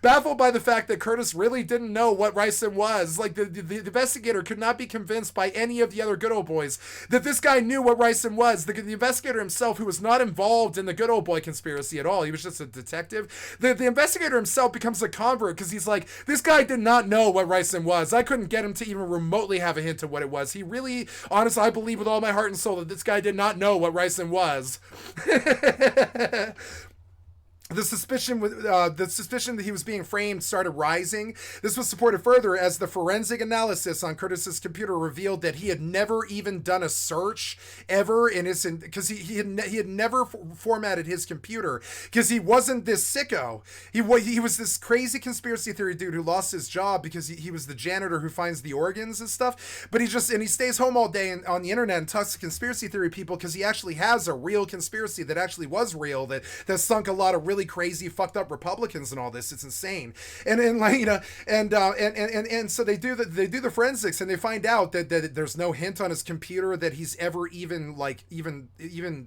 Baffled by the fact that Curtis really didn't know what ricin was. Like the investigator could not be convinced by any of the other good old boys that this guy knew what ricin was. The investigator himself, who was not involved in the good old boy conspiracy at all, he was just a detective. The investigator himself becomes a convert because he's like, this guy did not know what ricin was. I couldn't get him to even remotely have a hint of what it was. He really, honestly, I believe with all my heart and soul that this guy did not know what ricin was. The suspicion that he was being framed started rising. This was supported further as the forensic analysis on Curtis's computer revealed that he had never even done a search ever in his, because he had never formatted his computer because he wasn't this sicko. He was this crazy conspiracy theory dude who lost his job because he was the janitor who finds the organs and stuff. But he stays home all day on the internet and talks to conspiracy theory people because he actually has a real conspiracy that actually was real that sunk a lot of really crazy fucked up Republicans and all this. It's insane. And so they do the forensics and they find out that there's no hint on his computer that he's ever even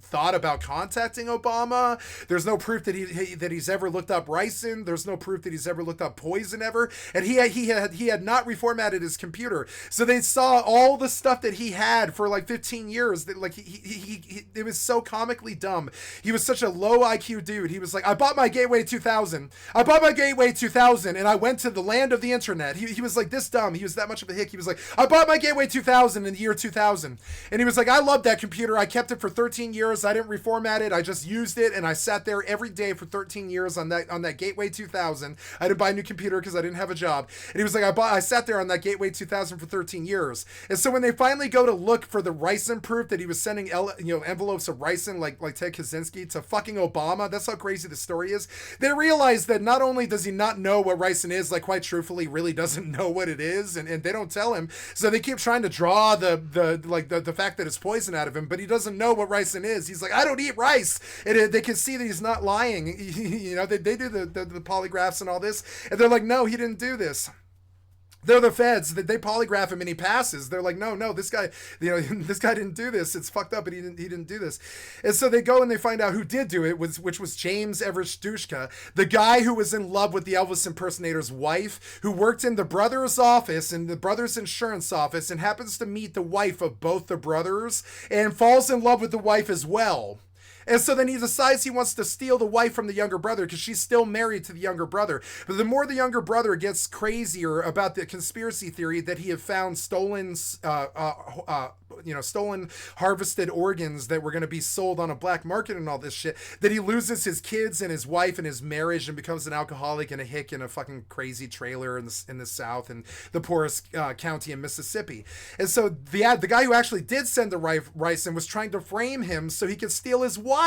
thought about contacting Obama. There's no proof that he's ever looked up ricin. There's no proof that he's ever looked up poison ever. And he had not reformatted his computer. So they saw all the stuff that he had for like 15 years that like he it was so comically dumb. He was such a low IQ dude. He was like, I bought my Gateway 2000. And I went to the land of the internet. He was like this dumb. He was that much of a hick. He was like, I bought my Gateway 2000 in the year 2000. And he was like, I love that computer. I kept it for 13 years. I didn't reformat it. I just used it. And I sat there every day for 13 years on that Gateway 2000. I didn't buy a new computer because I didn't have a job. And he was like, I sat there on that Gateway 2000 for 13 years. And so when they finally go to look for the ricin proof that he was sending envelopes of ricin like Ted Kaczynski to fucking Obama, that's how crazy this story is. They realize that not only does he not know what ricin is, like quite truthfully, really doesn't know what it is, and they don't tell him. So they keep trying to draw the fact that it's poison out of him, but he doesn't know what ricin is. He's like, I don't eat rice, and they can see that he's not lying. You know, they do the polygraphs and all this, and they're like, no, he didn't do this. They're the feds. They polygraph him and he passes. They're like, no, this guy, you know, this guy didn't do this. It's fucked up, and he didn't do this. And so they go and they find out who did do it, which was James Everstushka, the guy who was in love with the Elvis impersonator's wife, who worked in the brother's office, in the brother's insurance office, and happens to meet the wife of both the brothers and falls in love with the wife as well. And so then he decides he wants to steal the wife from the younger brother because she's still married to the younger brother. But the more the younger brother gets crazier about the conspiracy theory that he had found stolen harvested organs that were going to be sold on a black market and all this shit, that he loses his kids and his wife and his marriage and becomes an alcoholic and a hick in a fucking crazy trailer in the South and the poorest county in Mississippi. And so the guy who actually did send the ricin was trying to frame him so he could steal his wife.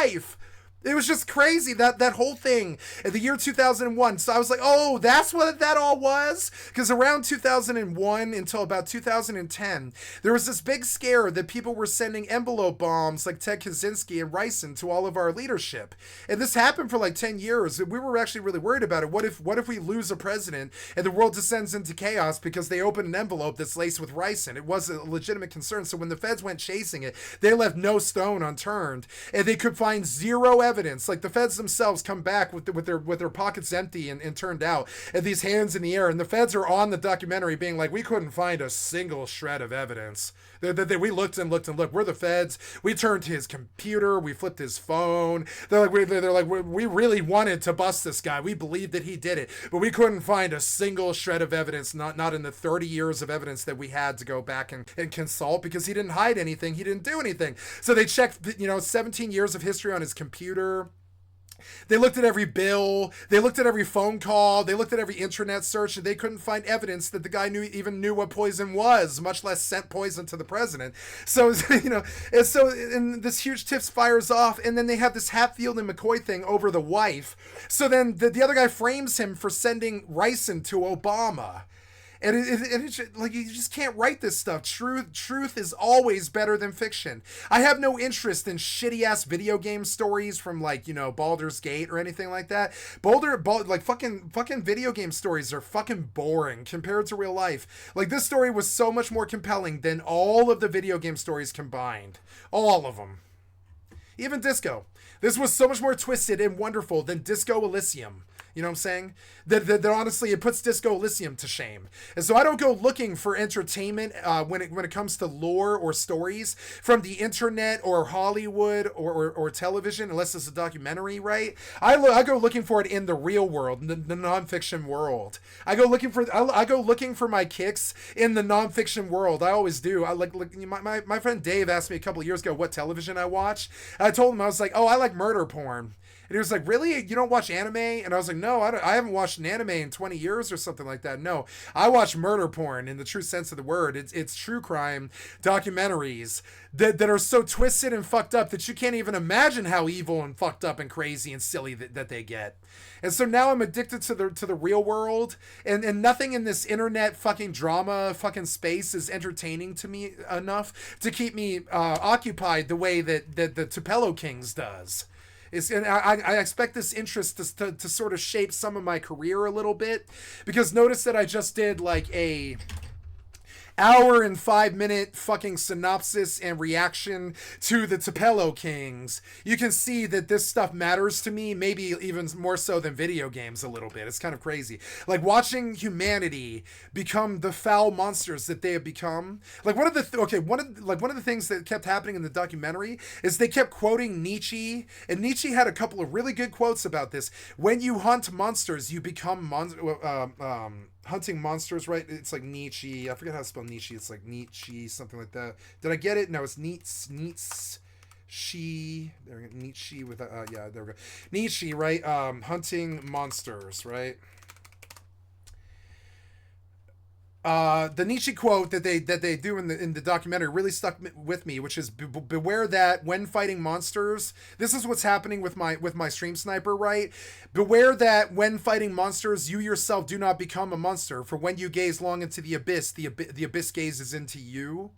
It was just crazy, that whole thing in the year 2001. So I was like, oh, that's what that all was? Because around 2001 until about 2010, there was this big scare that people were sending envelope bombs like Ted Kaczynski and ricin to all of our leadership. And this happened for like 10 years. We were actually really worried about it. What if we lose a president and the world descends into chaos because they open an envelope that's laced with ricin? It was a legitimate concern. So when the feds went chasing it, they left no stone unturned, and they could find zero evidence. Like the feds themselves come back with their pockets empty and turned out, and these hands in the air, and the feds are on the documentary being like, we couldn't find a single shred of evidence. We looked and looked and looked. We're the feds. We turned to his computer. We flipped his phone. They're like, we really wanted to bust this guy. We believed that he did it, but we couldn't find a single shred of evidence, not in the 30 years of evidence that we had to go back and consult, because he didn't hide anything. He didn't do anything. So they checked, 17 years of history on his computer. They looked at every bill. They looked at every phone call. They looked at every internet search, and they couldn't find evidence that the guy even knew what poison was, much less sent poison to the president. So, and this huge tips fires off, and then they have this Hatfield and McCoy thing over the wife. So then the other guy frames him for sending ricin to Obama. And it's like, you just can't write this stuff. Truth is always better than fiction. I have no interest in shitty ass video game stories from Baldur's Gate or anything like that. Fucking video game stories are fucking boring compared to real life. Like, this story was so much more compelling than all of the video game stories combined. All of them. Even Disco. This was so much more twisted and wonderful than Disco Elysium. You know what I'm saying? That honestly, it puts Disco Elysium to shame. And so I don't go looking for entertainment when it comes to lore or stories from the internet or Hollywood or television, unless it's a documentary, right? I go looking for it in the real world, the nonfiction world. I go looking for my kicks in the nonfiction world. I always do. My friend Dave asked me a couple of years ago what television I watch. I told him, I was like, oh, I like murder porn. And he was like, really? You don't watch anime? And I was like, no, I haven't watched an anime in 20 years or something like that. No, I watch murder porn in the true sense of the word. It's true crime documentaries that are so twisted and fucked up that you can't even imagine how evil and fucked up and crazy and silly that they get. And so now I'm addicted to the real world, and nothing in this internet fucking drama fucking space is entertaining to me enough to keep me occupied the way that the Tupelo Kings does. And I expect this interest to sort of shape some of my career a little bit, because notice that I just did like a hour and 5-minute fucking synopsis and reaction to the Tupelo Kings. You can see that this stuff matters to me, maybe even more so than video games a little bit. It's kind of crazy. Like, watching humanity become the foul monsters that they have become. Like, one of the things that kept happening in the documentary is they kept quoting Nietzsche, and Nietzsche had a couple of really good quotes about this. When you hunt monsters, you become hunting monsters, right? It's like Nietzsche. I forget how to spell Nietzsche. It's like Nietzsche, something like that. Did I get it? No, it's Nietzsche. There we go. Nietzsche with yeah, there we go. Nietzsche, right? Hunting monsters, right? The Nietzsche quote that they do in the documentary really stuck with me, which is beware that when fighting monsters, this is what's happening with my stream sniper, right? Beware that when fighting monsters, you yourself do not become a monster. For when you gaze long into the abyss gazes into you.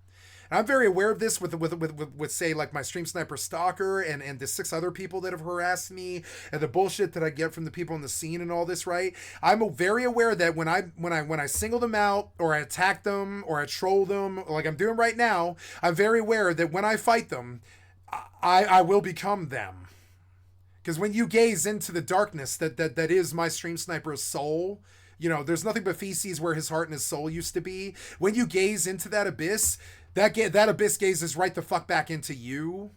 I'm very aware of this with say like my stream sniper stalker and the 6 other people that have harassed me and the bullshit that I get from the people in the scene and all this, right? I'm very aware that when I single them out or I attack them or I troll them like I'm doing right now, I'm very aware that when I fight them, I will become them. Because when you gaze into the darkness that is my stream sniper's soul, you know, there's nothing but feces where his heart and his soul used to be. When you gaze into that abyss, that abyss gazes right the fuck back into you.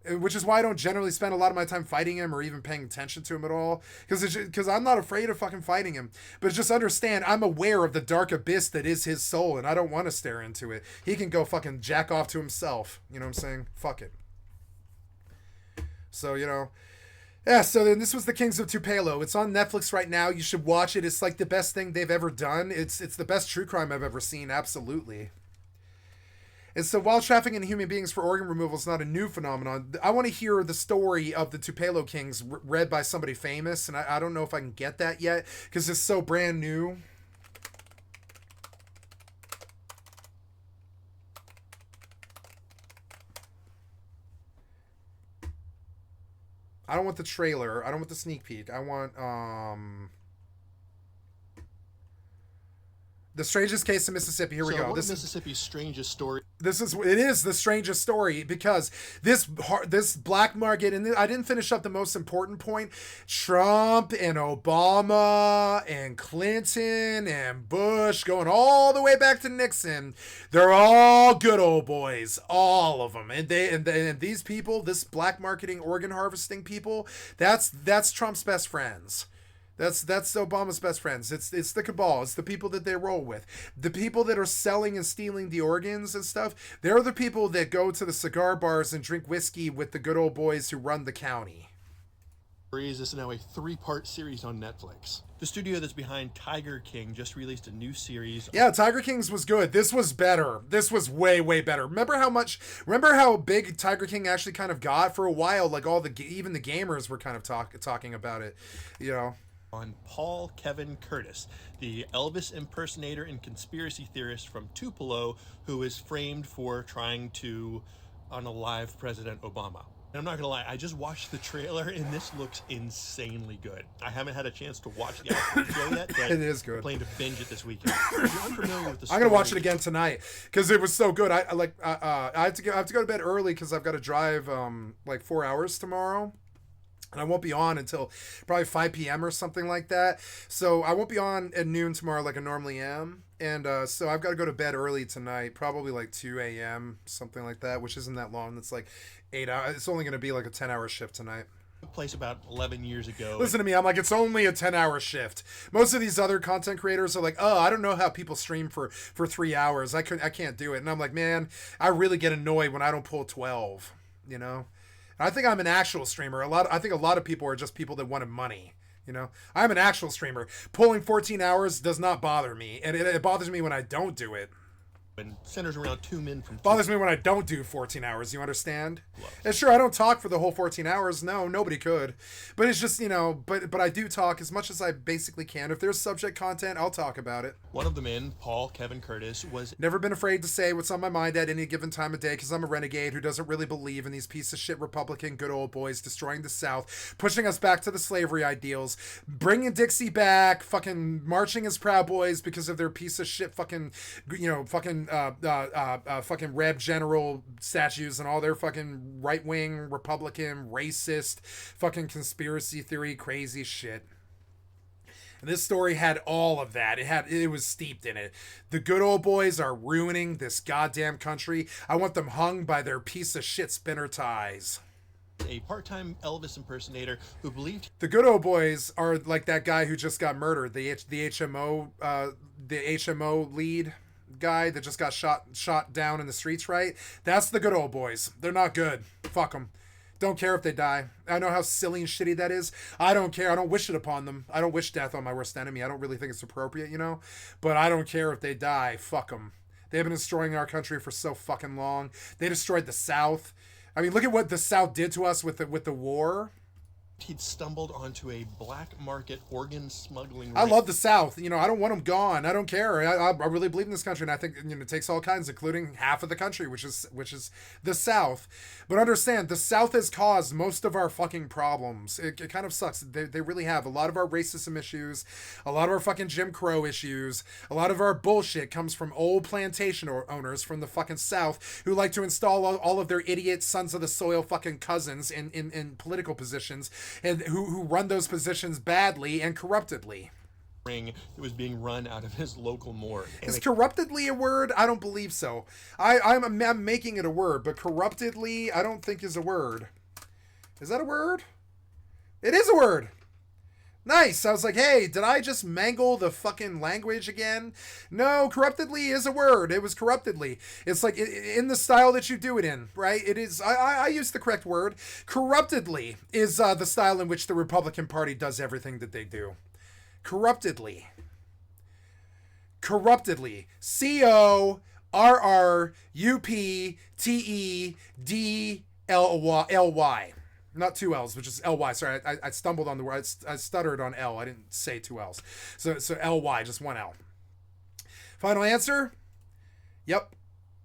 Which is why I don't generally spend a lot of my time fighting him or even paying attention to him at all. Because I'm not afraid of fucking fighting him. But just understand, I'm aware of the dark abyss that is his soul, and I don't want to stare into it. He can go fucking jack off to himself. You know what I'm saying? Fuck it. So, you know... Yeah, so then this was The Kings of Tupelo. It's on Netflix right now. You should watch it. It's like the best thing they've ever done. It's the best true crime I've ever seen, absolutely. And so wild trafficking in human beings for organ removal is not a new phenomenon. I want to hear the story of the Tupelo Kings read by somebody famous, and I don't know if I can get that yet because it's so brand new. I don't want the trailer. I don't want the sneak peek. I want The Strangest Case in Mississippi. Here we go. This is Mississippi's strangest story. It is the strangest story because this black market, and I didn't finish up the most important point. Trump and Obama and Clinton and Bush, going all the way back to Nixon, they're all good old boys, all of them. And these people, this black marketing organ harvesting people, that's Trump's best friends. That's Obama's best friends. It's the cabal. It's the people that they roll with. The people that are selling and stealing the organs and stuff, they're the people that go to the cigar bars and drink whiskey with the good old boys who run the county. This is now a 3-part series on Netflix. The studio that's behind Tiger King just released a new series. Yeah, Tiger King's was good. This was better. This was way, way better. Remember how big Tiger King actually kind of got for a while? Like even the gamers were kind of talking about it, you know. On Paul Kevin Curtis, the Elvis impersonator and conspiracy theorist from Tupelo, who is framed for trying to unalive President Obama. And I'm not gonna lie, I just watched the trailer and this looks insanely good. I haven't had a chance to watch the actual show yet, but it is good. I'm planning to binge it this weekend. If you're unfamiliar with the story, I'm gonna watch it again tonight because it was so good. I have to go to bed early because I've got to drive like 4 hours tomorrow. And I won't be on until probably 5 p.m. or something like that. So I won't be on at noon tomorrow like I normally am. And so I've got to go to bed early tonight, probably like 2 a.m., something like that, which isn't that long. It's like 8 hours. It's only going to be like a 10-hour shift tonight. Took place about 11 years ago. Listen to me. I'm like, it's only a 10-hour shift. Most of these other content creators are like, oh, I don't know how people stream for 3 hours. I can't do it. And I'm like, man, I really get annoyed when I don't pull 12, you know? I think I'm an actual streamer. I think a lot of people are just people that wanted money. You know, I'm an actual streamer. Pulling 14 hours does not bother me, and it bothers me when I don't do it. And centers around 2 men from... Bothers me when I don't do 14 hours, you understand? And sure, I don't talk for the whole 14 hours. No, nobody could. But it's just, you know, but I do talk as much as I basically can. If there's subject content, I'll talk about it. One of the men, Paul Kevin Curtis, was... Never been afraid to say what's on my mind at any given time of day because I'm a renegade who doesn't really believe in these piece of shit Republican good old boys destroying the South, pushing us back to the slavery ideals, bringing Dixie back, fucking marching as Proud Boys because of their piece of shit fucking, you know, fucking fucking Reb General statues and all their fucking right-wing, Republican, racist, fucking conspiracy theory, crazy shit. And this story had all of that. It was steeped in it. The good old boys are ruining this goddamn country. I want them hung by their piece of shit spinner ties. A part-time Elvis impersonator who believed... The good old boys are like that guy who just got murdered, the HMO lead guy that just got shot down in the streets, right? That's the good old boys. They're not good. Fuck them. Don't care if they die. I know how silly and shitty that is. I don't care. I don't wish it upon them. I don't wish death on my worst enemy. I don't really think it's appropriate, you know? But I don't care if they die. Fuck them. They've been destroying our country for so fucking long. They destroyed the South. I mean, look at what the South did to us with the war. He'd stumbled onto a black market organ smuggling ring. I love the South. You know, I don't want them gone. I don't care. I really believe in this country, and I think, you know, it takes all kinds, including half of the country, which is the South. But understand, the South has caused most of our fucking problems. It kind of sucks. They really have. A lot of our racism issues, a lot of our fucking Jim Crow issues, a lot of our bullshit comes from old plantation owners from the fucking South who like to install all of their idiot sons of the soil fucking cousins in political positions, and who run those positions badly and corruptedly. Ring that was being run out of his local morgue. Is corruptedly a word? I don't believe so. I'm making it a word, but corruptedly I don't think is a word. Is that a word? It is a word. Nice. I was like, hey, did I just mangle the fucking language again? No, corruptedly is a word. It was corruptedly. It's like in the style that you do it in, right? It is. I use the correct word. Corruptedly is the style in which the Republican Party does everything that they do. Corruptedly. Corruptedly. Corruptedly. Not two L's, which is L-Y. Sorry, I stumbled on the word. I stuttered on L. I didn't say two L's. So L-Y, just one L. Final answer? Yep.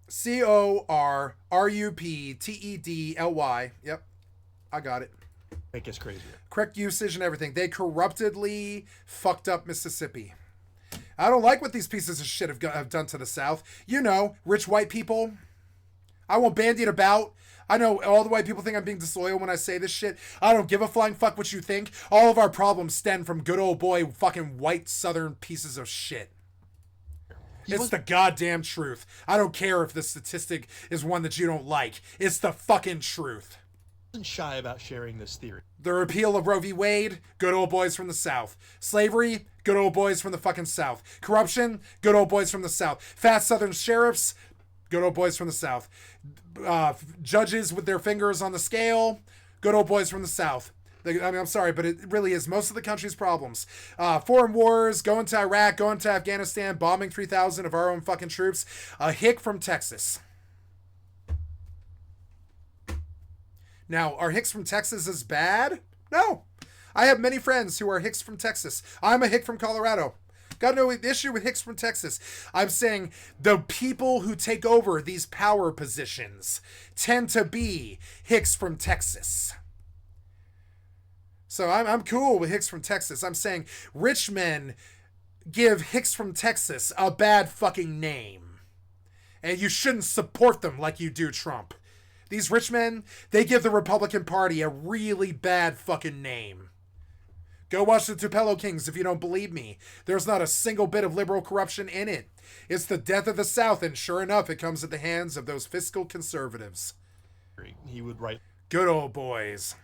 Corruptedly. Yep. I got it. Make us crazier. Correct usage and everything. They corruptedly fucked up Mississippi. I don't like what these pieces of shit have done to the South. You know, rich white people. I won't bandy it about. I know all the white people think I'm being disloyal when I say this shit. I don't give a flying fuck what you think. All of our problems stem from good old boy fucking white southern pieces of shit. It's the goddamn truth. I don't care if the statistic is one that you don't like. It's the fucking truth. Wasn't shy about sharing this theory. The repeal of Roe v. Wade, good old boys from the South. Slavery, good old boys from the fucking South. Corruption, good old boys from the South. Fat southern sheriffs, good old boys from the South. Judges with their fingers on the scale, good old boys from the South. I mean, I'm sorry, but it really is most of the country's problems. Foreign wars, going to Iraq, going to Afghanistan, bombing 3,000 of our own fucking troops. A hick from Texas. Now, are hicks from Texas as bad? No. I have many friends who are hicks from Texas. I'm a hick from Colorado. Got no issue with hicks from Texas. I'm saying the people who take over these power positions tend to be hicks from Texas. So I'm cool with hicks from Texas. I'm saying rich men give hicks from Texas a bad fucking name. And you shouldn't support them like you do Trump. These rich men, they give the Republican Party a really bad fucking name. Go watch the Tupelo Kings if you don't believe me. There's not a single bit of liberal corruption in it. It's the death of the South, and sure enough, it comes at the hands of those fiscal conservatives. He would write good old boys.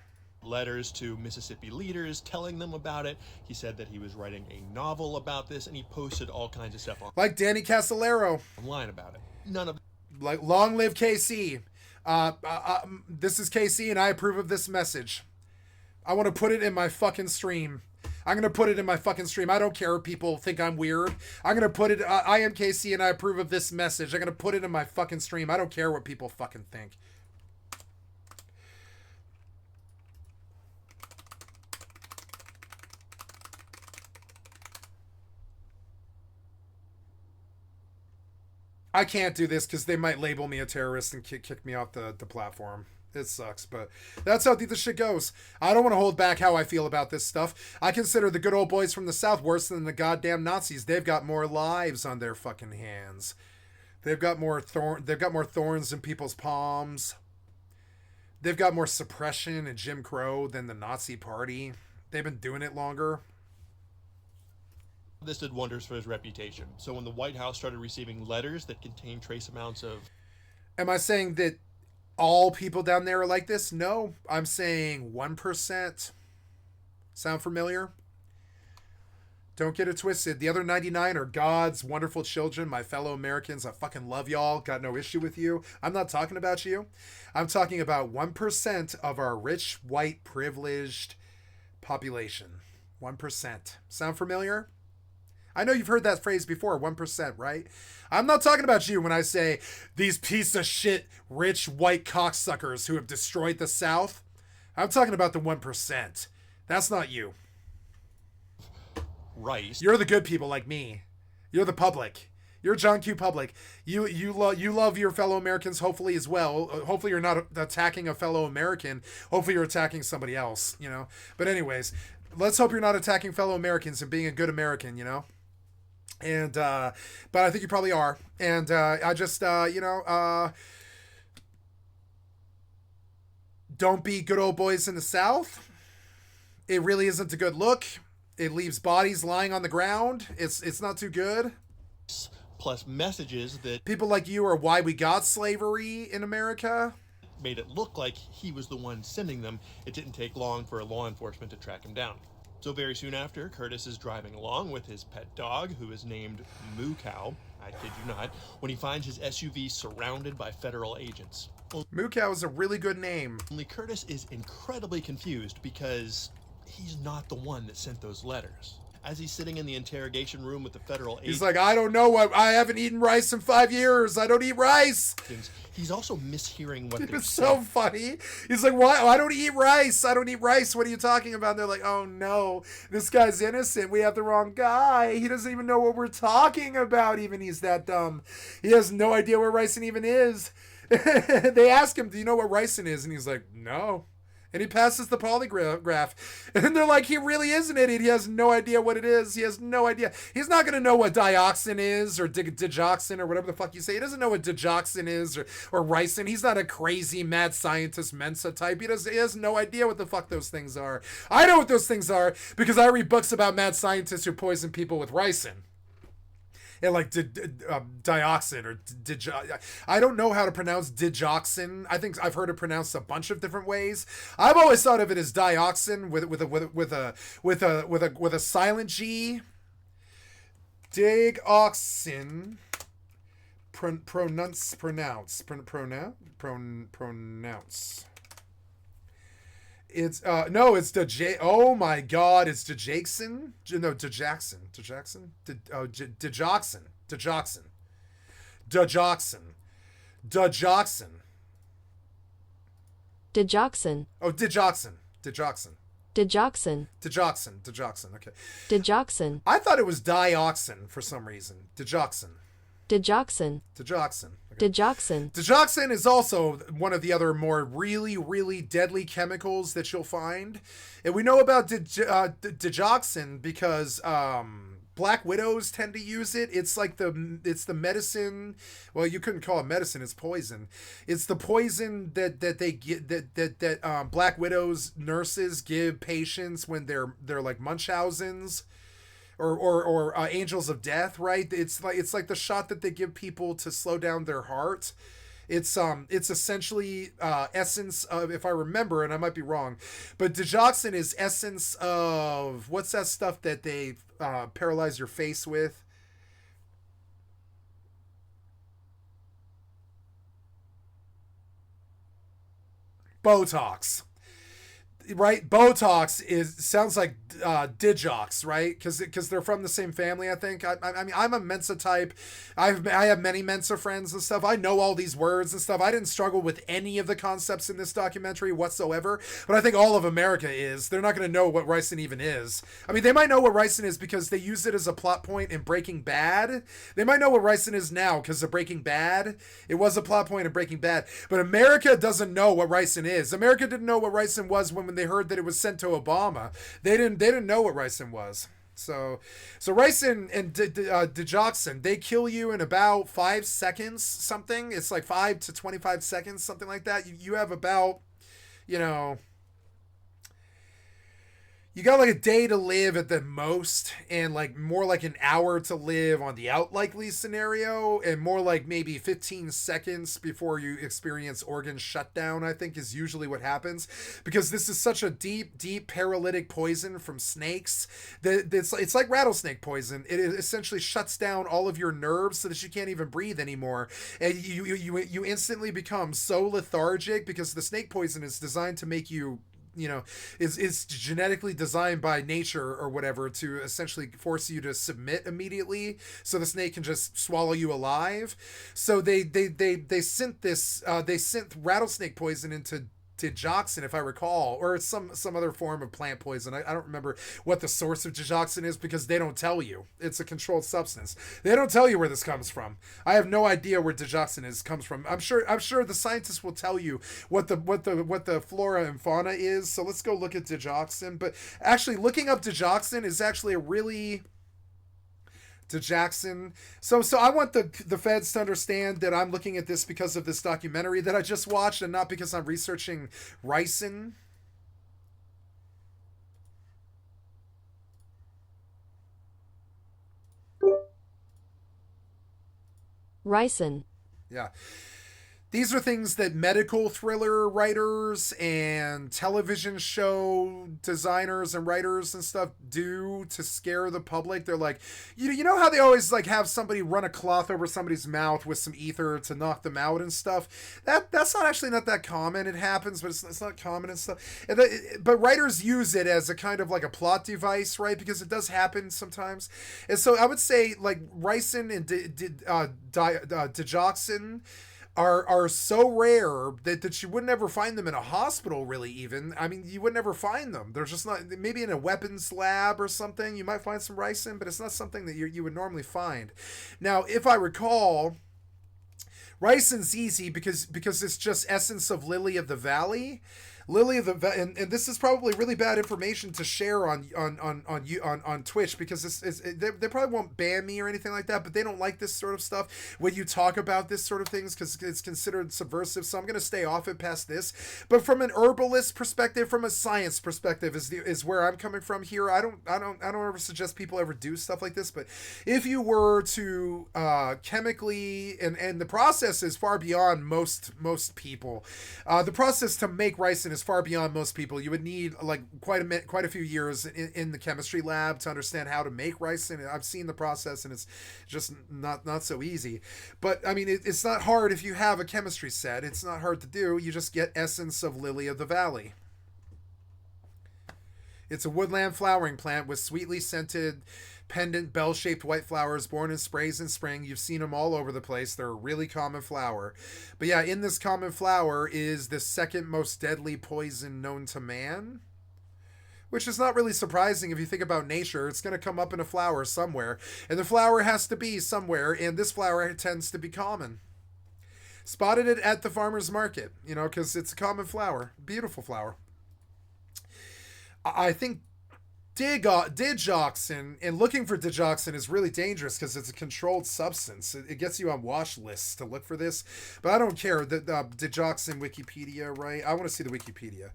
Letters to Mississippi leaders telling them about it. He said that he was writing a novel about this, and he posted all kinds of stuff like Danny Castellero online about it. None of like long live KC. This is KC, and I approve of this message. I want to put it in my fucking stream. I'm going to put it in my fucking stream. I don't care if people think I'm weird. I'm going to put it, I am KC and I approve of this message. I'm going to put it in my fucking stream. I don't care what people fucking think. I can't do this because they might label me a terrorist and kick me off the platform. It sucks, but that's how this shit goes. I don't want to hold back how I feel about this stuff. I consider the good old boys from the South worse than the goddamn Nazis. They've got more lives on their fucking hands. They've got more thorns in people's palms. They've got more suppression and Jim Crow than the Nazi Party. They've been doing it longer. This did wonders for his reputation. So when the White House started receiving letters that contained trace amounts of... Am I saying that all people down there are like this? No, I'm saying 1%. Sound familiar? Don't get it twisted. The other 99 are God's wonderful children, my fellow Americans. I fucking love y'all. Got no issue with you. I'm not talking about you. I'm talking about 1% of our rich, white, privileged population. 1%. Sound familiar? I know you've heard that phrase before, 1%, right? I'm not talking about you when I say these piece of shit, rich, white cocksuckers who have destroyed the South. I'm talking about the 1%. That's not you. Rice. You're the good people like me. You're the public. You're John Q. Public. You love your fellow Americans, hopefully, as well. Hopefully you're not attacking a fellow American. Hopefully you're attacking somebody else, you know? But anyways, let's hope you're not attacking fellow Americans and being a good American, you know? And, but I think you probably are. And, I just, don't be good old boys in the South. It really isn't a good look. It leaves bodies lying on the ground. It's not too good. Plus messages that people like you are why we got slavery in America. Made it look like he was the one sending them. It didn't take long for law enforcement to track him down. So very soon after, Curtis is driving along with his pet dog, who is named Moo Cow, I kid you not, when he finds his SUV surrounded by federal agents. Moo Cow is a really good name. Only Curtis is incredibly confused because he's not the one that sent those letters. As he's sitting in the interrogation room with the federal agents, he's like, I don't know what, I haven't eaten rice in 5 years. I don't eat rice. He's also mishearing what they're saying. It's so funny. He's like, why? I don't eat rice. I don't eat rice. What are you talking about? And they're like, oh no, this guy's innocent. We have the wrong guy. He doesn't even know what we're talking about. Even he's that dumb. He has no idea where ricin even is. They ask him, do you know what ricin is? And he's like, no. And he passes the polygraph. And they're like, he really is an idiot. He has no idea what it is. He has no idea. He's not going to know what dioxin is or digoxin or whatever the fuck you say. He doesn't know what digoxin is or ricin. He's not a crazy mad scientist Mensa type. He has no idea what the fuck those things are. I know what those things are because I read books about mad scientists who poison people with ricin. And like dioxin or I don't know how to pronounce digoxin. I think I've heard it pronounced a bunch of different ways. I've always thought of it as dioxin with a silent G. Digoxin. Pronounce. It's no, it's oh my god, it's Digoxin. No, Digoxin. Digoxin. Digoxin. Digoxin. Digoxin. Digoxin. Digoxin. Oh, digoxin. Digoxin. Digoxin. Digoxin. Digoxin. Okay. Digoxin. I thought it was dioxin for some reason. Digoxin. Digoxin. Digoxin. Okay. Digoxin. Digoxin is also one of the other more really, really deadly chemicals that you'll find. And we know about digoxin because Black Widows tend to use it. It's like it's the medicine. Well, you couldn't call it medicine. It's poison. It's the poison that they get that Black Widows nurses give patients when they're like Munchausen's. Or Angels of Death, right? It's like the shot that they give people to slow down their heart. It's essentially essence of, if I remember, and I might be wrong, but digoxin is essence of, what's that stuff that they paralyze your face with? Botox. Right, Botox sounds like Digox, right? Because they're from the same family, I think. I mean, I'm a Mensa type. I have many Mensa friends and stuff. I know all these words and stuff. I didn't struggle with any of the concepts in this documentary whatsoever. But I think all of America is. They're not going to know what ricin even is. I mean, they might know what ricin is because they used it as a plot point in Breaking Bad. They might know what ricin is now because of Breaking Bad. It was a plot point in Breaking Bad. But America doesn't know what ricin is. America didn't know what ricin was when they heard that it was sent to Obama. They didn't know what ricin was. So ricin and digoxin, they kill you in about 5 seconds, something. It's like 5 to 25 seconds, something like that. You have about, you got like a day to live at the most, and like more like an hour to live on the out likely scenario, and more like maybe 15 seconds before you experience organ shutdown, I think is usually what happens, because this is such a deep paralytic poison from snakes that it's like rattlesnake poison. It essentially shuts down all of your nerves so that you can't even breathe anymore, and you instantly become so lethargic, because the snake poison is designed to make you, is genetically designed by nature or whatever to essentially force you to submit immediately so the snake can just swallow you alive. So they sent rattlesnake poison into digoxin, if I recall, or it's some other form of plant poison. I don't remember what the source of digoxin is, because they don't tell you. It's a controlled substance. They don't tell you where this comes from. I have no idea where digoxin comes from. I'm sure the scientists will tell you what the flora and fauna is. So let's go look at digoxin. But actually, looking up digoxin is actually a really Jackson. So I want the feds to understand that I'm looking at this because of this documentary that I just watched, and not because I'm researching ricin. Ricin. Yeah. These are things that medical thriller writers and television show designers and writers and stuff do to scare the public. They're like, you know how they always like have somebody run a cloth over somebody's mouth with some ether to knock them out and stuff? That's not actually not that common. It happens, but it's not common and stuff. But writers use it as a kind of like a plot device, right? Because it does happen sometimes. And so I would say like ricin and digoxin are so rare that you would never find them in a hospital, really. Even, I mean, you would never find them. They're just not. Maybe in a weapons lab or something you might find some ricin, but it's not something that you would normally find. Now, if I recall, ricin's easy because it's just essence of lily of the valley. And this is probably really bad information to share on Twitch, because they probably won't ban me or anything like that, but they don't like this sort of stuff when you talk about this sort of things, because it's considered subversive. So I'm going to stay off it past this. But from an herbalist perspective, from a science perspective, is where I'm coming from here. I don't ever suggest people ever do stuff like this, but if you were to chemically, and the process is far beyond most people. The process to make ricin is far beyond most people. You would need like quite a few years in the chemistry lab to understand how to make ricin. I've seen the process, and it's just not so easy. But I mean, it's not hard if you have a chemistry set. It's not hard to do. You just get essence of lily of the valley. It's a woodland flowering plant with sweetly scented, pendant, bell-shaped white flowers born in sprays in spring. You've seen them all over the place. They're a really common flower. But yeah, in this common flower is the second most deadly poison known to man, which is not really surprising if you think about nature. It's going to come up in a flower somewhere, and the flower has to be somewhere, and this flower tends to be common. Spotted it at the farmer's market, because it's a common flower. Beautiful flower. I think digoxin, and looking for digoxin is really dangerous because it's a controlled substance. It gets you on watch lists to look for this, but I don't care. The digoxin Wikipedia, right? I want to see the Wikipedia.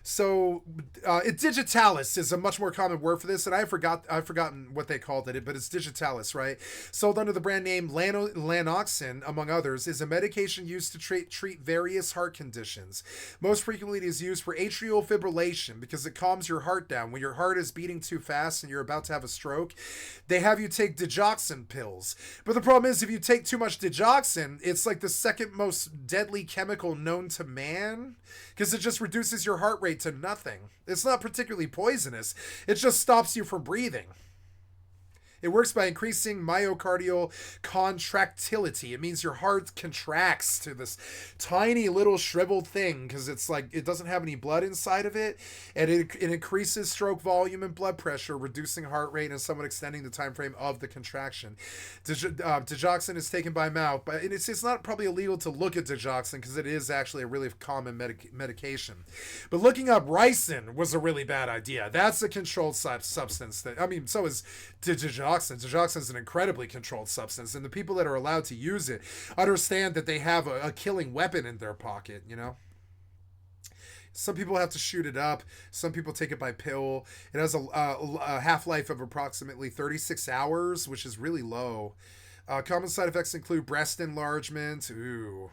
So, digitalis is a much more common word for this, and I've forgotten what they called it, but it's digitalis, right? Sold under the brand name Lanoxin, among others, is a medication used to treat various heart conditions. Most frequently, it is used for atrial fibrillation because it calms your heart down. When your heart is beating too fast and you're about to have a stroke, they have you take digoxin pills. But the problem is, if you take too much digoxin, it's like the second most deadly chemical known to man, because it just reduces your heart rate to nothing. It's not particularly poisonous. It just stops you from breathing. It works by increasing myocardial contractility. It means your heart contracts to this tiny little shriveled thing because it's like it doesn't have any blood inside of it, and it increases stroke volume and blood pressure, reducing heart rate and somewhat extending the time frame of the contraction. Digoxin is taken by mouth, but it's not probably illegal to look at digoxin because it is actually a really common medication. But looking up ricin was a really bad idea. That's a controlled substance. So is digoxin. Digoxin is an incredibly controlled substance, and the people that are allowed to use it understand that they have a killing weapon in their pocket, Some people have to shoot it up. Some people take it by pill. It has a half-life of approximately 36 hours, which is really low. Common side effects include breast enlargement. Ooh.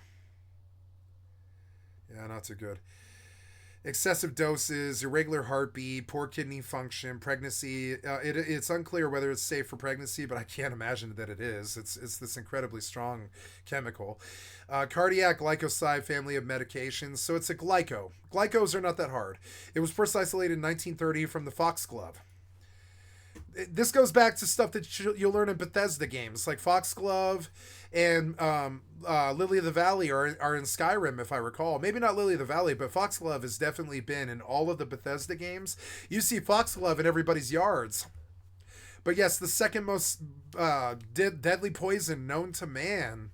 Yeah, not too good. Excessive doses, irregular heartbeat, poor kidney function, pregnancy. It's unclear whether it's safe for pregnancy, but I can't imagine that it is. It's this incredibly strong chemical. Cardiac glycoside family of medications. So it's a glyco. Glycos are not that hard. It was first isolated in 1930 from the foxglove. This goes back to stuff that you'll learn in Bethesda games, like Foxglove and Lily of the Valley are in Skyrim, if I recall. Maybe not Lily of the Valley, but Foxglove has definitely been in all of the Bethesda games. You see Foxglove in everybody's yards. But yes, the second most deadly poison known to man.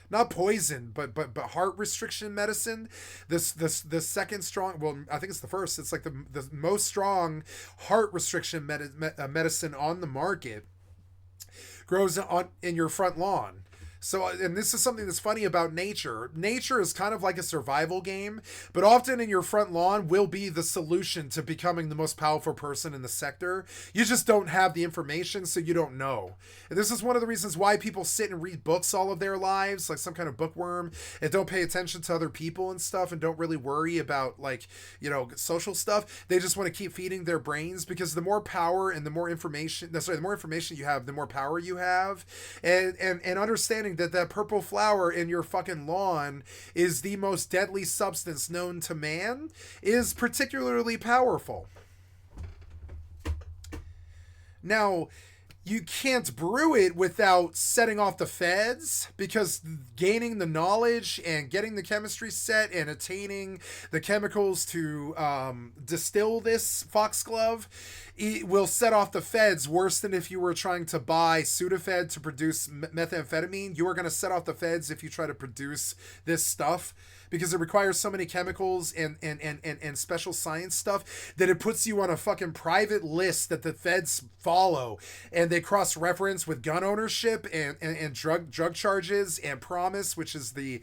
Not poison, but heart restriction medicine. The second strong, well, I think it's the first. It's like the most strong heart restriction medicine on the market. Grows in your front lawn. So, and this is something that's funny about nature. Nature is kind of like a survival game, but often in your front lawn will be the solution to becoming the most powerful person in the sector. You just don't have the information, so you don't know. And this is one of the reasons why people sit and read books all of their lives, like some kind of bookworm, and don't pay attention to other people and stuff, and don't really worry about, like, you know, social stuff. They just want to keep feeding their brains, because the more power and the more information, the more information you have, the more power you have. And understanding that purple flower in your fucking lawn is the most deadly substance known to man is particularly powerful. Now, you can't brew it without setting off the feds, because gaining the knowledge and getting the chemistry set and attaining the chemicals to distill this foxglove, it will set off the feds worse than if you were trying to buy Sudafed to produce methamphetamine. You are going to set off the feds if you try to produce this stuff, because it requires so many chemicals and special science stuff that it puts you on a fucking private list that the feds follow, and they cross-reference with gun ownership and drug charges and Promise, which is the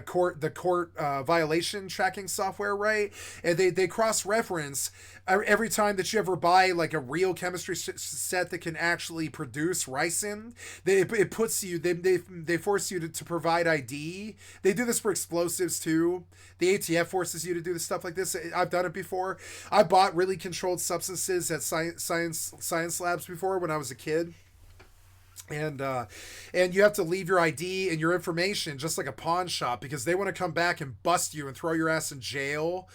court violation tracking software, right? And they cross-reference every time that you ever buy like a real chemistry set that can actually produce ricin. It puts you, they force you to provide ID. They do this for explosives too. The ATF forces you to do stuff like this. I've done it before. I bought really controlled substances at science labs before when I was a kid. And you have to leave your ID and your information just like a pawn shop, because they want to come back and bust you and throw your ass in jail.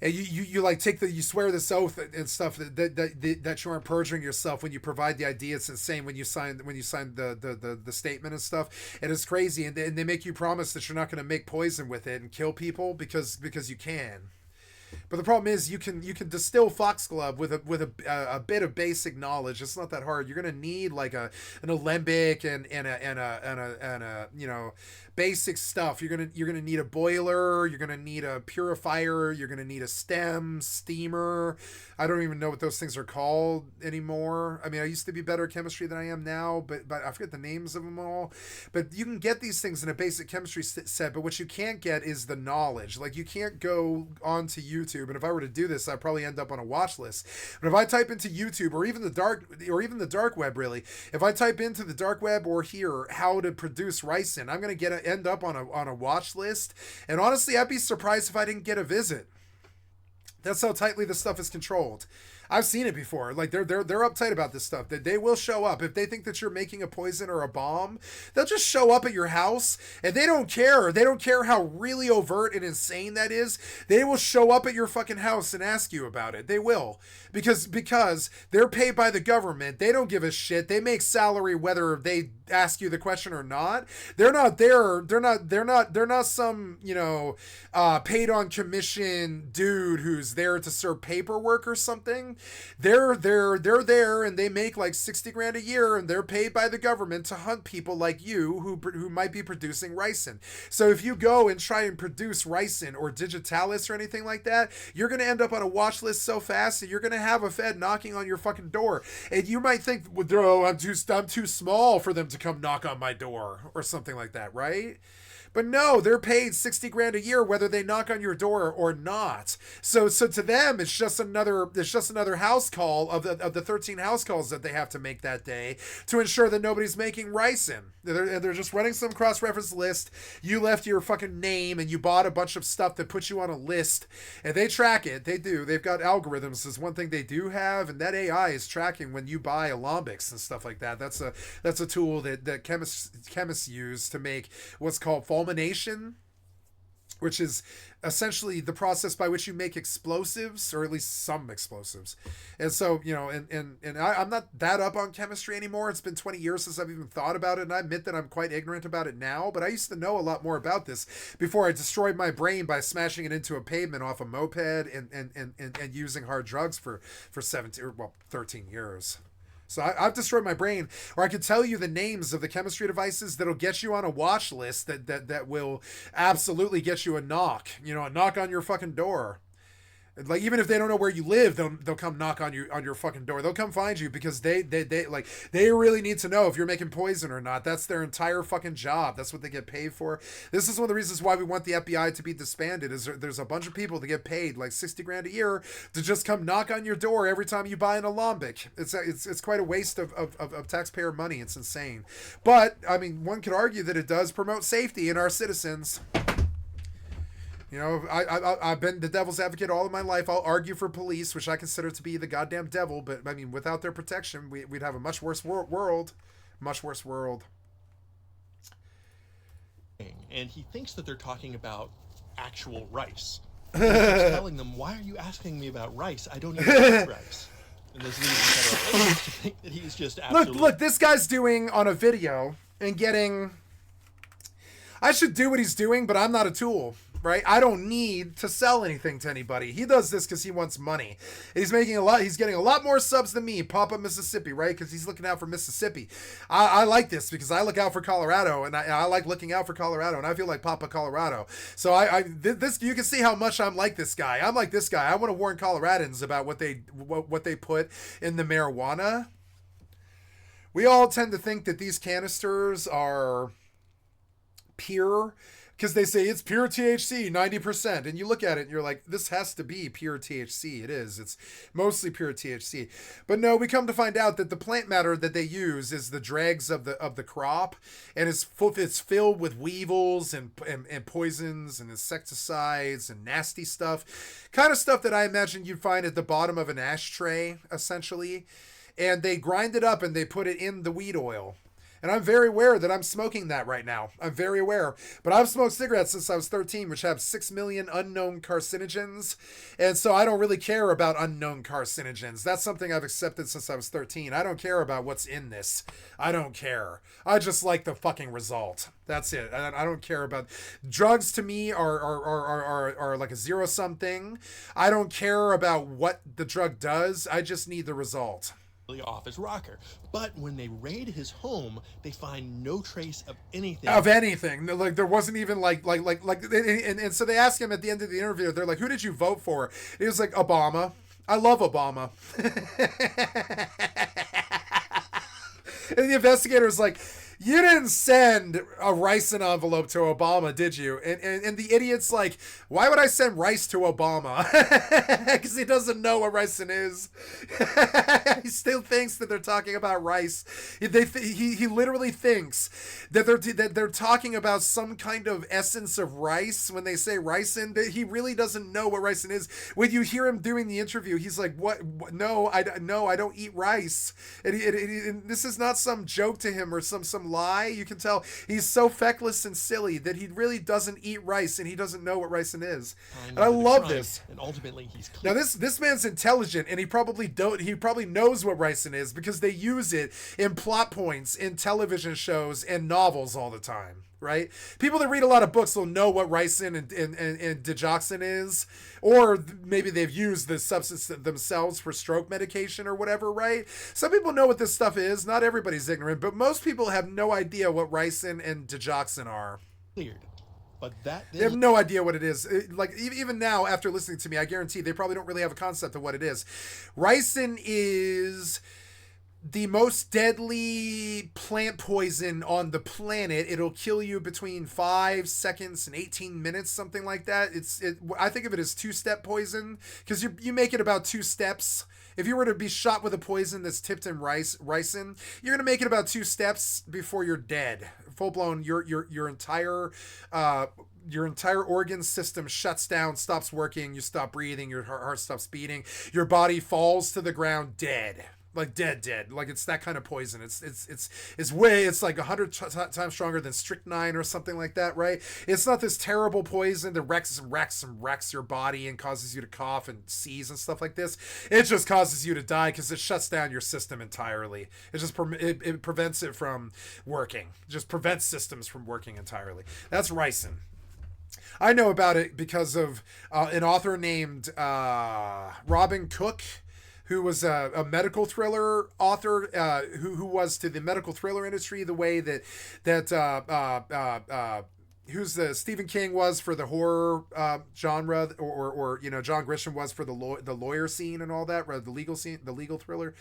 And you like you swear this oath and stuff that you aren't perjuring yourself when you provide the ID. It's insane when you sign the statement and stuff. And it's crazy. And they make you promise that you're not going to make poison with it and kill people because you can. But the problem is you can distill foxglove with a bit of basic knowledge. It's not that hard. You're gonna need like an alembic and a you know, basic stuff. You're gonna need a boiler. You're gonna need a purifier. You're gonna need a steamer. I don't even know what those things are called anymore. I mean, I used to be better at chemistry than I am now, but I forget the names of them all. But you can get these things in a basic chemistry set. But what you can't get is the knowledge. Like, you can't go onto YouTube, and if I were to do this, I'd probably end up on a watch list. But if I type into YouTube or even the dark web, really, if I type into the dark web or here how to produce ricin, I'm gonna end up on a watch list. And honestly, I'd be surprised if I didn't get a visit. That's how tightly this stuff is controlled. I've seen it before. Like, they're uptight about this stuff. That they will show up if they think that you're making a poison or a bomb. They'll just show up at your house, and they don't care. They don't care how really overt and insane that is. They will show up at your fucking house and ask you about it. They will, because they're paid by the government. They don't give a shit. They make salary whether they ask you the question or not. They're not there. They're not some, you know, paid on commission dude who's there to serve paperwork or something. ricin, they're there and they make like 60 grand a year and they're paid by the government to hunt people like you who might be producing ricin. So if you go and try and produce ricin or digitalis or anything like that, you're going to end up on a watch list so fast that you're going to have a Fed knocking on your fucking door. And you might think, well, I'm too small for them to come knock on my door or something like that, right? But no, they're paid 60 grand a year whether they knock on your door or not. So to them, it's just another house call of the 13 house calls that they have to make that day to ensure that nobody's making ricin. They're just running some cross-reference list. You left your fucking name and you bought a bunch of stuff that puts you on a list, and they track it. They do. They've got algorithms is one thing they do have, and that AI is tracking when you buy alambics and stuff like that. That's a tool that chemists use to make what's called fulmination, which is essentially the process by which you make explosives, or at least some explosives. And so, I'm not that up on chemistry anymore. It's been 20 years since I've even thought about it, and I admit that I'm quite ignorant about it now, but I used to know a lot more about this before I destroyed my brain by smashing it into a pavement off a moped and using hard drugs for 13 years. So I've destroyed my brain, or I could tell you the names of the chemistry devices that'll get you on a watch list that will absolutely get you a knock on your fucking door. Like, even if they don't know where you live, they'll come knock on your fucking door. They'll come find you because they really need to know if you're making poison or not. That's their entire fucking job. That's what they get paid for. This is one of the reasons why we want the FBI to be disbanded. Is there's a bunch of people that get paid like 60 grand a year to just come knock on your door every time you buy an alambic. It's quite a waste of taxpayer money. It's insane. But I mean, one could argue that it does promote safety in our citizens. I've been the devil's advocate all of my life. I'll argue for police, which I consider to be the goddamn devil. But I mean, without their protection, we'd have a much worse world. Much worse world. And he thinks that they're talking about actual rice. He's telling them, why are you asking me about rice? I don't even eat rice. And this leads to think that he's just absolutely... Look, this guy's doing on a video and getting... I should do what he's doing, but I'm not a tool. Right? I don't need to sell anything to anybody. He does this because he wants money. He's getting a lot more subs than me, Papa Mississippi, right? Because he's looking out for Mississippi. I like this because I look out for Colorado, and I like looking out for Colorado, and I feel like Papa Colorado. So this you can see how much I'm like this guy. I'm like this guy. I want to warn Coloradans about what they put in the marijuana. We all tend to think that these canisters are pure, because they say it's pure THC, 90%. And you look at it and you're like, this has to be pure THC. It is. It's mostly pure THC. But no, we come to find out that the plant matter that they use is the dregs of the crop. And it's filled with weevils and poisons and insecticides and nasty stuff. Kind of stuff that I imagine you'd find at the bottom of an ashtray, essentially. And they grind it up and they put it in the weed oil. And I'm very aware that I'm smoking that right now. I'm very aware. But I've smoked cigarettes since I was 13, which have 6 million unknown carcinogens. And so I don't really care about unknown carcinogens. That's something I've accepted since I was 13. I don't care about what's in this. I don't care. I just like the fucking result. That's it. I don't care about... Drugs to me are like a zero-sum thing. I don't care about what the drug does. I just need the result. Off his rocker. But when they raid his home, they find no trace of anything. Like, there wasn't even and so they ask him at the end of the interview, they're like, who did you vote for? He was like, Obama. I love Obama. And the investigator's like, you didn't send a ricin envelope to Obama, did you? And the idiot's like, why would I send rice to Obama? Because he doesn't know what ricin is. He still thinks that they're talking about rice. He literally thinks that they're talking about some kind of essence of rice when they say ricin. He really doesn't know what ricin is. When you hear him doing the interview, he's like, what? No, I don't eat rice. And this is not some joke to him or some lie. You can tell he's so feckless and silly that he really doesn't eat rice and he doesn't know what ricin is. And I love this. And ultimately he's clear. Now this man's intelligent, and he probably knows what ricin is because they use it in plot points in television shows and novels all the time. right? People that read a lot of books will know what ricin and digoxin is, or maybe they've used the substance themselves for stroke medication or whatever, right? Some people know what this stuff is. Not everybody's ignorant, but most people have no idea what ricin and digoxin are. Weird. But that they have no idea what it is. Like, even now, after listening to me, I guarantee they probably don't really have a concept of what it is. Ricin is the most deadly plant poison on the planet. It'll kill you between 5 seconds and 18 minutes, something like that. I think of it as 2-step poison, because you make it about 2 steps. If you were to be shot with a poison that's tipped in ricin, you're gonna make it about 2 steps before you're dead. Full blown, your entire organ system shuts down, stops working. You stop breathing. Your heart stops beating. Your body falls to the ground dead. Like dead. Like, it's that kind of poison. It's like 100 times stronger than strychnine or something like that, right? It's not this terrible poison that wrecks your body and causes you to cough and seize and stuff like this. It just causes you to die because it shuts down your system entirely. It just it prevents it from working. It just prevents systems from working entirely. That's ricin. I know about it because of an author named Robin Cook, who was a medical thriller author, who was to the medical thriller industry the way that who's the Stephen King was for the horror genre, or John Grisham was for the lawyer scene and all that, right? The legal scene, the legal thriller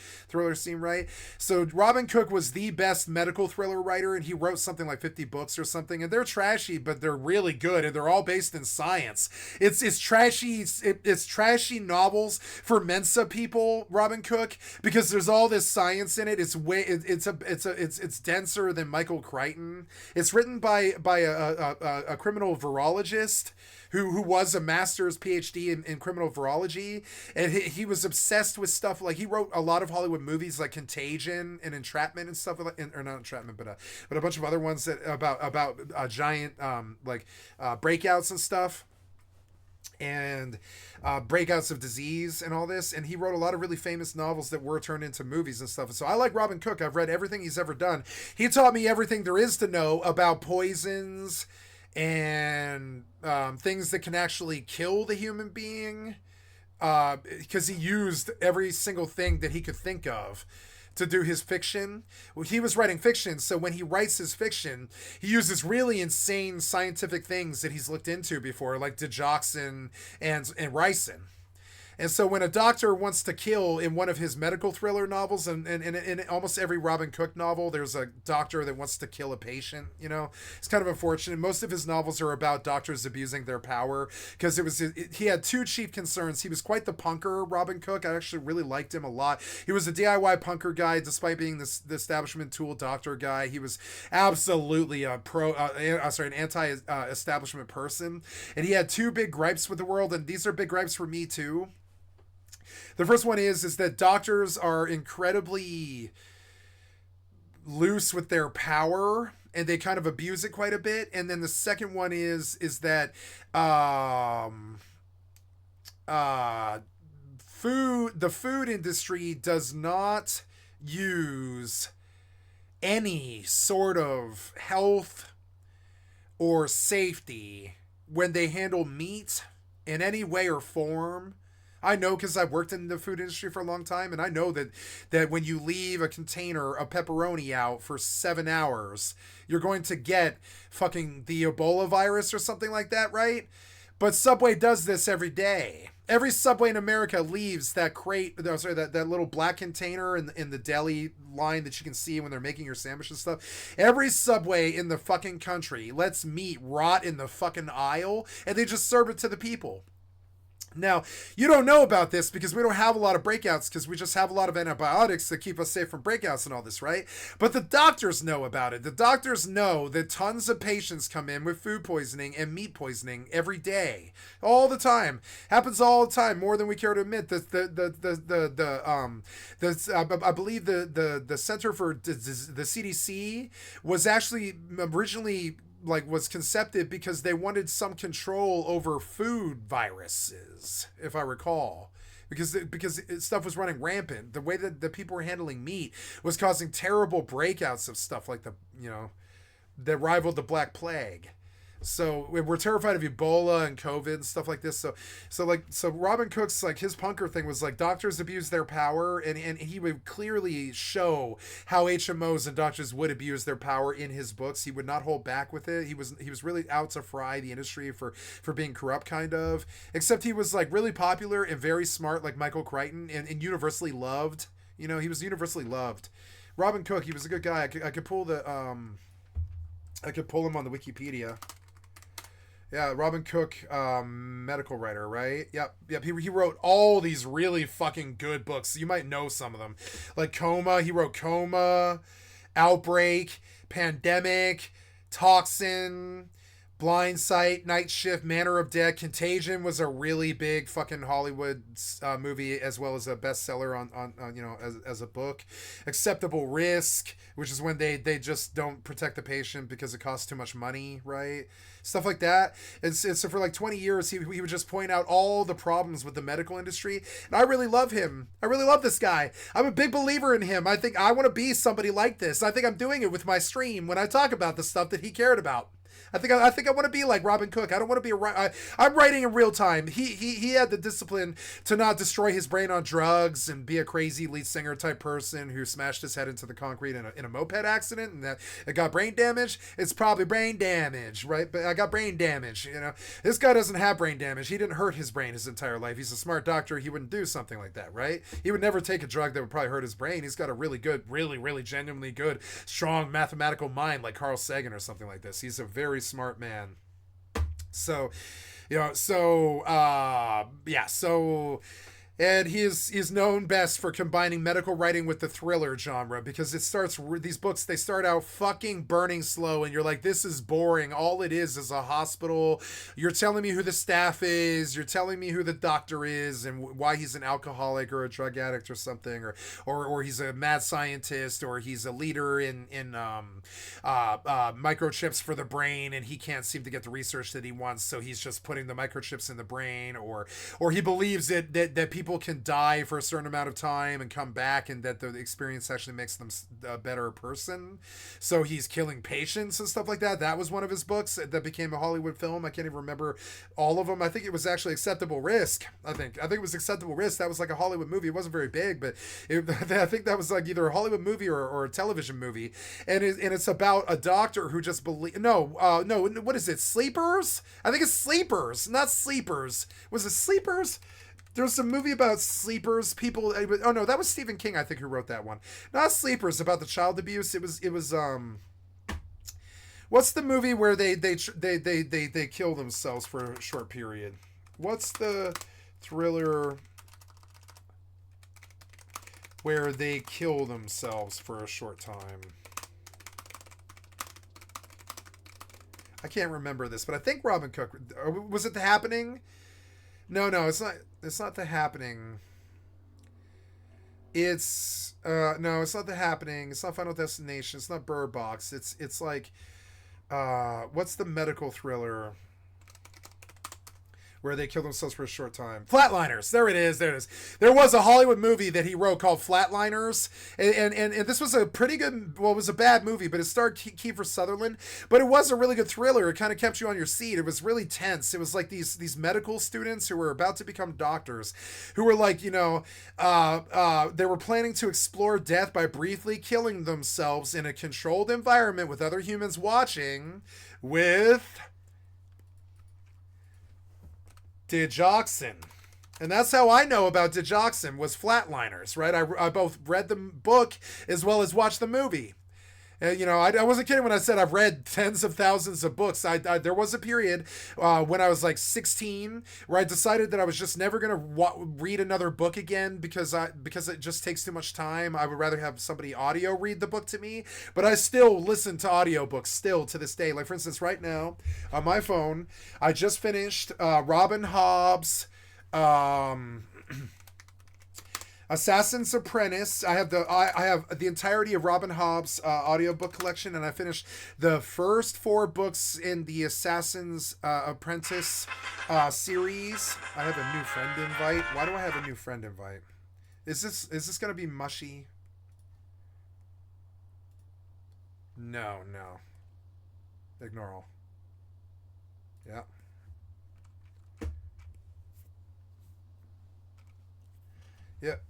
scene, right? So Robin Cook was the best medical thriller writer, and he wrote something like 50 books or something, and they're trashy, but they're really good, and they're all based in science. It's trashy novels for Mensa people, Robin Cook, because there's all this science in it. It's denser than Michael Crichton. It's written by a criminal virologist who was a master's PhD in criminal virology, and he was obsessed with stuff. Like, he wrote a lot of Hollywood movies like Contagion and Entrapment and stuff, or not Entrapment, but a bunch of other ones that about giant breakouts and stuff, and breakouts of disease and all this. And he wrote a lot of really famous novels that were turned into movies and stuff. And so I like Robin Cook. I've read everything he's ever done. He taught me everything there is to know about poisons and things that can actually kill the human being, because he used every single thing that he could think of to do his fiction. He was writing fiction, so when he writes his fiction, he uses really insane scientific things that he's looked into before, like digoxin and ricin. And so when a doctor wants to kill in one of his medical thriller novels, and in almost every Robin Cook novel, there's a doctor that wants to kill a patient, it's kind of unfortunate. Most of his novels are about doctors abusing their power, because he had 2 chief concerns. He was quite the punker, Robin Cook. I actually really liked him a lot. He was a DIY punker guy, despite being the establishment tool doctor guy. He was absolutely an anti-establishment person. And he had 2 big gripes with the world, and these are big gripes for me too. The first one is that doctors are incredibly loose with their power, and they kind of abuse it quite a bit. And then the second one is that the food industry does not use any sort of health or safety when they handle meat in any way or form. I know, because I've worked in the food industry for a long time, and I know that when you leave a container of pepperoni out for 7 hours, you're going to get fucking the Ebola virus or something like that, right? But Subway does this every day. Every Subway in America leaves that that little black container in the deli line that you can see when they're making your sandwich and stuff. Every Subway in the fucking country lets meat rot in the fucking aisle, and they just serve it to the people. Now, you don't know about this because we don't have a lot of breakouts, because we just have a lot of antibiotics that keep us safe from breakouts and all this, right? But the doctors know about it. The doctors know that tons of patients come in with food poisoning and meat poisoning every day, all the time. Happens all the time, more than we care to admit. I believe the Center for the CDC was actually originally was concepted because they wanted some control over food viruses, if I recall, because stuff was running rampant. The way that the people were handling meat was causing terrible breakouts of stuff like that rivaled the Black Plague. So we're terrified of Ebola and COVID and stuff like this. So Robin Cook's like his punker thing was like doctors abuse their power, and he would clearly show how HMOs and doctors would abuse their power in his books. He would not hold back with it. He was really out to fry the industry for being corrupt, kind of. Except he was like really popular and very smart, like Michael Crichton, and universally loved. You know, he was universally loved. Robin Cook, he was a good guy. I could pull the I could pull him on the Wikipedia. Yeah, Robin Cook, medical writer, right? Yep. He wrote all these really fucking good books. You might know some of them. Like Coma, he wrote Coma, Outbreak, Pandemic, Toxin, Blind Sight, Night Shift, Manor of Death. Contagion was a really big fucking Hollywood movie, as well as a bestseller on you know, as a book. Acceptable Risk, which is when they just don't protect the patient because it costs too much money, right? Stuff like that. And so for like 20 years, he would just point out all the problems with the medical industry. And I really love him. I really love this guy. I'm a big believer in him. I think I want to be somebody like this. I think I'm doing it with my stream when I talk about the stuff that he cared about. I think I want to be like Robin Cook. I don't want to be I'm writing in real time. He had the discipline to not destroy his brain on drugs and be a crazy lead singer type person who smashed his head into the concrete in a moped accident and that it got brain damage. It's probably brain damage, right? But I got brain damage. You know, this guy doesn't have brain damage. He didn't hurt his brain his entire life. He's a smart doctor. He wouldn't do something like that, right? He would never take a drug that would probably hurt his brain. He's got a really good, really genuinely good, strong mathematical mind like Carl Sagan or something like this. He's a very smart man. So, you know, and he is known best for combining medical writing with the thriller genre, because these books, they start out fucking burning slow and you're like, this is boring. All it is a hospital. You're telling me who the staff is, you're telling me who the doctor is and why he's an alcoholic or a drug addict or something, or he's a mad scientist, or he's a leader in microchips for the brain and he can't seem to get the research that he wants, so he's just putting the microchips in the brain, or he believes that people can die for a certain amount of time and come back, and that the experience actually makes them a better person, so he's killing patients and stuff like that. That was one of his books that became a Hollywood film. I can't even remember all of them. I think it was actually Acceptable Risk. I think it was Acceptable Risk. That was like a Hollywood movie. It wasn't very big, but I think that was like either a Hollywood movie or a television movie, and it's about a doctor who just no, what is it, Sleepers? I think it's Sleepers, not Sleepers. Was it Sleepers? There was a movie about sleepers, people. Oh no, that was Stephen King, I think, who wrote that one. Not Sleepers, about the child abuse. It was what's the movie where they kill themselves for a short period? What's the thriller where they kill themselves for a short time? I can't remember this, but I think Robin Cook, was it The Happening? No, it's not. It's not The Happening. It's no, it's not The Happening. It's not Final Destination. It's not Bird Box. It's like what's the medical thriller where they kill themselves for a short time? Flatliners. There it is. There was a Hollywood movie that he wrote called Flatliners, and this was a pretty good, well, it was a bad movie, but it starred Kiefer Sutherland, but it was a really good thriller. It kind of kept you on your seat. It was really tense. It was like these medical students who were about to become doctors, who were like, you know, they were planning to explore death by briefly killing themselves in a controlled environment with other humans watching, with digoxin. And that's how I know about digoxin, was Flatliners, right? I both read the book as well as watched the movie. And, you know, I wasn't kidding when I said I've read tens of thousands of books. There was a period when I was like 16 where I decided that I was just never going to read another book again because it just takes too much time. I would rather have somebody audio read the book to me. But I still listen to audiobooks still to this day. Like, for instance, right now on my phone, I just finished Robin Hobb's Assassin's Apprentice. I have the entirety of Robin Hobb's audiobook collection, and I finished the first 4 books in the Assassin's Apprentice series. I have a new friend invite. Why do I have a new friend invite? Is this gonna be mushy? No. Ignore all. Yeah. Yep.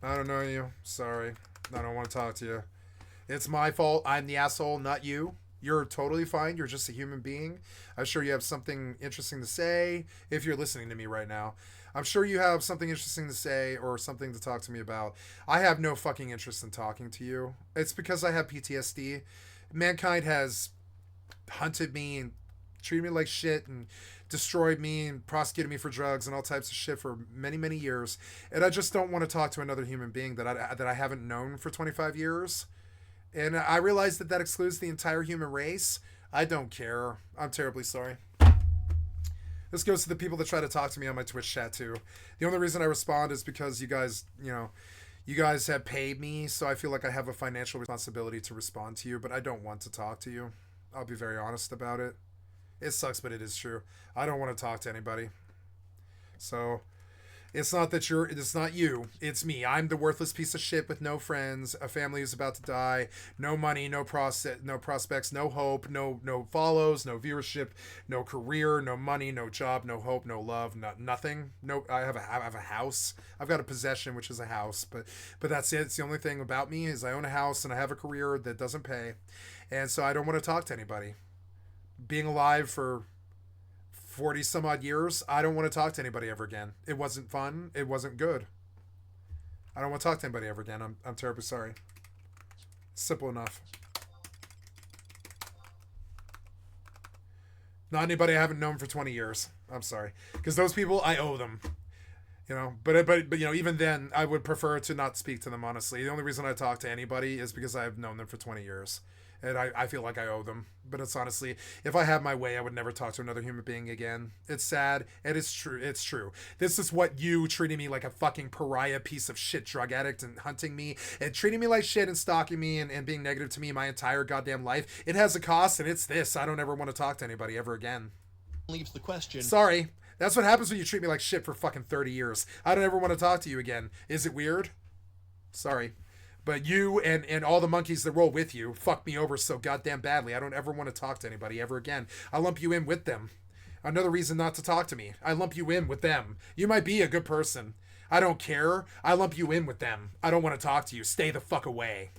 I don't know you. Sorry. I don't want to talk to you. It's my fault. I'm the asshole, not you. You're totally fine. You're just a human being. I'm sure you have something interesting to say if you're listening to me right now. I'm sure you have something interesting to say or something to talk to me about. I have no fucking interest in talking to you. It's because I have PTSD. Mankind has hunted me and treated me like shit and destroyed me and prosecuted me for drugs and all types of shit for many, many years. And I just don't want to talk to another human being that I haven't known for 25 years. And I realize that excludes the entire human race. I don't care. I'm terribly sorry. This goes to the people that try to talk to me on my Twitch chat too. The only reason I respond is because you guys, you guys have paid me, so I feel like I have a financial responsibility to respond to you, but I don't want to talk to you. I'll be very honest about it. It sucks, but it is true. I don't want to talk to anybody. So it's not you. It's me. I'm the worthless piece of shit with no friends, a family who's about to die, no money, no prospects, no hope, no follows, no viewership, no career, no money, no job, no hope, no love, nothing. No, I have a house. I've got a possession, which is a house, but that's it. It's the only thing about me is I own a house and I have a career that doesn't pay, and so I don't want to talk to anybody. Being alive for 40 some odd years, I don't want to talk to anybody ever again. It wasn't fun. It wasn't good. I don't want to talk to anybody ever again. I'm terribly sorry. Simple enough. Not anybody I haven't known for 20 years. I'm sorry. Because those people, I owe them. But even then, I would prefer to not speak to them, honestly. The only reason I talk to anybody is because I've known them for 20 years. And I feel like I owe them. But it's honestly, if I had my way, I would never talk to another human being again. It's sad. And it's true. It's true. This is what you treating me like a fucking pariah piece of shit drug addict and hunting me and treating me like shit and stalking me and being negative to me my entire goddamn life. It has a cost, and it's this. I don't ever want to talk to anybody ever again. Leaves the question. Sorry. That's what happens when you treat me like shit for fucking 30 years. I don't ever want to talk to you again. Is it weird? Sorry. But you and all the monkeys that roll with you fuck me over so goddamn badly. I don't ever want to talk to anybody ever again. I lump you in with them. Another reason not to talk to me. I lump you in with them. You might be a good person. I don't care. I lump you in with them. I don't want to talk to you. Stay the fuck away.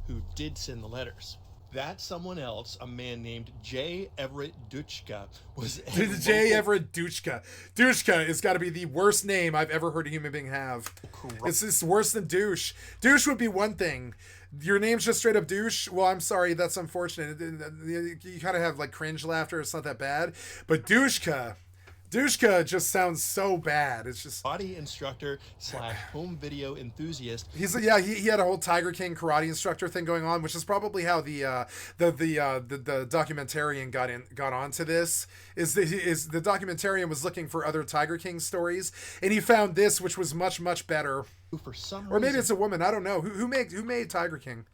Who did send the letters? That someone else, a man named J. Everett Duchka, was J. Everett Duchka. Duchka has got to be the worst name I've ever heard a human being have. It's worse than douche. Douche would be one thing. Your name's just straight up douche. Well, I'm sorry, that's unfortunate. You kind of have like cringe laughter. It's not that bad. But Duchka just sounds so bad. It's just body instructor / home video enthusiast. He had a whole Tiger King karate instructor thing going on, which is probably how the documentarian got onto this. Is the documentarian was looking for other Tiger King stories, and he found this, which was much, much better. For some or maybe reason, it's a woman. I don't know who made Tiger King.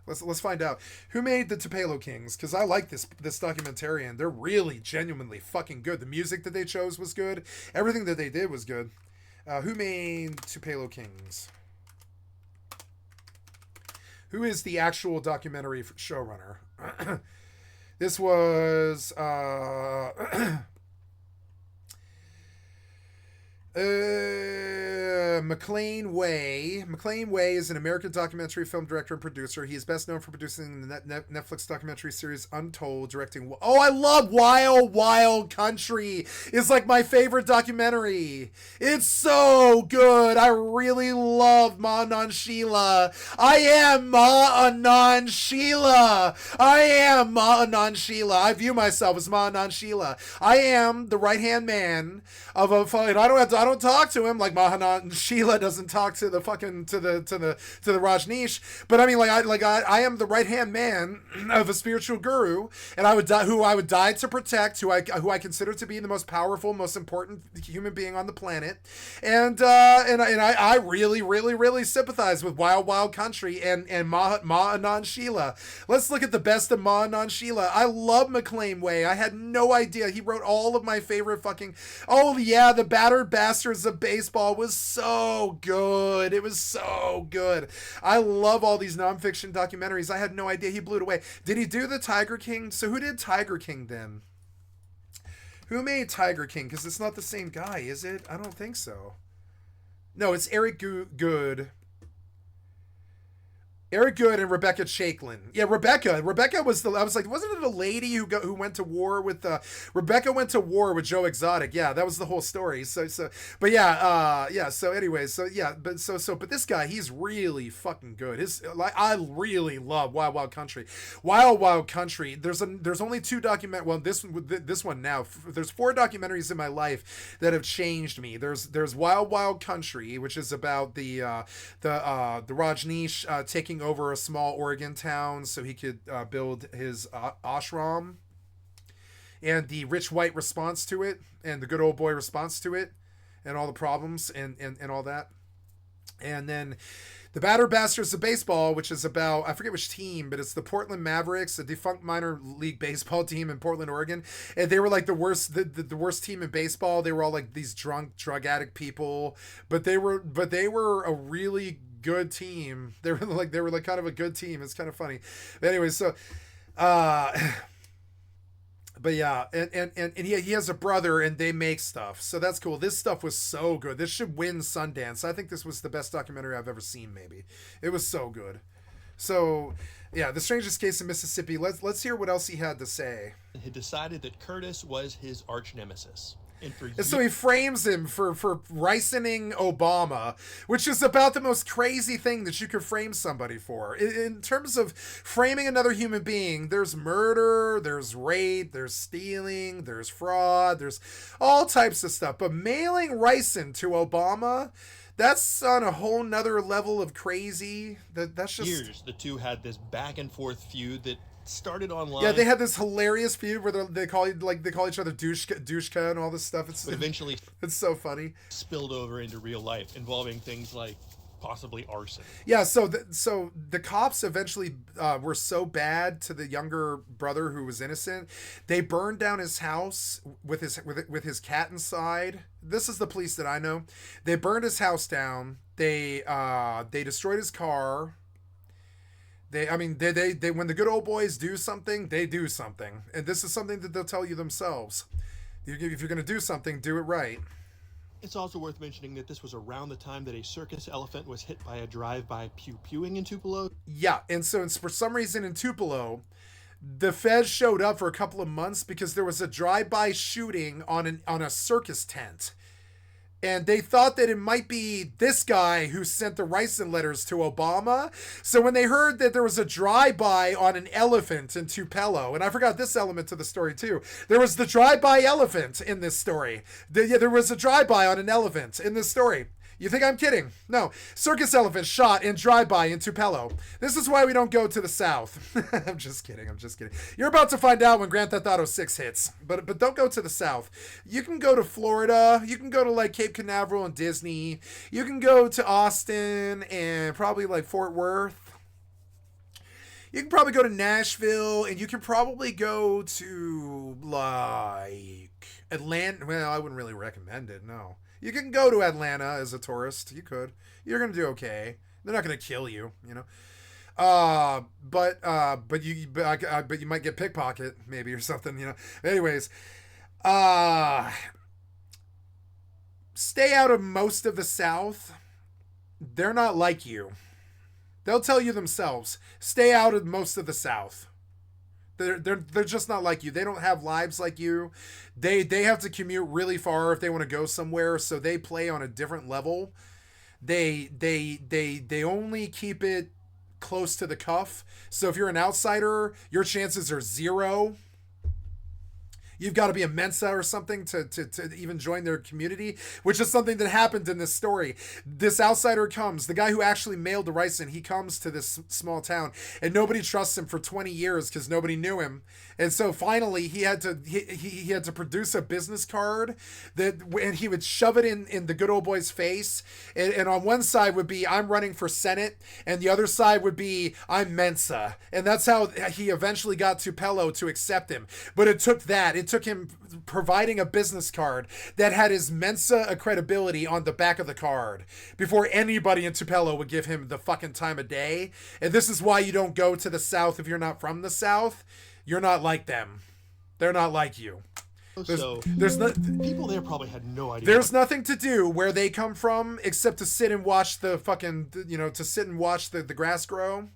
Let's find out who made the Tupelo Kings, because I like this documentarian. They're really genuinely fucking good. The music that they chose was good. Everything that they did was good. Who made Tupelo Kings? Who is the actual documentary showrunner? This was McLean Way. McLean Way is an American documentary film director and producer. He is best known for producing the Netflix documentary series Untold, directing... Oh, I love Wild Wild Country. It's like my favorite documentary. It's so good. I really love Ma Anan Sheila. I am Ma Anan Sheila. I am Ma Anan Sheila. I view myself as Ma Anan Sheila. I am the right-hand man of a... And I don't talk to him like Mahanan Sheila doesn't talk to the fucking to the Rajneesh, but I mean I am the right hand man of a spiritual guru, and I would die to protect, who I consider to be the most powerful, most important human being on the planet, and I really sympathize with Wild Wild Country and Ma Anan Sheila. Let's look at the best of Ma Anan Sheila. I love McLean Way. I had no idea he wrote all of my favorite fucking. Oh yeah, the Battered Bastards of Baseball was so so good. It was so good. I love all these nonfiction documentaries. I had no idea he blew it away. Did he do the Tiger King? So who did Tiger King then? Who made Tiger King? Because it's not the same guy, is it? I don't think so. No, it's Eric Good. Eric Good and Rebecca Chaiklin. Yeah, Rebecca was I was like, wasn't it a lady who went to war with Rebecca went to war with Joe Exotic. Yeah, that was the whole story. But this guy, he's really fucking good. I really love Wild Wild Country. Wild Wild Country. There's only 2 this one now. There's 4 documentaries in my life that have changed me. There's Wild Wild Country, which is about the Rajneesh taking over a small Oregon town so he could build his ashram, and the rich white response to it, and the good old boy response to it, and all the problems and all that. And then the Battered Bastards of Baseball, which is about, I forget which team, but it's the Portland Mavericks, a defunct minor league baseball team in Portland, Oregon. And they were like the worst team in baseball. They were all like these drunk, drug addict people, but they were a really good team. They were like kind of a good team. It's kind of funny. But anyway, so but yeah, and he has a brother, and they make stuff, so that's cool. This stuff was so good. This should win Sundance. I think this was the best documentary I've ever seen. Maybe it was so good. So yeah, The Strangest Case in Mississippi. Let's hear what else he had to say. He decided that Curtis was his arch nemesis. And so he frames him for ricening Obama, which is about the most crazy thing that you could frame somebody for. In terms of framing another human being, there's murder, there's rape, there's stealing, there's fraud, there's all types of stuff. But mailing ricin to Obama, that's on a whole nother level of crazy. That's just... Years, the two had this back and forth feud that started online. Yeah, they had this hilarious feud where they call each other douchka and all this stuff. But eventually it's so funny. Spilled over into real life, involving things like possibly arson. Yeah, so the cops eventually were so bad to the younger brother who was innocent, they burned down his house with his cat inside. This is the police that I know. They burned his house down. They destroyed his car. They when the good old boys do something, they do something. And this is something that they'll tell you themselves. If you're going to do something, do it right. It's also worth mentioning that this was around the time that a circus elephant was hit by a drive-by pew-pewing in Tupelo. Yeah, and so for some reason in Tupelo, the feds showed up for a couple of months because there was a drive-by shooting on a circus tent. And they thought that it might be this guy who sent the ricin letters to Obama. So when they heard that there was a drive-by on an elephant in Tupelo, and I forgot this element to the story too. There was the drive-by elephant in this story. There was a drive-by on an elephant in this story. You think I'm kidding? No. Circus elephant shot in drive-by in Tupelo. This is why we don't go to the South. I'm just kidding. You're about to find out when Grand Theft Auto 6 hits. But don't go to the South. You can go to Florida. You can go to like Cape Canaveral and Disney. You can go to Austin and probably like Fort Worth. You can probably go to Nashville, and you can probably go to like Atlanta. Well, I wouldn't really recommend it, no. You can go to Atlanta as a tourist. You could. You're gonna do okay. They're not gonna kill you, you know. But you might get pickpocket maybe or something, you know. Anyways, stay out of most of the South. They're not like you. They'll tell you themselves. Stay out of most of the South. They're just not like you. They don't have lives like you. They have to commute really far if they want to go somewhere, so they play on a different level. They only keep it close to the cuff. So if you're an outsider, your chances are 0. You've got to be a Mensa or something to even join their community, which is something that happened in this story. This outsider comes, the guy who actually mailed the ricin, he comes to this small town, and nobody trusts him for 20 years because nobody knew him. And so finally he had to produce a business card and he would shove it in the good old boy's face. And on one side would be, I'm running for Senate, and the other side would be, I'm Mensa. And that's how he eventually got Tupelo to accept him. But it took him providing a business card that had his Mensa credibility on the back of the card before anybody in Tupelo would give him the fucking time of day. And this is why you don't go to the South if you're not from the South. You're not like them. They're not like you. There's people there probably had no idea. There's nothing to do where they come from except to sit and watch the fucking, to sit and watch the grass grow.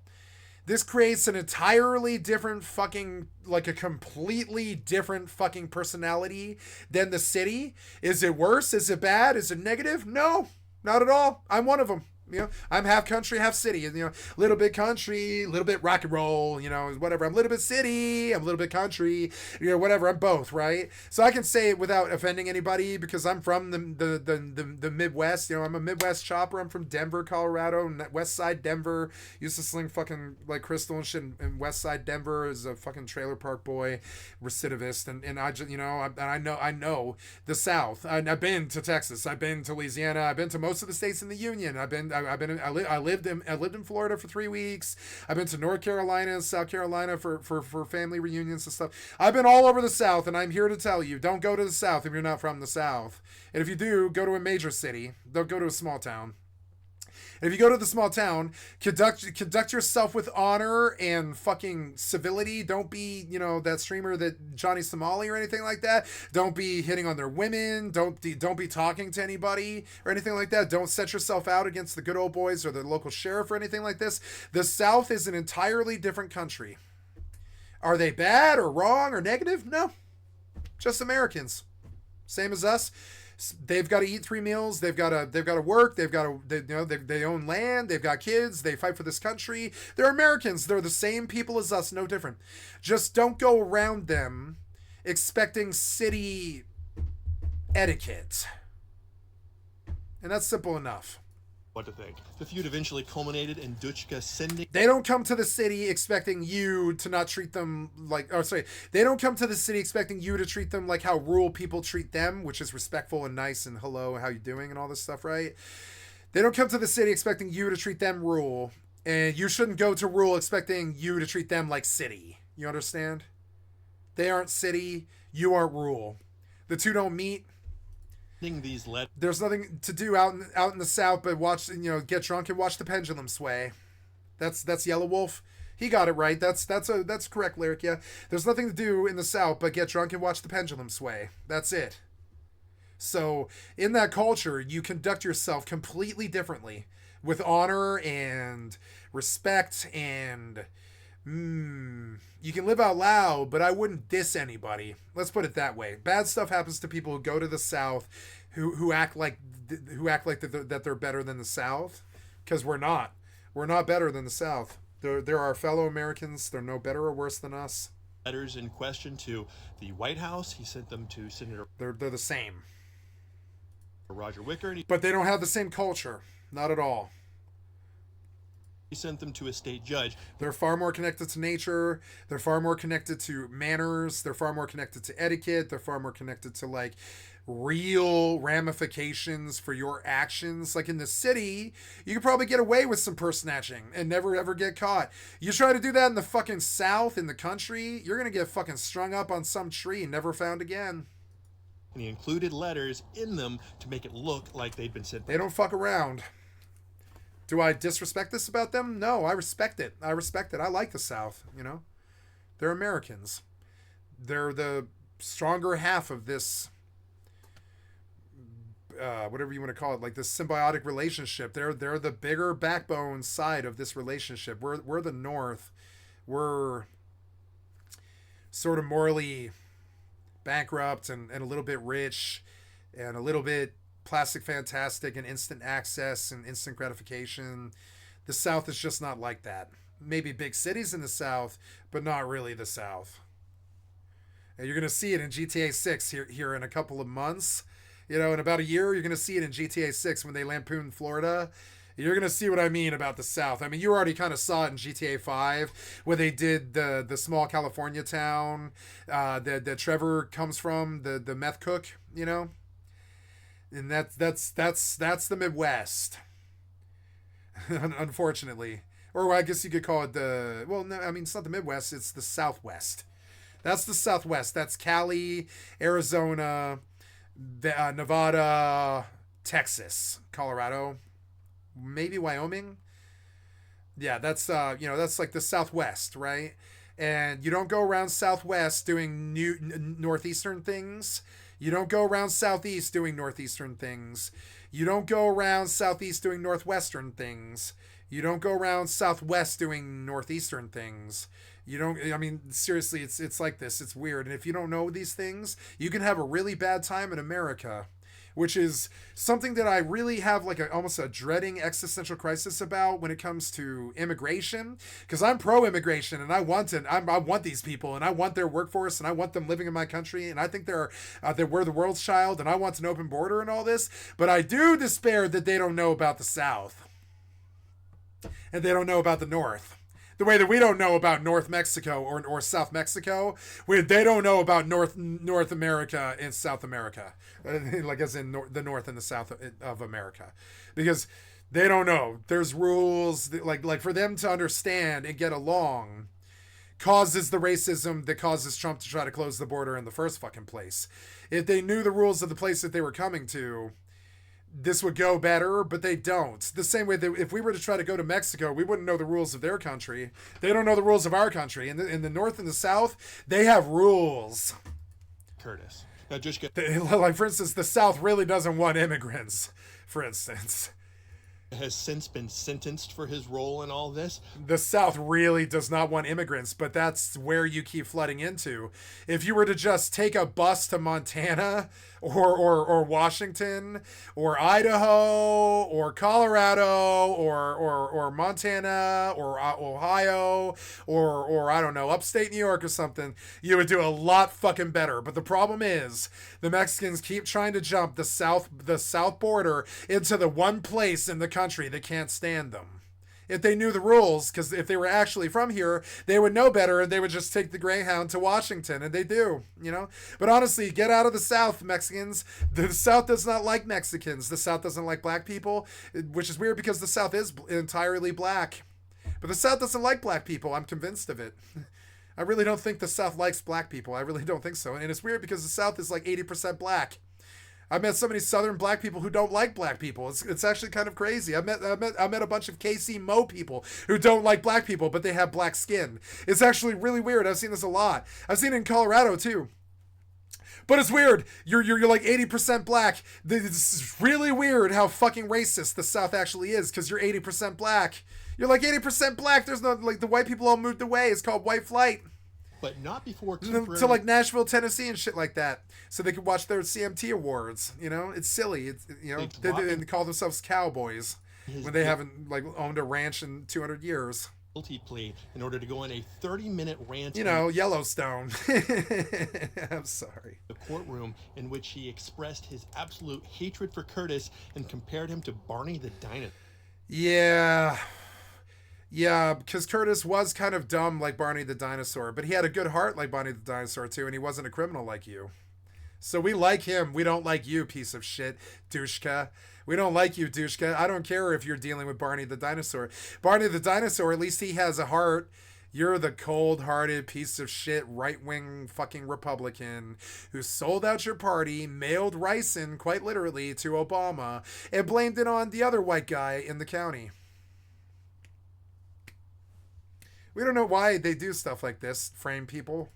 This creates an entirely different fucking, like a completely different fucking personality than the city. Is it worse? Is it bad? Is it negative? No, not at all. I'm one of them. I'm half country, half city, and little bit country, little bit rock and roll, whatever. I'm a little bit city, I'm a little bit country, whatever. I'm both, right? So I can say it without offending anybody because I'm from the Midwest. I'm a Midwest chopper. I'm from Denver, Colorado, West Side Denver. Used to sling fucking like crystal and shit in West Side Denver as a fucking trailer park boy, recidivist, and I just I know the South. I've been to Texas. I've been to Louisiana. I've been to most of the states in the Union. I lived in Florida for 3 weeks. I've been to North Carolina and South Carolina for family reunions and stuff. I've been all over the South, and I'm here to tell you, don't go to the South if you're not from the South. And if you do, go to a major city. Don't go to a small town. And if you go to the small town, conduct yourself with honor and fucking civility. Don't be, that streamer that Johnny Somali or anything like that. Don't be hitting on their women. Don't be talking to anybody or anything like that. Don't set yourself out against the good old boys or the local sheriff or anything like this. The South is an entirely different country. Are they bad or wrong or negative? No. Just Americans. Same as us. They've got to eat 3 meals. They've got to work. They own land. They've got kids. They fight for this country. They're Americans. They're the same people as us. No different. Just don't go around them expecting city etiquette. And that's simple enough. What to think. The feud eventually culminated in Duchka sending... They don't come to the city expecting you to not treat them like... They don't come to the city expecting you to treat them like how rural people treat them, which is respectful and nice and hello, how you doing and all this stuff, right? They don't come to the city expecting you to treat them rural, and you shouldn't go to rural expecting you to treat them like city. You understand? They aren't city, you aren't rural. The two don't meet. These There's nothing to do out in the South but watch, get drunk and watch the pendulum sway. That's Yellow Wolf. He got it right. That's correct lyric. Yeah. There's nothing to do in the South but get drunk and watch the pendulum sway. That's it. So in that culture, you conduct yourself completely differently with honor and respect and you can live out loud, but I wouldn't diss anybody. Let's put it that way. Bad stuff happens to people who go to the South, who act like that they're better than the South, because we're not. We're not better than the South. They're our fellow Americans. They're no better or worse than us. Letters in question to the White House. He sent them to Senator. They're the same. Roger Wicker, but they don't have the same culture. Not at all. He sent them to a state judge. They're far more connected to nature. They're far more connected to manners. They're far more connected to etiquette. They're far more connected to like real ramifications for your actions. Like in the city, you could probably get away with some purse snatching and never ever get caught. You try to do that in the fucking South, in the country, you're going to get fucking strung up on some tree and never found again. And he included letters in them to make it look like they'd been sent. They don't fuck around. Do I disrespect this about them? No, I respect it. I like the South, They're Americans. They're the stronger half of this, whatever you want to call it, like this symbiotic relationship. They're the bigger backbone side of this relationship. We're the North. We're sort of morally bankrupt and a little bit rich and a little bit plastic fantastic and instant access and instant gratification. The South is just not like that. Maybe big cities in the South, but not really the South. And you're going to see it in GTA 6 here in a couple of months. In about a year, you're going to see it in GTA 6 when they lampoon Florida You're gonna see what I mean about the South. I mean, you already kind of saw it in GTA 5, where they did the small California town that Trevor comes from, the meth cook, you know, and that's the Midwest, unfortunately. Or I guess you could call it the, well, no, I mean, it's not the Midwest, it's the Southwest. That's the Southwest. That's Cali, Arizona, Nevada, Texas, Colorado, maybe Wyoming. Yeah, that's that's like the Southwest, right? And you don't go around Southwest doing northeastern things. You don't go around Southeast doing northeastern things. You don't go around Southeast doing northwestern things. You don't go around Southwest doing northeastern things. You don't, I mean, seriously, it's like this. It's weird. And if you don't know these things, you can have a really bad time in America, which is something that I really have like almost a dreading existential crisis about when it comes to immigration, because I'm pro-immigration and I want these people and I want their workforce and I want them living in my country and I think that we're the world's child and I want an open border and all this, but I do despair that they don't know about the South and they don't know about the North. The way that we don't know about North Mexico or South Mexico, they don't know about North America and South America, like as in the North and the South of America, because they don't know. There's rules that, like for them to understand and get along, causes the racism that causes Trump to try to close the border in the first fucking place. If they knew the rules of the place that they were coming to, this would go better, but they don't. The same way that if we were to try to go to Mexico, we wouldn't know the rules of their country. They don't know the rules of our country. In the North and the South, they have rules. Curtis. Now just get... Like, for instance, the South really doesn't want immigrants, for instance. Has since been sentenced for his role in all this. The South really does not want immigrants, but that's where you keep flooding into. If you were to just take a bus to Montana or Washington or Idaho or Colorado or Montana or Ohio or I don't know, upstate New York or something, you would do a lot fucking better. But the problem is the Mexicans keep trying to jump the south border into the one place in the country that can't stand them. If they knew the rules, because if they were actually from here, they would know better and they would just take the Greyhound to Washington, and they do, you know? But honestly, get out of the South, Mexicans. The South does not like Mexicans. The South doesn't like black people, which is weird because the South is entirely black. But the South doesn't like black people. I'm convinced of it. I really don't think the South likes black people. I really don't think so. And it's weird because the South is like 80% black. I met so many Southern black people who don't like black people. It's actually kind of crazy. I met a bunch of KC Mo people who don't like black people, but they have black skin. It's actually really weird. I've seen this a lot. I've seen it in Colorado too. But it's weird. You're like 80% black. It's really weird how fucking racist the South actually is, because you're 80% black. You're like 80% black. There's no, like, the white people all moved away. It's called white flight. But not before to like Nashville, Tennessee and shit like that, so they could watch their CMT awards. You know, it's silly. It's, you know, they call themselves cowboys when they haven't like owned a ranch in 200 years. Guilty plea in order to go on a 30-minute rant. You know, Yellowstone. I'm sorry. The courtroom in which he expressed his absolute hatred for Curtis and compared him to Barney the Dinosaur. Yeah. Yeah, because Curtis was kind of dumb like Barney the Dinosaur, but he had a good heart like Barney the Dinosaur too, and he wasn't a criminal like you. So we like him. We don't like you, piece of shit, doucheka. We don't like you, doucheka. I don't care if you're dealing with Barney the Dinosaur. Barney the Dinosaur, at least he has a heart. You're the cold-hearted piece of shit right-wing fucking Republican who sold out your party, mailed ricin, quite literally, to Obama, and blamed it on the other white guy in the county. We don't know why they do stuff like this, frame people.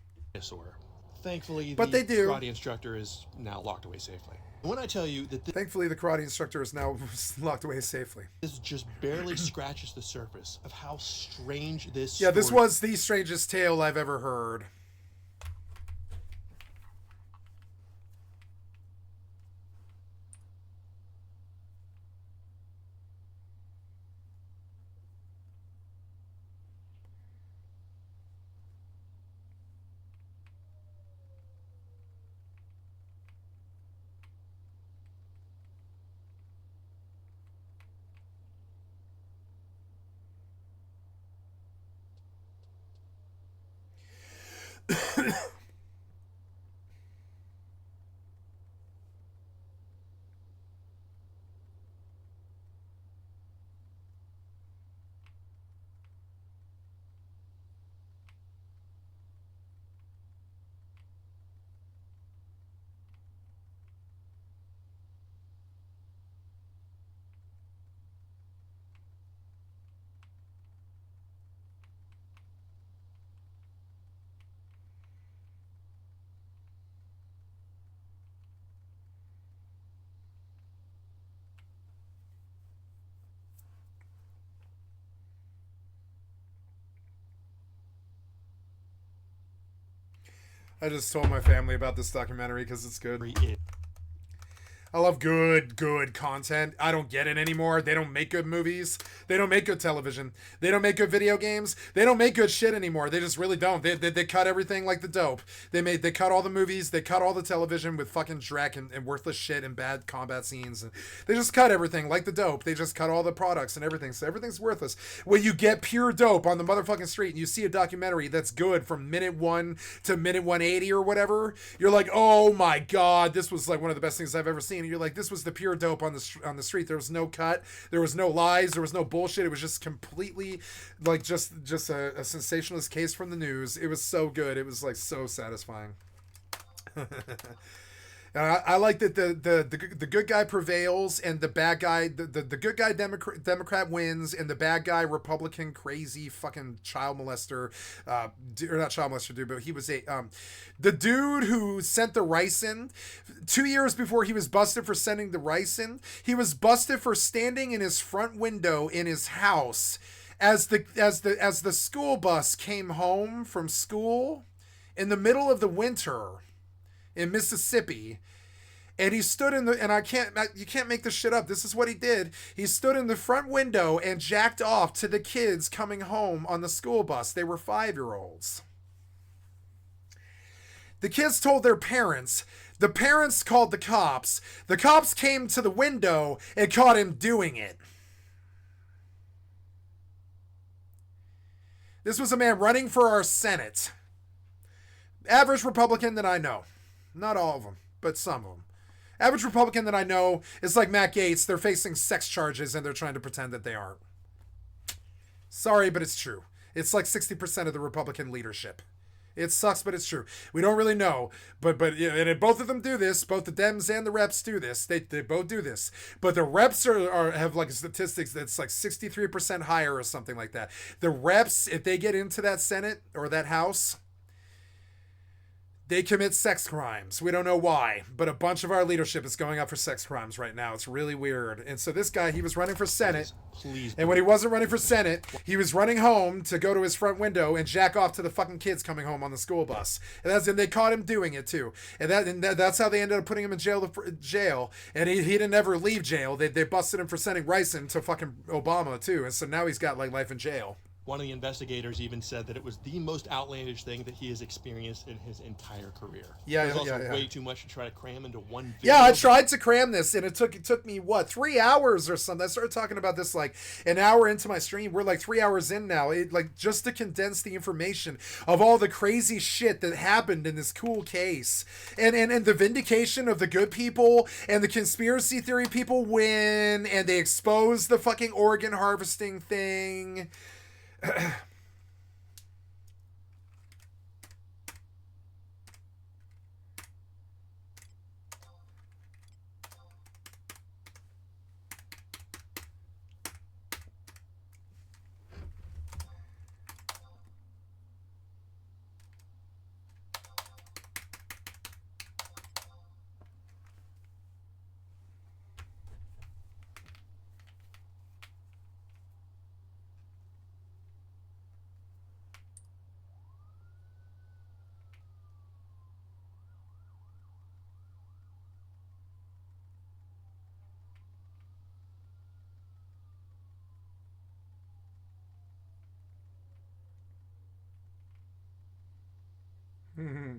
Thankfully, but the they do. Karate instructor is now locked away safely. When I tell you that thankfully the karate instructor is now locked away safely. This just barely scratches the surface of how strange this Yeah, this was the strangest tale I've ever heard. I just told my family about this documentary because it's good. I love good content. I don't get it anymore. They don't make good movies. They don't make good television. They don't make good video games. They don't make good shit anymore. They just really don't. They cut everything like the dope. They cut all the movies. They cut all the television with fucking dreck and worthless shit and bad combat scenes. And they just cut everything like the dope. They just cut all the products and everything. So everything's worthless. When you get pure dope on the motherfucking street and you see a documentary that's good from minute 1 to minute 180 or whatever, you're like, oh my god, this was like one of the best things I've ever seen. And you're like, this was the pure dope on the street. There was no cut. There was no lies. There was no bullshit. It was just completely like just a sensationalist case from the news. It was so good. It was like so satisfying. I like that the good guy prevails and the bad guy, the good guy Democrat wins and the bad guy Republican crazy fucking child molester, or not child molester dude, but he was the dude who sent the rice in 2 years before he was busted for sending the rice in. He was busted for standing in his front window in his house as the school bus came home from school in the middle of the winter in Mississippi, and he stood in the, and you can't make this shit up. This is what he did. He stood in the front window and jacked off to the kids coming home on the school bus. They were 5-year-olds. The kids told their parents. The parents called the cops. The cops came to the window and caught him doing it. This was a man running for our Senate. Average Republican that I know. Not all of them, but some of them. Average Republican that I know is like Matt Gaetz. They're facing sex charges and they're trying to pretend that they aren't. Sorry, but it's true. It's like 60% of the Republican leadership. It sucks, but it's true. We don't really know, but and both of them do this. Both the Dems and the Reps do this. They both do this. But the Reps have like statistics that's like 63% higher or something like that. The Reps, if they get into that Senate or that House, they commit sex crimes. We don't know why, but a bunch of our leadership is going up for sex crimes right now. It's really weird. And so this guy, he was running for Senate. Please. And when he wasn't running for Senate, he was running home to go to his front window and jack off to the fucking kids coming home on the school bus. And they caught him doing it too. And that's how they ended up putting him in jail. And he didn't ever leave jail. They busted him for sending rice in to fucking Obama too. And so now he's got like life in jail. One of the investigators even said that it was the most outlandish thing that he has experienced in his entire career. Yeah, it was also yeah. way too much to try to cram into one video. Yeah, I tried to cram this, and it took me, 3 hours or something. I started talking about this like an hour into my stream. We're like 3 hours in now. Just to condense the information of all the crazy shit that happened in this cool case. And the vindication of the good people and the conspiracy theory people win, and they expose the fucking organ harvesting thing. Mm-hmm.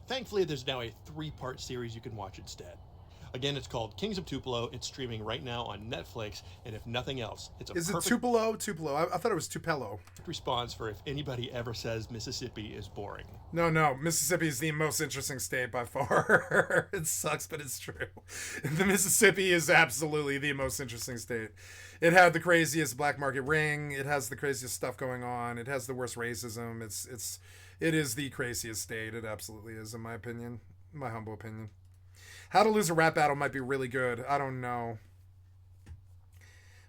Thankfully, there's now a 3-part series you can watch instead. Again, it's called Kings of Tupelo. It's streaming right now on Netflix, and if nothing else, it's a Is it perfect Tupelo? Tupelo. I thought it was Tupelo. response for if anybody ever says Mississippi is boring. No. Mississippi is the most interesting state by far. It sucks, but it's true. The Mississippi is absolutely the most interesting state. It had the craziest black market ring. It has the craziest stuff going on. It has the worst racism. It is the craziest state. It absolutely is, in my opinion. My humble opinion. How to Lose a Rap Battle might be really good. I don't know.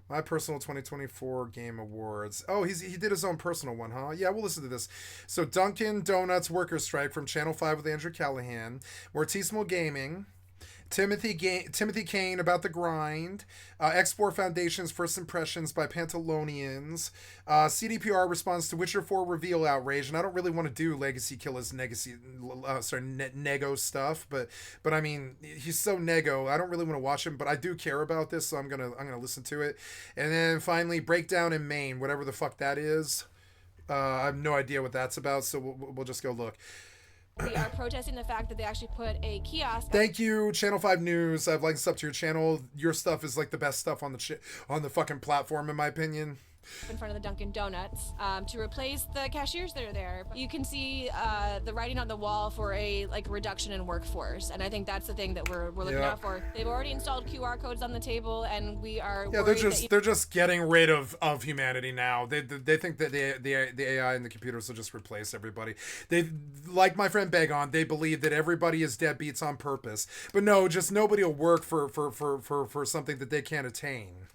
My personal 2024 game awards. Oh, he did his own personal one, huh? Yeah, we'll listen to this. So Dunkin' Donuts workers strike from Channel 5 with Andrew Callahan. Mortismo Gaming. Timothy Kane about the grind. Export Foundation's first impressions by Pantalonians. CDPR responds to Witcher 4 reveal outrage, and I don't really want to do Legacy Killer's nego stuff, but I mean he's so nego. I don't really want to watch him, but I do care about this, so I'm gonna listen to it. And then finally, Breakdown in Maine, whatever the fuck that is. I have no idea what that's about, so we'll just go look. We are protesting the fact that they actually put a kiosk. Thank you, Channel 5 News. I've liked up to your channel. Your stuff is like the best stuff on the fucking platform, in my opinion. In front of the Dunkin' Donuts to replace the cashiers that are there. You can see the writing on the wall for a reduction in workforce, and I think that's the thing that we're looking out for. They've already installed QR codes on the table, and we are they're just getting rid of humanity now. They think that the AI and the computers will just replace everybody. They, like my friend Begon, they believe that everybody is deadbeats on purpose, but no, just nobody will work for something that they can't attain.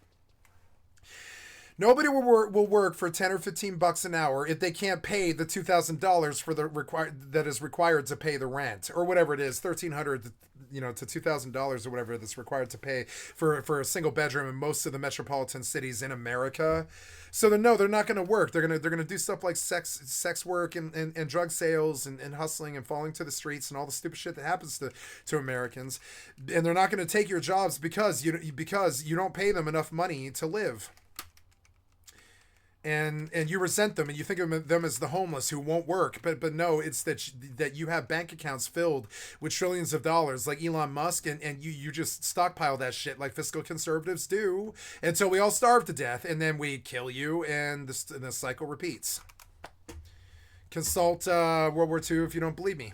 Nobody will work for $10 or $15 an hour if they can't pay the $2,000 for the that is required to pay the rent, or whatever it is, $1,300 to $2,000 or whatever that's required to pay for a single bedroom in most of the metropolitan cities in America. So they're not going to work. They're gonna do stuff like sex work and drug sales and hustling and falling to the streets and all the stupid shit that happens to Americans. And they're not going to take your jobs because you don't pay them enough money to live. And you resent them, and you think of them as the homeless who won't work, but no, it's that you have bank accounts filled with trillions of dollars like Elon Musk, and you just stockpile that shit like fiscal conservatives do until we all starve to death, and then we kill you, and the cycle repeats. Consult World War II if you don't believe me.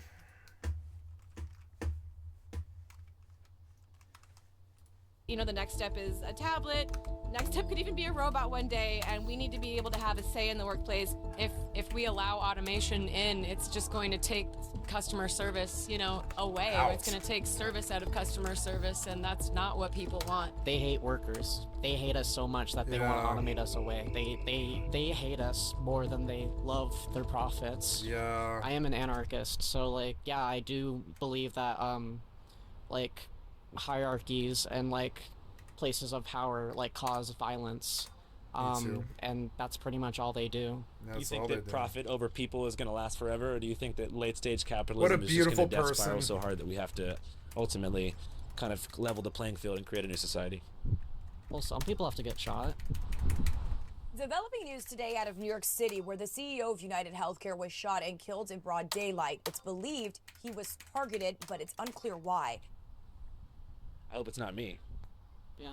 The next step is a tablet. Next step could even be a robot one day, and we need to be able to have a say in the workplace. If we allow automation in, it's just going to take customer service, away. Out. It's going to take service out of customer service, and that's not what people want. They hate workers. They hate us so much that they want to automate us away. They hate us more than they love their profits. Yeah. I am an anarchist, so I do believe that hierarchies and places of power cause violence, and that's pretty much all they do. Do you think that profit over people is going to last forever, or do you think that late stage capitalism is just going to death spiral so hard that we have to ultimately kind of level the playing field and create a new society? Well, some people have to get shot. Developing news today out of New York City, where the CEO of United Healthcare was shot and killed in broad daylight. It's believed he was targeted, but it's unclear why. I hope it's not me. Yeah.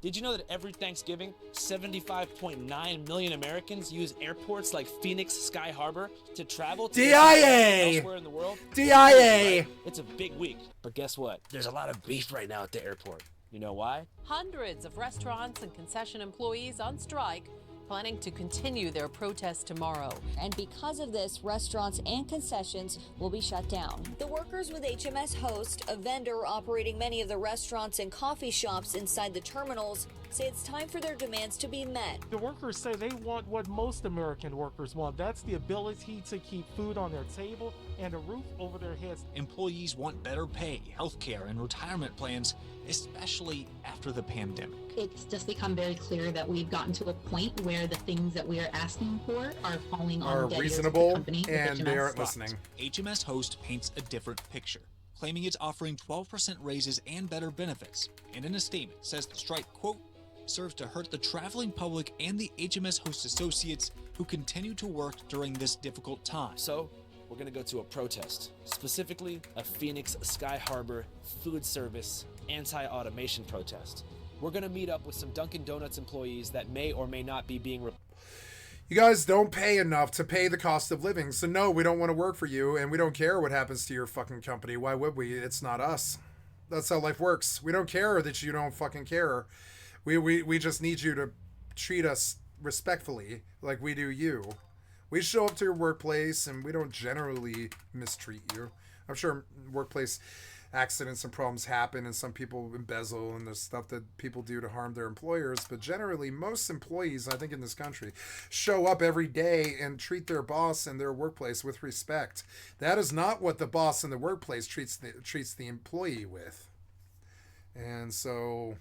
Did you know that every Thanksgiving, 75.9 million Americans use airports like Phoenix Sky Harbor to travel to elsewhere in the world? DIA! It's a big week. But guess what? There's a lot of beef right now at the airport. You know why? Hundreds of restaurants and concession employees on strike, planning to continue their protest tomorrow. And because of this, restaurants and concessions will be shut down. The workers with HMS Host, a vendor operating many of the restaurants and coffee shops inside the terminals, say it's time for their demands to be met. The workers say they want what most American workers want. That's the ability to keep food on their table and a roof over their heads. Employees want better pay, health care, and retirement plans, especially after the pandemic. It's just become very clear that we've gotten to a point where the things that we are asking for are falling on deaf ears of the company, and they aren't listening. HMS Host paints a different picture, claiming it's offering 12% raises and better benefits, and in a statement says the strike, quote, serves to hurt the traveling public and the HMS Host associates who continue to work during this difficult time. So, we're going to go to a protest, specifically a Phoenix Sky Harbor food service anti-automation protest. We're going to meet up with some Dunkin' Donuts employees that may or may not be being You guys don't pay enough to pay the cost of living, so no, we don't want to work for you, and we don't care what happens to your fucking company. Why would we? It's not us. That's how life works. We don't care that you don't fucking care. We just need you to treat us respectfully like we do you. We show up to your workplace, and we don't generally mistreat you. I'm sure workplace accidents and problems happen, and some people embezzle, and there's stuff that people do to harm their employers, but generally most employees, I think, in this country show up every day and treat their boss and their workplace with respect. That is not what the boss in the workplace treats the employee with. And so,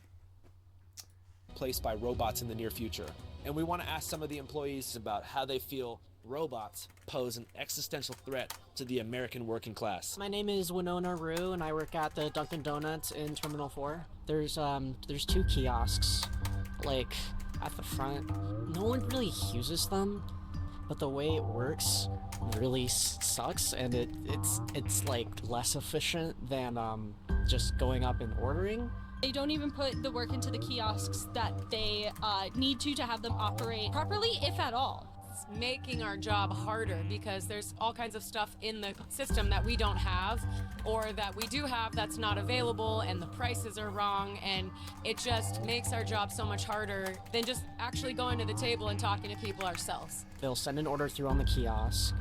replaced by robots in the near future. And we want to ask some of the employees about how they feel robots pose an existential threat to the American working class. My name is Winona Rue, and I work at the Dunkin' Donuts in Terminal 4. There's 2 kiosks, like, at the front. No one really uses them, but the way it works really sucks, and it's like less efficient than just going up and ordering. They don't even put the work into the kiosks that they need to have them operate properly, if at all. It's making our job harder because there's all kinds of stuff in the system that we don't have or that we do have that's not available, and the prices are wrong, and it just makes our job so much harder than just actually going to the table and talking to people ourselves. They'll send an order through on the kiosk,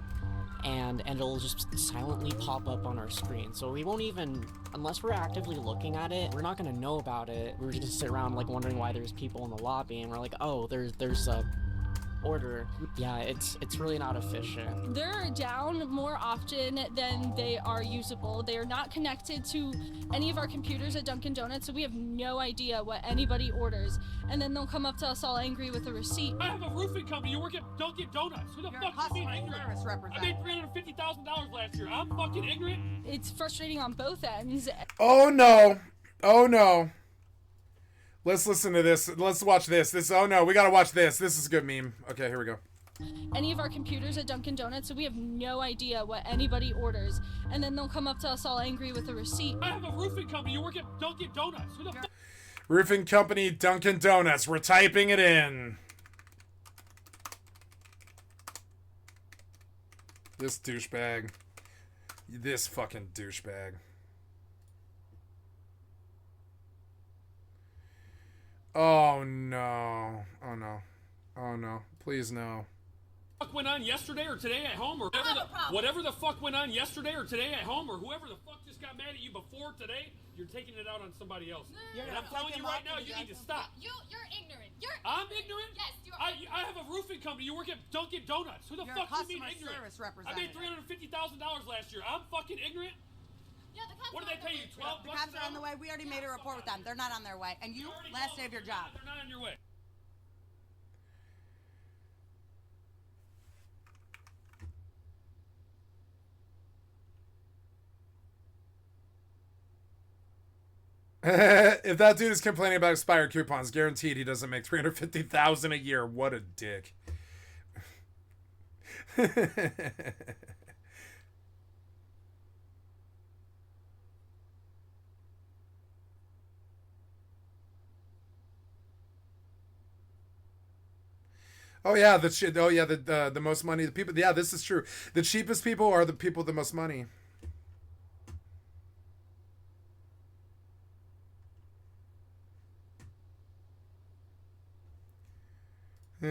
and it'll just silently pop up on our screen. So we won't even, unless we're actively looking at it, we're not gonna know about it. We're just sit around like wondering why there's people in the lobby, and we're like, oh, there's a order. Yeah, it's really not efficient. They're down more often than they are usable. They are not connected to any of our computers at Dunkin' Donuts, so we have no idea what anybody orders. And then they'll come up to us all angry with a receipt. I have a roofing company. You work at Dunkin' Donuts. Who the fuck is being ignorant? I made $350,000 last year. I'm fucking ignorant. It's frustrating on both ends. oh no, oh no. Let's listen to this. Let's watch this. Oh no, we gotta watch this. This is a good meme. Okay, here we go. Any of our computers at Dunkin' Donuts, so we have no idea what anybody orders. And then they'll come up to us all angry with a receipt. I have a roofing company. You work at Dunkin' Donuts. Who the fuck? Roofing company, Dunkin' Donuts. We're typing it in. This douchebag. This fucking douchebag. Oh no. Oh no. Oh no. Please no. What went on yesterday or today at home, or whatever the fuck went on yesterday or today at home, or whoever the fuck just got mad at you before today, you're taking it out on somebody else. And I'm telling you right now, you need to stop. You're ignorant. I'm ignorant? Yes, you are. I have a roofing company. You work at Dunkin' Donuts. Who the fuck do you mean ignorant? I made $350,000 last year. I'm fucking ignorant? Yeah, the cops what do they pay you, 12 bucks? The cops are on the way. We already made a report with them. They're not on their way. And you, last day of your job. They're not on your way. If that dude is complaining about expired coupons, guaranteed he doesn't make $350,000 a year. What a dick. Oh yeah, the most money, the people. Yeah, this is true. The cheapest people are the people with the most money. I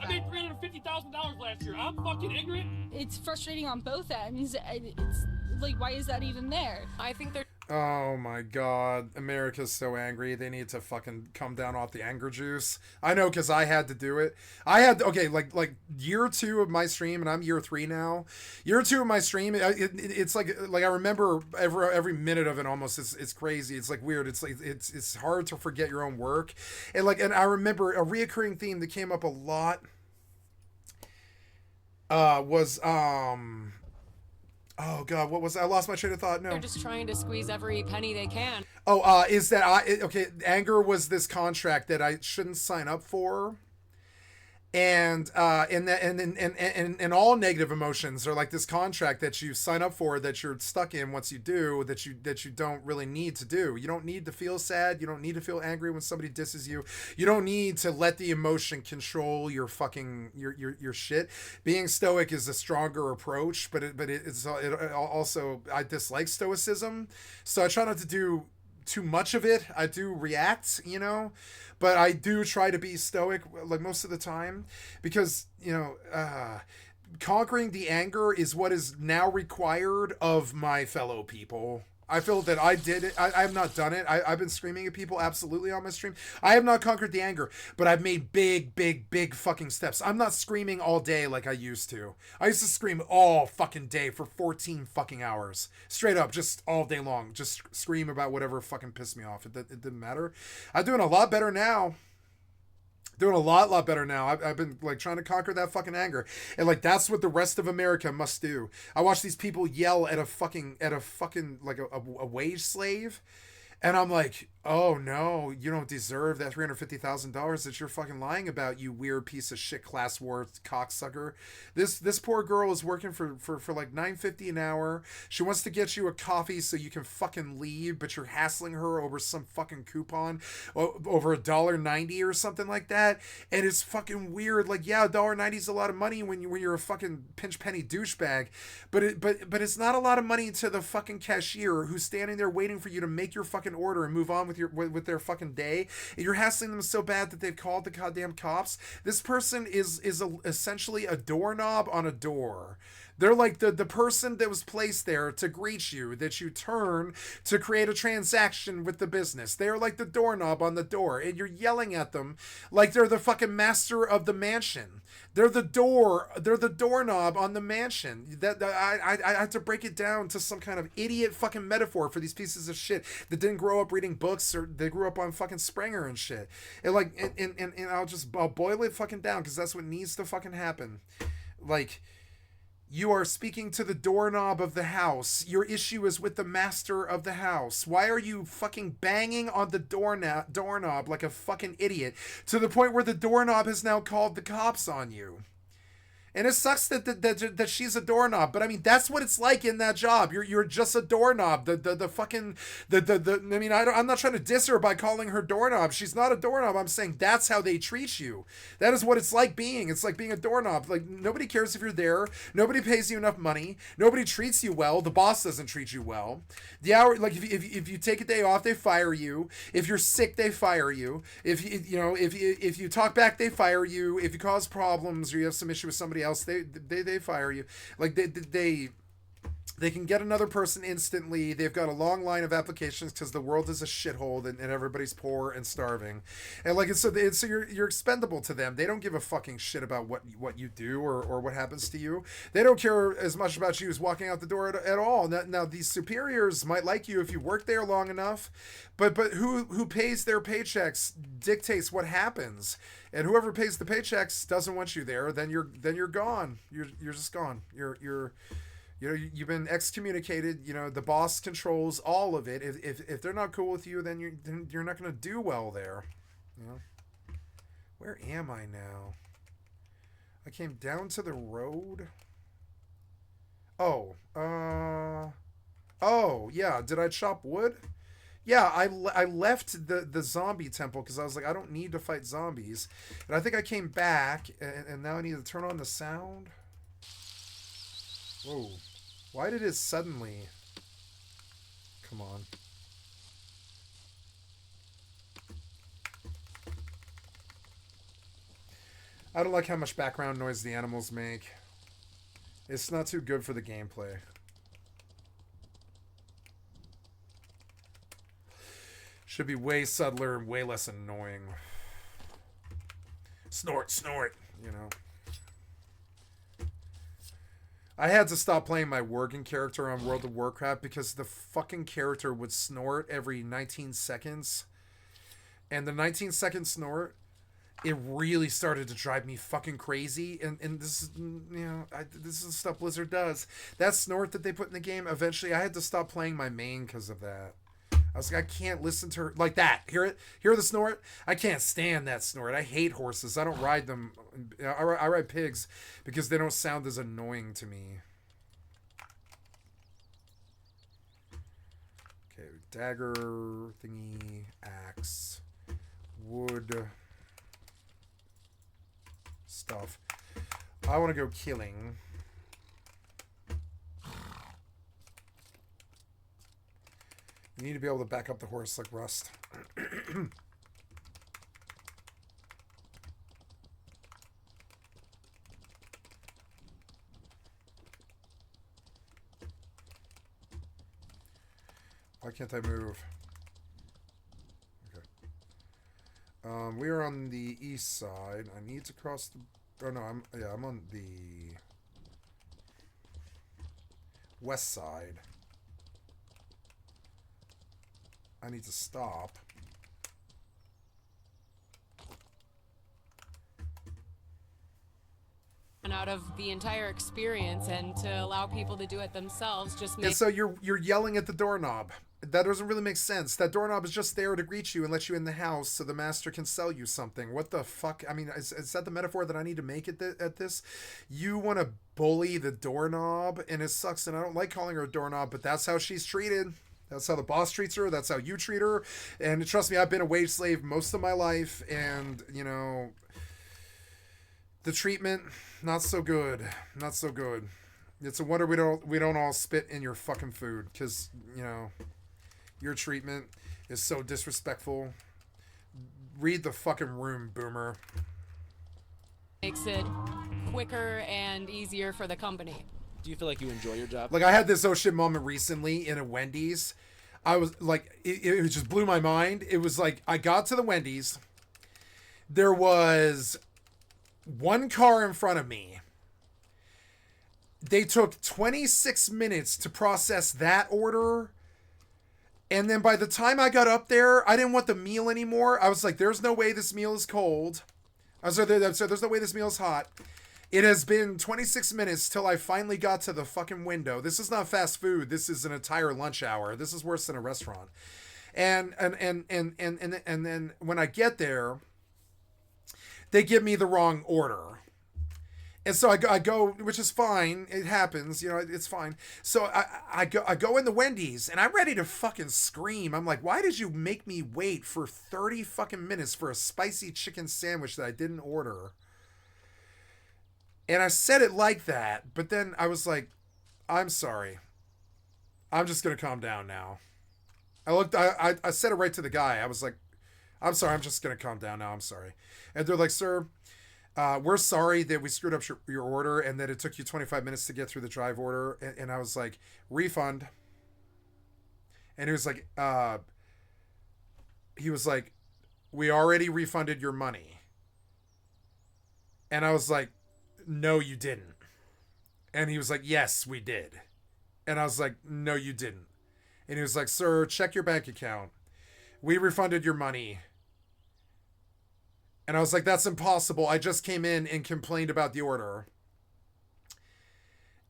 made $350,000 last year. I'm fucking ignorant. It's frustrating on both ends. It's like, why is that even there? I think they're... Oh my god, America's so angry. They need to fucking come down off the anger juice. I know, because I had to do it. Okay, like year 2 of my stream, and I'm year 3 now. Year 2 of my stream, it's like I remember every minute of it almost. It's crazy. It's like weird. It's like it's hard to forget your own work. And I remember a reoccurring theme that came up a lot was oh god, what was that? I lost my train of thought. No. They're just trying to squeeze every penny they can. Oh, is that okay, anger was this contract that I shouldn't sign up for. and all negative emotions are like this contract that you sign up for that you're stuck in once you do that you don't really need to do. You don't need to feel sad. You don't need to feel angry when somebody disses you. You don't need to let the emotion control your fucking your shit. Being stoic is a stronger approach, but it also, I dislike stoicism, so I try not to do too much of it. I do react, you know, but I do try to be stoic like most of the time, because, you know, conquering the anger is what is now required of my fellow people. I feel that I did it. I have not done it. I've been screaming at people absolutely on my stream. I have not conquered the anger, but I've made big fucking steps. I'm not screaming all day like I used to. I used to scream all fucking day for 14 fucking hours. Straight up, just all day long. Just scream about whatever fucking pissed me off. It didn't matter. I'm doing a lot better now. Doing a lot better now. I've been like trying to conquer that fucking anger, and like that's what the rest of America must do. I watch these people yell at a fucking like a wage slave, and I'm like, oh no, you don't deserve that $350,000 that you're fucking lying about, you weird piece of shit class war cocksucker. This poor girl is working for like $9.50 an hour. She wants to get you a coffee so you can fucking leave, but you're hassling her over some fucking coupon over $1.90 or something like that. And it's fucking weird. Like, yeah, $1.90 is a lot of money when you're a fucking pinch penny douchebag, but it's not a lot of money to the fucking cashier who's standing there waiting for you to make your fucking order and move on with their fucking day. You're hassling them so bad that they've called the goddamn cops. This person is essentially a doorknob on a door. They're like the person that was placed there to greet you, that you turn to create a transaction with the business. They're like the doorknob on the door, and you're yelling at them like they're the fucking master of the mansion. They're the doorknob on the mansion. I have to break it down to some kind of idiot fucking metaphor for these pieces of shit that didn't grow up reading books, or they grew up on fucking Springer and shit. And like, and I'll boil it fucking down, because that's what needs to fucking happen. Like, you are speaking to the doorknob of the house. Your issue is with the master of the house. Why are you fucking banging on the doorknob like a fucking idiot, to the point where the doorknob has now called the cops on you? And it sucks that she's a doorknob, but I mean, that's what it's like in that job. You're just a doorknob. I mean, I'm not trying to diss her by calling her doorknob. She's not a doorknob. I'm saying that's how they treat you. That is what it's like being. It's like being a doorknob. Like, nobody cares if you're there. Nobody pays you enough money. Nobody treats you well. The boss doesn't treat you well. Like, if you take a day off, they fire you. If you're sick, they fire you. If you talk back, they fire you. If you cause problems or you have some issue with somebody else, they fire you. Like, they can get another person instantly. They've got a long line of applications because the world is a shithole, and everybody's poor and starving, and like, so you're expendable to them. They don't give a fucking shit about what you do or what happens to you. They don't care as much about you as walking out the door at all. Now these superiors might like you if you work there long enough, but who pays their paychecks dictates what happens. And whoever pays the paychecks doesn't want you there, then you're gone. You're just gone. You've been excommunicated. You know, the boss controls all of it. If they're not cool with you, then you're not going to do well there. You know? Where am I now? I came down to the road. Oh, yeah. Did I chop wood? Yeah, I left the zombie temple because I was like, I don't need to fight zombies. And I think I came back, and now I need to turn on the sound. Whoa. Why did it suddenly... Come on. I don't like how much background noise the animals make. It's not too good for the gameplay. Should be way subtler and way less annoying. Snort, snort, you know. I had to stop playing my working character on World of Warcraft because the fucking character would snort every 19 seconds. And the 19-second snort, it really started to drive me fucking crazy. And this is, this is the stuff Blizzard does. That snort that they put in the game, eventually I had to stop playing my main because of that. I was like, I can't listen to her like that. Hear the snort? I can't stand that snort. I hate horses. I don't ride them. I ride pigs because they don't sound as annoying to me. Okay, dagger thingy, axe, wood, stuff. I want to go killing. You need to be able to back up the horse like Rust. Why can't I move? Okay. We are on the east side. I need to cross the... Oh no, I'm on the west side. I need to stop. And out of the entire experience, and to allow people to do it themselves just makes... And so you're yelling at the doorknob. That doesn't really make sense. That doorknob is just there to greet you and let you in the house so the master can sell you something. What the fuck? I mean, is that the metaphor that I need to make at this? You want to bully the doorknob, and it sucks, and I don't like calling her a doorknob, but that's how she's treated. That's how the boss treats her. That's how you treat her. And trust me, I've been a wage slave most of my life. And, you know, the treatment, not so good. Not so good. It's a wonder we don't all spit in your fucking food. Because, you know, your treatment is so disrespectful. Read the fucking room, boomer. Makes it quicker and easier for the company. Do you feel like you enjoy your job? Like, I had this oh shit moment recently in a Wendy's. I was like, it just blew my mind. It was like, I got to the Wendy's. There was one car in front of me. They took 26 minutes to process that order. And then by the time I got up there, I didn't want the meal anymore. I was like, there's no way this meal is cold. There's no way this meal is hot. It has been 26 minutes till I finally got to the fucking window. This is not fast food. This is an entire lunch hour. This is worse than a restaurant. And then when I get there, they give me the wrong order. And so I go, which is fine. It happens, you know, it's fine. So I go in the Wendy's and I'm ready to fucking scream. I'm like, why did you make me wait for 30 fucking minutes for a spicy chicken sandwich that I didn't order? And I said it like that, but then I was like, I'm sorry. I'm just going to calm down now. I said it right to the guy. I was like, I'm sorry, I'm just going to calm down now. I'm sorry. And they're like, sir, we're sorry that we screwed up your order and that it took you 25 minutes to get through the drive order. And I was like, refund. And he was like, we already refunded your money. And I was like, no, you didn't. And he was like, yes, we did. And I was like, no, you didn't. And he was like, sir, check your bank account. We refunded your money. And I was like, that's impossible. I just came in and complained about the order.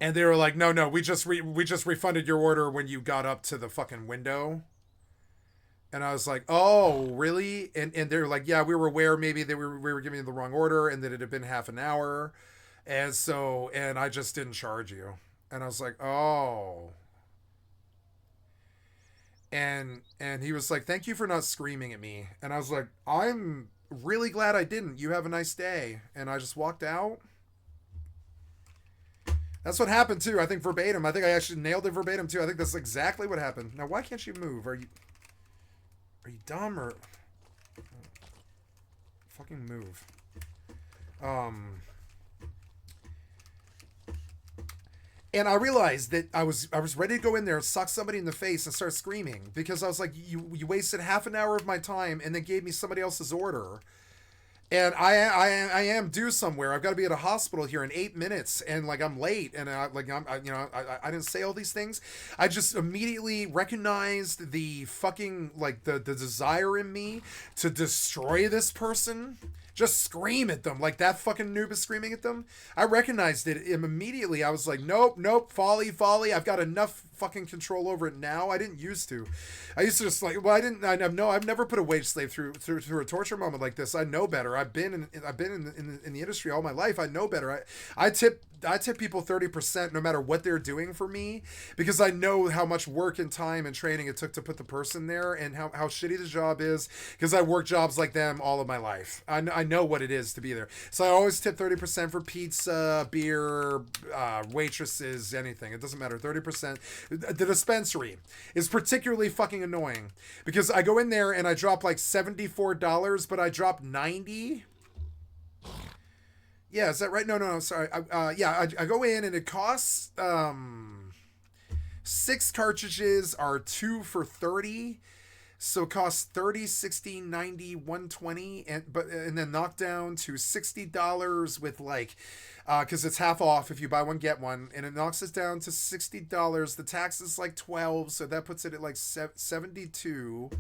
And they were like, no, we just refunded your order when you got up to the fucking window. And I was like, oh, really? And they were like, yeah, we were aware maybe that we were giving you the wrong order and that it had been half an hour. And I just didn't charge you. And I was like, oh. And he was like, thank you for not screaming at me. And I was like, I'm really glad I didn't. You have a nice day. And I just walked out. That's what happened too. I think verbatim. I think I actually nailed it verbatim too. I think that's exactly what happened. Now, why can't you move? Are you dumb or... Fucking move. And I realized that I was ready to go in there and suck somebody in the face and start screaming because I was like, you wasted half an hour of my time and then gave me somebody else's order. And I am due somewhere. I've got to be at a hospital here in 8 minutes, and like I'm late, and I didn't say all these things. I just immediately recognized the fucking like the desire in me to destroy this person just scream at them like that fucking noob is screaming at them. I recognized it immediately. I was like, nope, folly. I've got enough fucking control over it now. I didn't used to. I used to just like, well, I've never put a wage slave through a torture moment like this. I know better. I've been in the industry all my life. I know better. I tip people 30% no matter what they're doing for me, because I know how much work and time and training it took to put the person there, and how shitty the job is, because I worked jobs like them all of my life. I know what it is to be there. So I always tip 30% for pizza, beer, waitresses, anything. It doesn't matter. 30%. The dispensary is particularly fucking annoying, because I go in there and I drop like $74, but I drop $90. Yeah, is that right? No, sorry. I go in and it costs 6 cartridges are 2 for $30. So it costs $30, $60, $90, $120, and then knocked down to $60 with like, because it's half off if you buy one get one, and it knocks us down to $60. The tax is like $12, so that puts it at like $72.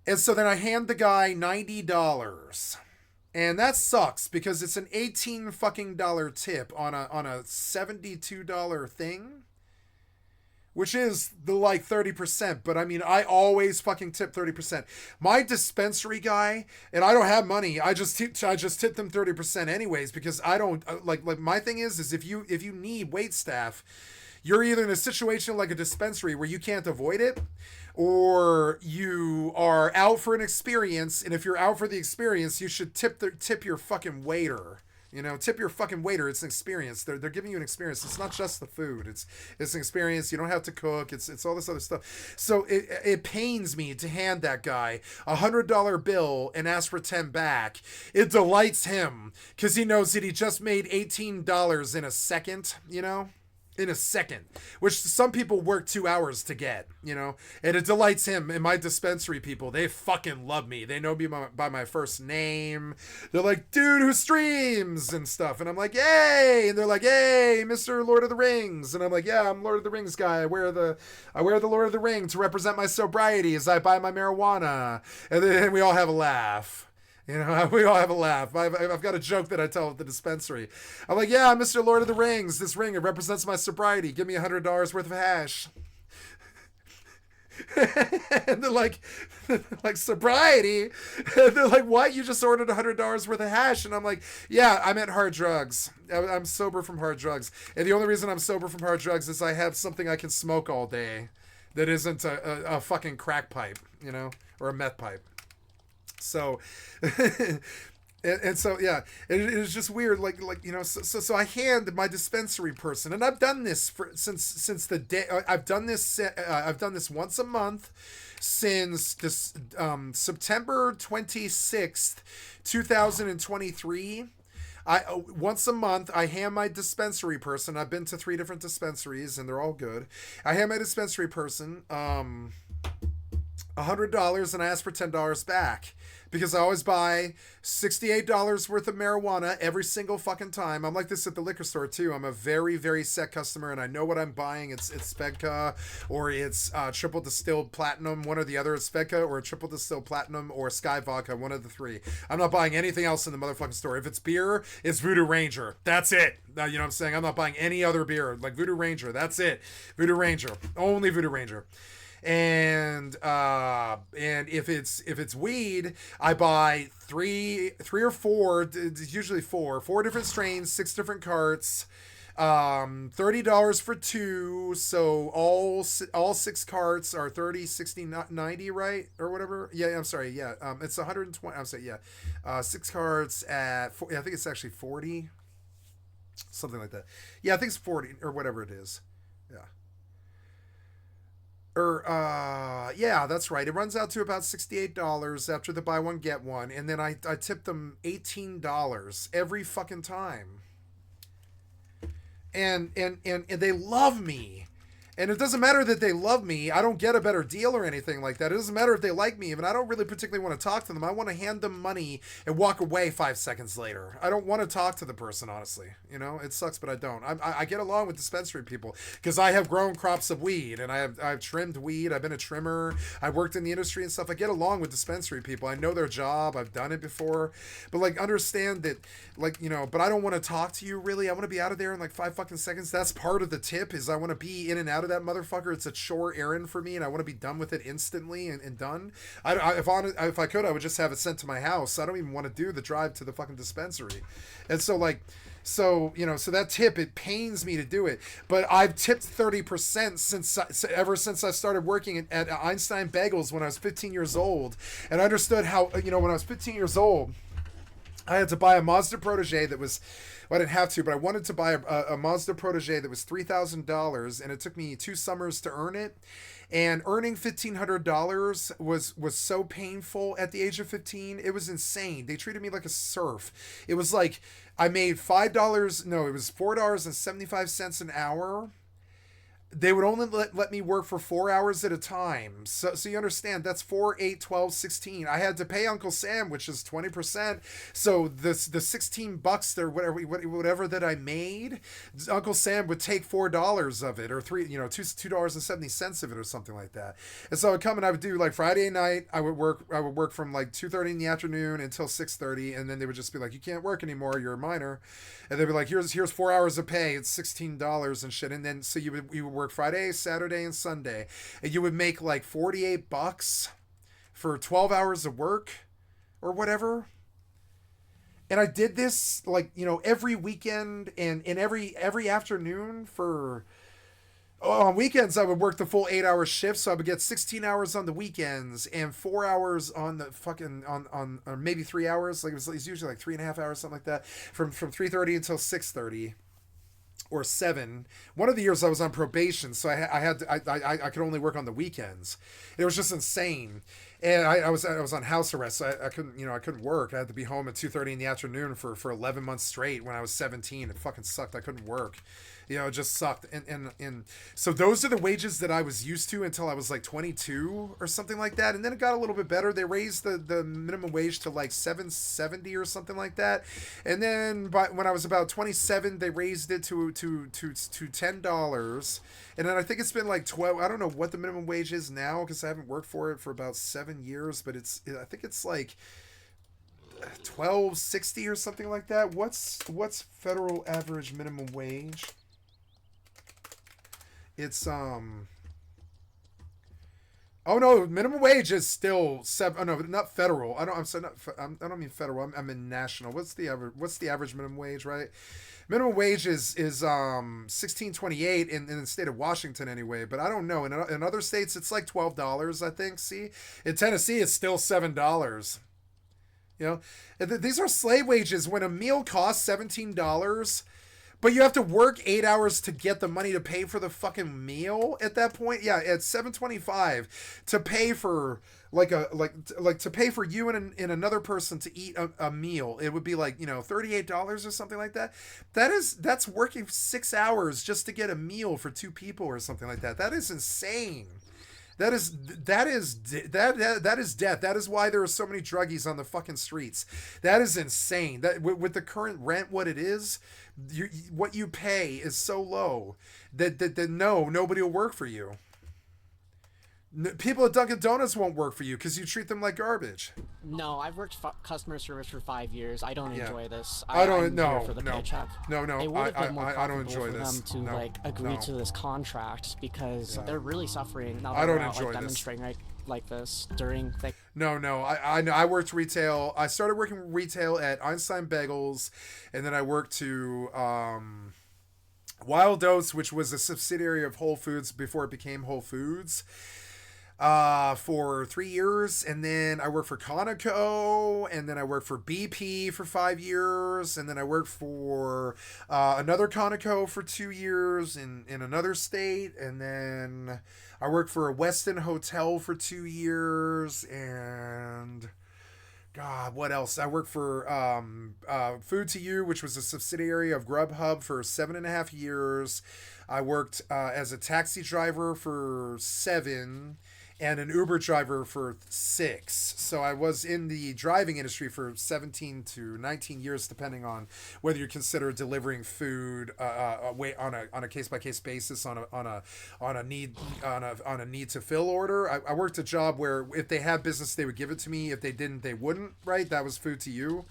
And so then I hand the guy $90. And that sucks, because it's an $18 fucking tip on a $72 thing, which is the like 30%. But I mean, I always fucking tip 30%. My dispensary guy, and I don't have money, I just tip them 30% anyways, because I don't like my thing is if you need wait staff, you're either in a situation like a dispensary where you can't avoid it, or you are out for an experience, and if you're out for the experience, you should tip your fucking waiter. You know, tip your fucking waiter. It's an experience. They're giving you an experience. It's not just the food. It's an experience. You don't have to cook. It's all this other stuff. So it pains me to hand that guy $100 bill and ask for 10 back. It delights him, because he knows that he just made $18 in a second, you know? In a second, which some people work 2 hours to get, you know, and it delights him. And my dispensary people, they fucking love me. They know me by my first name. They're like, dude who streams and stuff. And I'm like, yay. And they're like, yay, Mr. Lord of the Rings. And I'm like, yeah, I'm Lord of the Rings guy. I wear the Lord of the Ring to represent my sobriety as I buy my marijuana. And then we all have a laugh. You know, we all have a laugh. I've got a joke that I tell at the dispensary. I'm like, yeah, Mr. Lord of the Rings. This ring, it represents my sobriety. Give me $100 worth of hash. And they're like sobriety. And they're like, what? You just ordered $100 worth of hash? And I'm like, yeah, I meant hard drugs. I'm sober from hard drugs. And the only reason I'm sober from hard drugs is I have something I can smoke all day that isn't a fucking crack pipe, you know, or a meth pipe. So, and so, yeah, it is just weird. Like, you know, so I hand my dispensary person, and I've done this since the day I've done this once a month since this, September 26th, 2023. Once a month, I hand my dispensary person. I've been to 3 different dispensaries, and they're all good. I hand my dispensary person, $100, and I ask for $10 back, because I always buy $68 worth of marijuana every single fucking time. I'm like this at the liquor store too. I'm a very, very set customer, and I know what I'm buying. It's Svedka, or it's triple distilled platinum, one or the other. It's Svedka or triple distilled platinum or Sky vodka, one of the 3. I'm not buying anything else in the motherfucking store. If it's beer, it's Voodoo Ranger. That's it. You know what I'm saying? I'm not buying any other beer. Like Voodoo Ranger. That's it. Voodoo Ranger. Only Voodoo Ranger. And if it's weed, I buy three or four, usually four different strains, 6 different carts, $30 for 2. So all 6 carts are 30, 60, 90, right? Or whatever. Yeah, I'm sorry. Yeah. It's 120. I'm sorry. Yeah. 6 carts at, I think it's actually 40, something like that. Yeah. I think it's 40 or whatever it is. Yeah. Yeah, that's right. It runs out to about $68 after the buy one get one, and then I tip them $18 every fucking time. And they love me. And it doesn't matter that they love me. I don't get a better deal or anything like that. It doesn't matter if they like me. Even I don't really particularly want to talk to them. I want to hand them money and walk away 5 seconds later. I don't want to talk to the person, honestly. You know, it sucks, but I don't. I get along with dispensary people because I have grown crops of weed and I've trimmed weed. I've been a trimmer. I worked in the industry and stuff. I get along with dispensary people. I know their job. I've done it before. But like, understand that, like, you know, but I don't want to talk to you really. I want to be out of there in like 5 fucking seconds. That's part of the tip, is I want to be in and out of that motherfucker. It's a chore errand for me and I want to be done with it instantly and done. If I could, I would just have it sent to my house. I don't even want to do the drive to the fucking dispensary. And so like, so, you know, so that tip, it pains me to do it, but I've tipped 30% ever since I started working at Einstein Bagels when I was 15 years old, and I understood how, you know, when I was 15 years old, I had to buy a Mazda Protege that was, well, I didn't have to, but I wanted to buy a Mazda Protege that was $3,000, and it took me 2 summers to earn it. And earning $1,500 was so painful at the age of 15. It was insane. They treated me like a serf. It was like I made $5, no, it was $4.75 an hour. They would only let me work for 4 hours at a time. So you understand, that's 4, 8, 12, 16. I had to pay Uncle Sam, which is 20%. So the $16 or whatever that I made, Uncle Sam would take $4 of it, or $2.70 of it, or something like that. And so I would come and I would do like Friday night. I would work from like 2:30 in the afternoon until 6:30, and then they would just be like, "You can't work anymore. You're a minor." And they'd be like, "Here's 4 hours of pay. It's $16 and shit." And then so you would work Friday, Saturday, and Sunday, and you would make like $48 for 12 hours of work or whatever. And I did this like, you know, every weekend and every afternoon for, on weekends I would work the full 8-hour shift, so I would get 16 hours on the weekends and 4 hours on the fucking on or maybe 3 hours, like it was usually like 3.5 hours, something like that, from 3:30 until 6:30 or 7. One of the years I was on probation, so I could only work on the weekends. It was just insane. And I was on house arrest, so I couldn't work. I had to be home at 2:30 in the afternoon for 11 months straight when I was 17. It fucking sucked. I couldn't work. You know, it just sucked. And so those are the wages that I was used to until I was like 22 or something like that. And then it got a little bit better. They raised the minimum wage to like $7.70 or something like that. And then when I was about 27, they raised it to $10. And then I think it's been like 12. I don't know what the minimum wage is now because I haven't worked for it for about 7 years, but I think it's like $12.60 or something like that. What's federal average minimum wage? It's oh no, minimum wage is still $7. Oh no, not federal. I don't mean federal. I mean national. What's the average minimum wage, right? Minimum wage is $16.28 in the state of Washington anyway, but I don't know. In other states it's like $12, I think. See, in Tennessee it's still $7. You know, these are slave wages. When a meal costs $17, but you have to work 8 hours to get the money to pay for the fucking meal at that point. Yeah, at $7.25 to pay for to pay for you and another person to eat a meal. It would be like, you know, $38 or something like that. That's working 6 hours just to get a meal for 2 people or something like that. That is insane. That is death. That is why there are so many druggies on the fucking streets. That is insane. That with the current rent, what it is, what you pay is so low that nobody will work for you. People at Dunkin' Donuts won't work for you because you treat them like garbage. No, I've worked customer service for 5 years. I don't enjoy this. I don't. I'm here for the paycheck. No. It would have been more I don't enjoy for this. them to agree to this contract because they're really suffering now. I don't out, enjoy this. Demonstrating like this during. No. I worked retail. I started working retail at Einstein Bagels, and then I worked to Wild Oats, which was a subsidiary of Whole Foods before it became Whole Foods. For 3 years, and then I worked for Conoco, and then I worked for BP for 5 years, and then I worked for another Conoco for 2 years in another state, and then I worked for a Westin hotel for 2 years, and God, what else? I worked for Food to You, which was a subsidiary of Grubhub for 7.5 years. I worked as a taxi driver for 7 and an Uber driver for 6. So I was in the driving industry for 17 to 19 years, depending on whether you consider delivering food on a case by case basis, on a need to fill order. I worked a job where if they had business, they would give it to me. If they didn't, they wouldn't. Right? That was Food to You,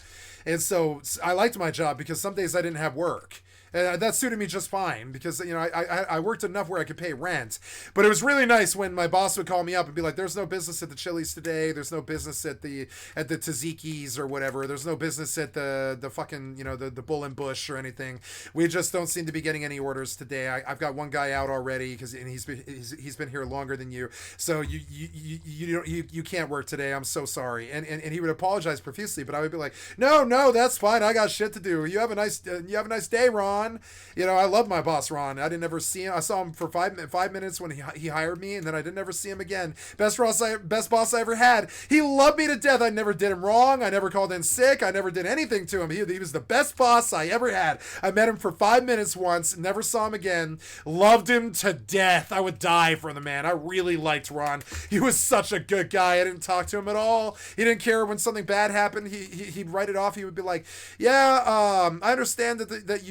and so I liked my job because some days I didn't have work. That suited me just fine because, you know, I worked enough where I could pay rent. But it was really nice when my boss would call me up and be like, there's no business at the Chili's today. There's no business at the Tzatziki's or whatever. There's no business at the fucking, you know, the Bull and Bush or anything. We just don't seem to be getting any orders today. I've got one guy out already because he's been here longer than you. So you can't work today. I'm so sorry. And he would apologize profusely, but I would be like, no, that's fine. I got shit to do. You have a nice day, Ron. You know, I love my boss, Ron. I didn't ever see him. I saw him for 5 minutes when he hired me, and then I didn't ever see him again. Best boss I ever had. He loved me to death. I never did him wrong. I never called in sick. I never did anything to him. He was the best boss I ever had. I met him for 5 minutes once, never saw him again. Loved him to death. I would die for the man. I really liked Ron. He was such a good guy. I didn't talk to him at all. He didn't care when something bad happened. He'd write it off. He would be like, yeah, I understand that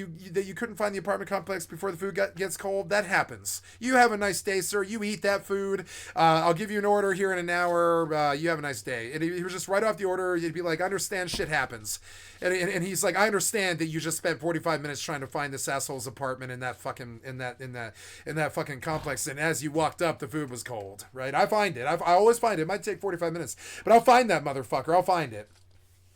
you couldn't find the apartment complex before the food gets cold. That happens. You have a nice day, sir. You eat that food. I'll give you an order here in an hour. You have a nice day. And he was just write off the order. He'd be like, I understand shit happens. And he's like, I understand that you just spent 45 minutes trying to find this asshole's apartment in that fucking fucking complex. And as you walked up, the food was cold, right? I find it. I always find it. It might take 45 minutes, but I'll find that motherfucker. I'll find it.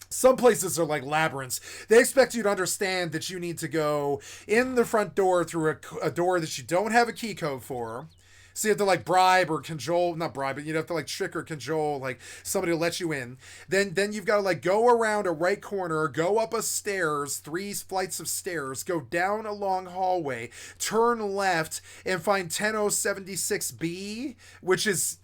Some places are like labyrinths. They expect you to understand that you need to go in the front door through a door that you don't have a key code for. So you have to like bribe or cajole, not bribe, but you have to like trick or cajole like somebody to let you in. Then you've got to like go around a right corner, go up a stairs, 3 flights of stairs, go down a long hallway, turn left and find 10076B, which is...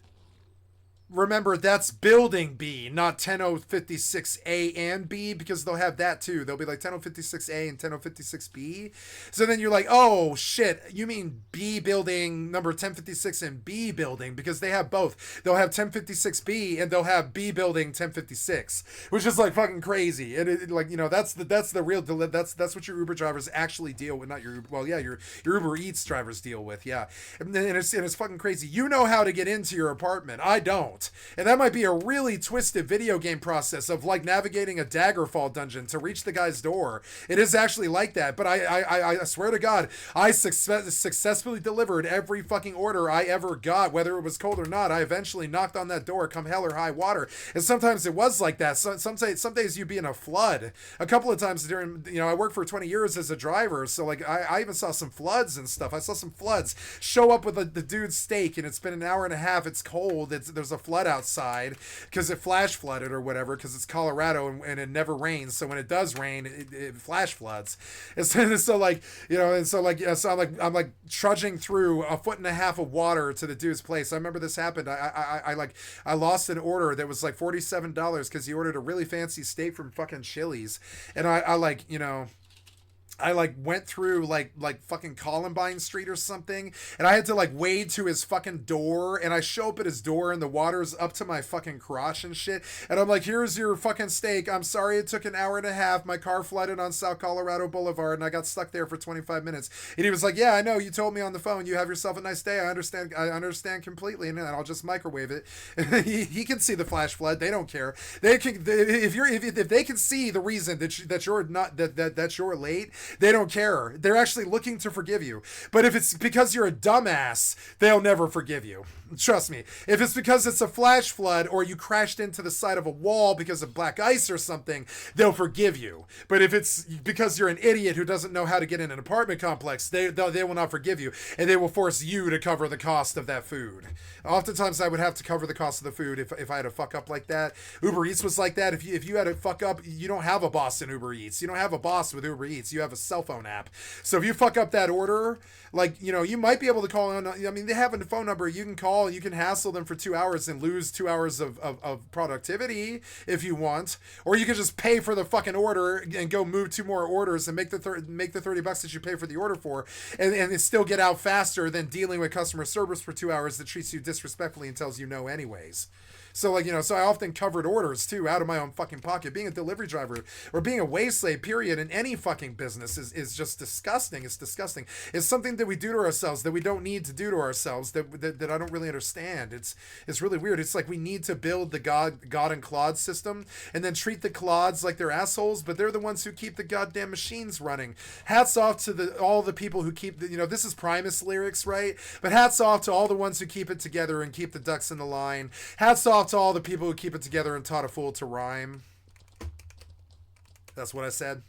Remember, that's building B, not 10056A and B, because they'll have that too. They'll be like 10056A and 10056B. So then you're like, oh shit, you mean B building number 1056 and B building, because they have both. They'll have 1056B and they'll have B building 1056, which is like fucking crazy. And it, like, you know, that's the real, that's what your Uber drivers actually deal with. Not your, well, yeah, your Uber Eats drivers deal with. Yeah. And it's fucking crazy. You know how to get into your apartment. I don't. And that might be a really twisted video game process of like navigating a Daggerfall dungeon to reach the guy's door. It is actually like that, but I swear to God, I successfully delivered every fucking order I ever got, whether it was cold or not. I eventually knocked on that door come hell or high water. And sometimes it was like that. Some days you'd be in a flood. A couple of times during, you know, I worked for 20 years as a driver, so like I even saw some floods and stuff. I saw some floods show up with the dude's steak, and it's been an hour and a half. It's cold. There's a flood outside because it flash flooded or whatever, because it's Colorado and it never rains. So when it does rain, it flash floods. And so like, you know, and so like, yeah, so I'm like trudging through 1.5 feet of water to the dude's place. I remember this happened. I lost an order that was like $47 because he ordered a really fancy steak from fucking Chili's. And I like, you know, I like went through like fucking Columbine Street or something, and I had to like wade to his fucking door, and I show up at his door and the water's up to my fucking crotch and shit, and I'm like, here's your fucking steak. I'm sorry it took an hour and a half. My car flooded on South Colorado Boulevard and I got stuck there for 25 minutes. And he was like, yeah, I know, you told me on the phone. You have yourself a nice day. I understand completely, and I'll just microwave it. he can see the flash flood. They don't care. They can, if they can see the reason that you're late, they don't care. They're actually looking to forgive you. But if it's because you're a dumbass, they'll never forgive you. Trust me. If it's because it's a flash flood or you crashed into the side of a wall because of black ice or something, they'll forgive you. But if it's because you're an idiot who doesn't know how to get in an apartment complex, they will not forgive you, and they will force you to cover the cost of that food. Oftentimes I would have to cover the cost of the food if I had a fuck up like that. Uber Eats was like that. If you had a fuck up, you don't have a boss in Uber Eats. You don't have a boss with Uber Eats. You have have a cell phone app. So if you fuck up that order, like, you know, you might be able to call on, I mean, they have a phone number you can call, you can hassle them for 2 hours and lose 2 hours of productivity if you want, or you can just pay for the fucking order and go move 2 more orders and make the $30 that you pay for the order for, and still get out faster than dealing with customer service for 2 hours that treats you disrespectfully and tells you no anyways. So, like, you know, so I often covered orders, too, out of my own fucking pocket. Being a delivery driver or being a wage slave, period, in any fucking business is just disgusting. It's disgusting. It's something that we do to ourselves that we don't need to do to ourselves, that I don't really understand. It's really weird. It's like we need to build the God and clod system and then treat the clods like they're assholes, but they're the ones who keep the goddamn machines running. Hats off to all the people who keep, you know, this is Primus lyrics, right? But hats off to all the ones who keep it together and keep the ducks in the line. Hats off to all the people who keep it together and taught a fool to rhyme. That's what I said.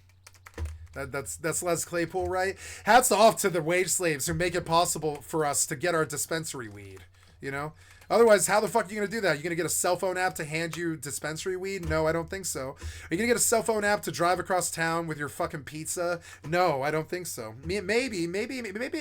That's Les Claypool, right? Hats off to the wage slaves who make it possible for us to get our dispensary weed, you know? Otherwise, how the fuck are you going to do that? Are you going to get a cell phone app to hand you dispensary weed? No, I don't think so. Are you going to get a cell phone app to drive across town with your fucking pizza? No, I don't think so. Maybe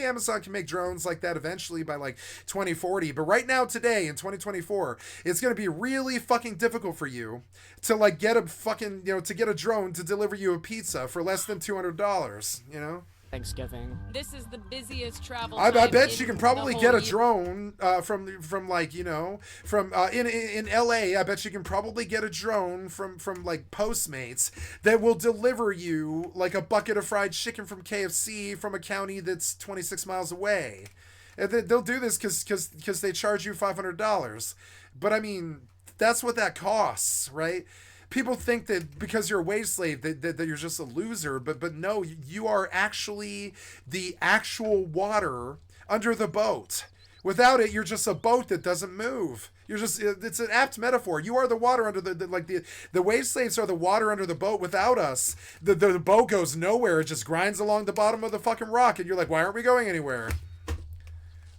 Amazon can make drones like that eventually by like 2040. But right now, today, in 2024, it's going to be really fucking difficult for you to like get a fucking, you know, to get a drone to deliver you a pizza for less than $200, you know? Thanksgiving. This is the busiest travel. I time bet in you can the probably whole get a year. drone from like, you know, from in LA. I bet you can probably get a drone from like Postmates that will deliver you like a bucket of fried chicken from KFC from a county that's 26 miles away. And they'll do this because they charge you $500. But I mean, that's what that costs, right? People think that because you're a wage slave that you're just a loser, but no, you are actually the actual water under the boat. Without it, you're just a boat that doesn't move. It's an apt metaphor. You are the water under the wage slaves are the water under the boat. Without us, the boat goes nowhere. It just grinds along the bottom of the fucking rock, and you're like, why aren't we going anywhere?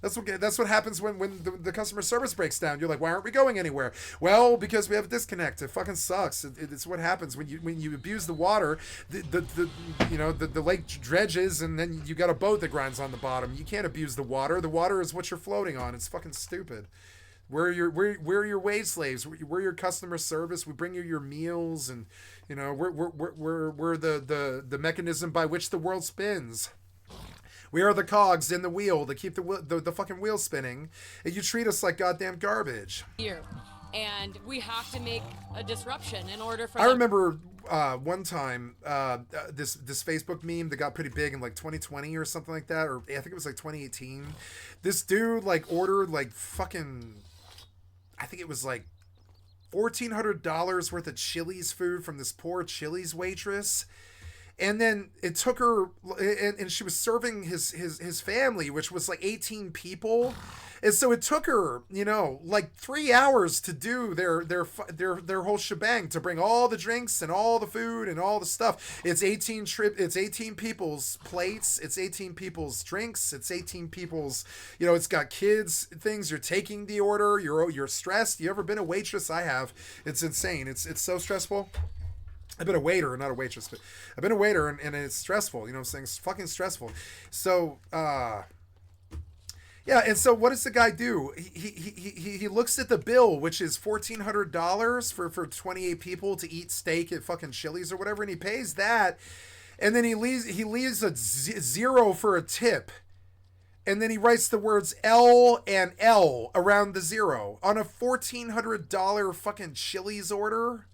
That's what happens when the customer service breaks down. You're like, why aren't we going anywhere? Well, because we have a disconnect. It fucking sucks. It's what happens when you abuse the water. The lake dredges, and then you got a boat that grinds on the bottom. You can't abuse the water. The water is what you're floating on. It's fucking stupid. We're your wage slaves. We're your customer service. We bring you your meals, and you know we're the mechanism by which the world spins. We are the cogs in the wheel that keep the fucking wheel spinning, and you treat us like goddamn garbage. Here, and we have to make a disruption in order for. I remember one time this Facebook meme that got pretty big in like 2020 or something like that, or I think it was like 2018. This dude like ordered like fucking, I think it was like $1,400 worth of Chili's food from this poor Chili's waitress. And then it took her, and she was serving his family, which was like 18 people. And so it took her, you know, like 3 hours to do their whole shebang, to bring all the drinks and all the food and all the stuff. It's 18 people's plates. It's 18 people's drinks. It's 18 people's, you know, it's got kids, things. You're taking the order. You're stressed. You ever been a waitress? I have. It's insane. It's so stressful. I've been a waiter, not a waitress, but I've been a waiter, and it's stressful. You know what I'm saying? It's fucking stressful. So, yeah, and so what does the guy do? He looks at the bill, which is $1,400 for 28 people to eat steak at fucking Chili's or whatever, and he pays that, and then he leaves a zero for a tip. And then he writes the words L and L around the zero on a $1,400 fucking Chili's order.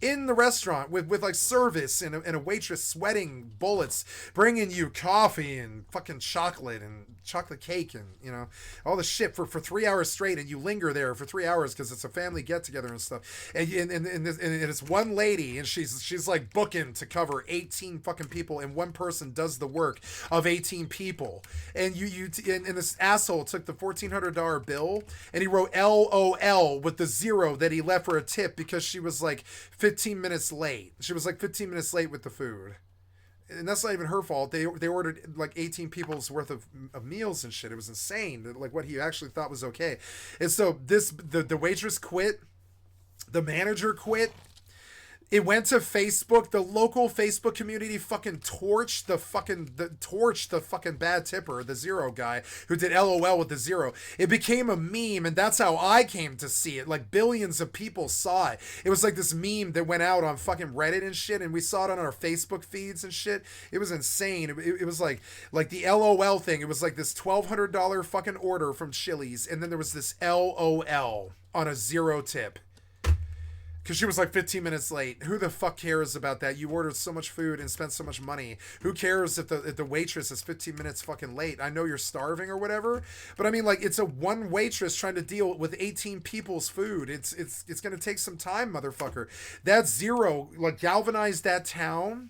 In the restaurant with like service and a waitress sweating bullets, bringing you coffee and fucking chocolate and chocolate cake and, you know, all the shit for 3 hours straight, and you linger there for 3 hours because it's a family get together and stuff. And it's one lady, and she's like booking to cover 18 fucking people, and one person does the work of 18 people. And and this asshole took the $1,400 bill and he wrote LOL with the zero that he left for a tip because she was like 15 minutes late. She was like 15 minutes late with the food. And that's not even her fault. They ordered like 18 people's worth of meals and shit. It was insane. Like what he actually thought was okay. And so the waitress quit. The manager quit. It went to Facebook. The local Facebook community fucking torched the fucking bad tipper, the zero guy who did LOL with the zero. It became a meme, and that's how I came to see it. Like billions of people saw it. It was like this meme that went out on fucking Reddit and shit, and we saw it on our Facebook feeds and shit. It was insane. It was like the LOL thing. It was like this $1,200 fucking order from Chili's, and then there was this LOL on a zero tip. Because she was like 15 minutes late. Who the fuck cares about that? You ordered so much food and spent so much money. Who cares if the waitress is 15 minutes fucking late? I know you're starving or whatever, but I mean, like, it's a one waitress trying to deal with 18 people's food. It's gonna take some time, motherfucker. That zero, like, galvanized that town.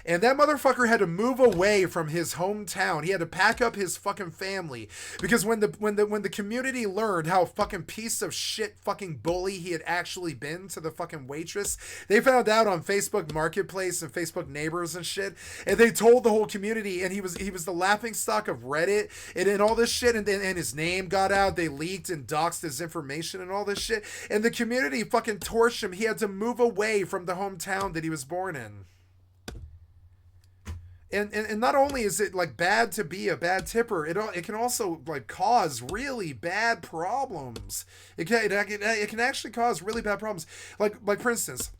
And that motherfucker had to move away from his hometown. He had to pack up his fucking family because when the community learned how fucking piece of shit fucking bully he had actually been to the fucking waitress, they found out on Facebook Marketplace and Facebook Neighbors and shit, and they told the whole community, and he was the laughingstock of Reddit and all this shit, and his name got out. They leaked and doxed his information and all this shit, and the community fucking torched him. He had to move away from the hometown that he was born in. And not only is it like bad to be a bad tipper, it can also like cause really bad problems. It can actually cause really bad problems. Like for instance,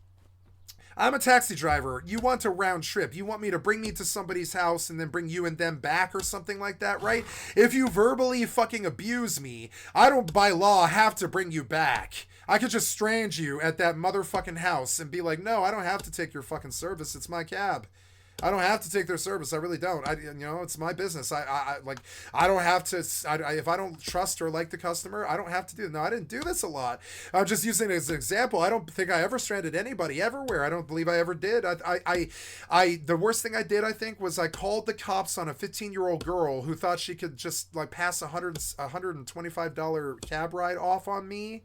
I'm a taxi driver. You want a round trip. You want me to bring me to somebody's house and then bring you and them back or something like that, right? If you verbally fucking abuse me, I don't by law have to bring you back. I could just strand you at that motherfucking house and be like, no, I don't have to take your fucking service. It's my cab. I don't have to take their service. I really don't. It's my business. I don't have to. If I don't trust or like the customer, I don't have to do it. No, I didn't do this a lot. I'm just using it as an example. I don't think I ever stranded anybody everywhere. I don't believe I ever did. The worst thing I did, I think, was I called the cops on a 15-year-old girl who thought she could just like pass $125 cab ride off on me.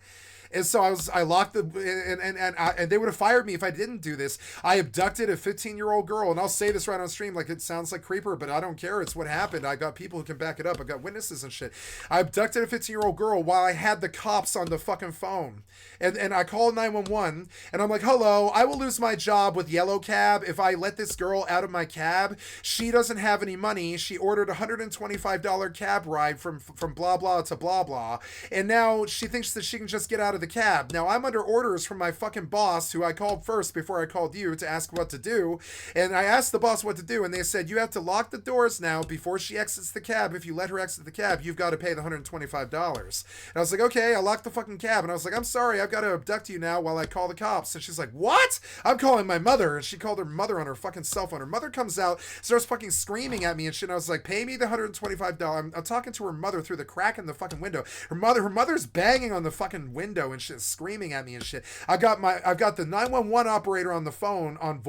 And so I locked and they would have fired me if I didn't do this. I abducted a 15-year-old girl, and I'll say this right on stream, like it sounds like creeper, but I don't care. It's what happened. I got people who can back it up. I got witnesses and shit. I abducted a 15-year-old girl while I had the cops on the fucking phone. And I called 911, and I'm like, hello, I will lose my job with Yellow Cab if I let this girl out of my cab. She doesn't have any money. She ordered a $125 cab ride from blah, blah to blah, blah. And now she thinks that she can just get out of the cab. Now I'm under orders from my fucking boss, who I called first before I called you to ask what to do. And I asked the boss what to do, and they said, you have to lock the doors now before she exits the cab. If you let her exit the cab, you've got to pay the $125. And I was like, okay, I locked the fucking cab. And I was like, I'm sorry, I've got to abduct you now while I call the cops. And she's like, what? I'm calling my mother. And she called her mother on her fucking cell phone. Her mother comes out, starts fucking screaming at me and shit. And I was like, pay me the $125. I'm talking to her mother through the crack in the fucking window. Her mother's banging on the fucking window and shit, screaming at me and shit. I've got the 911 operator on the phone on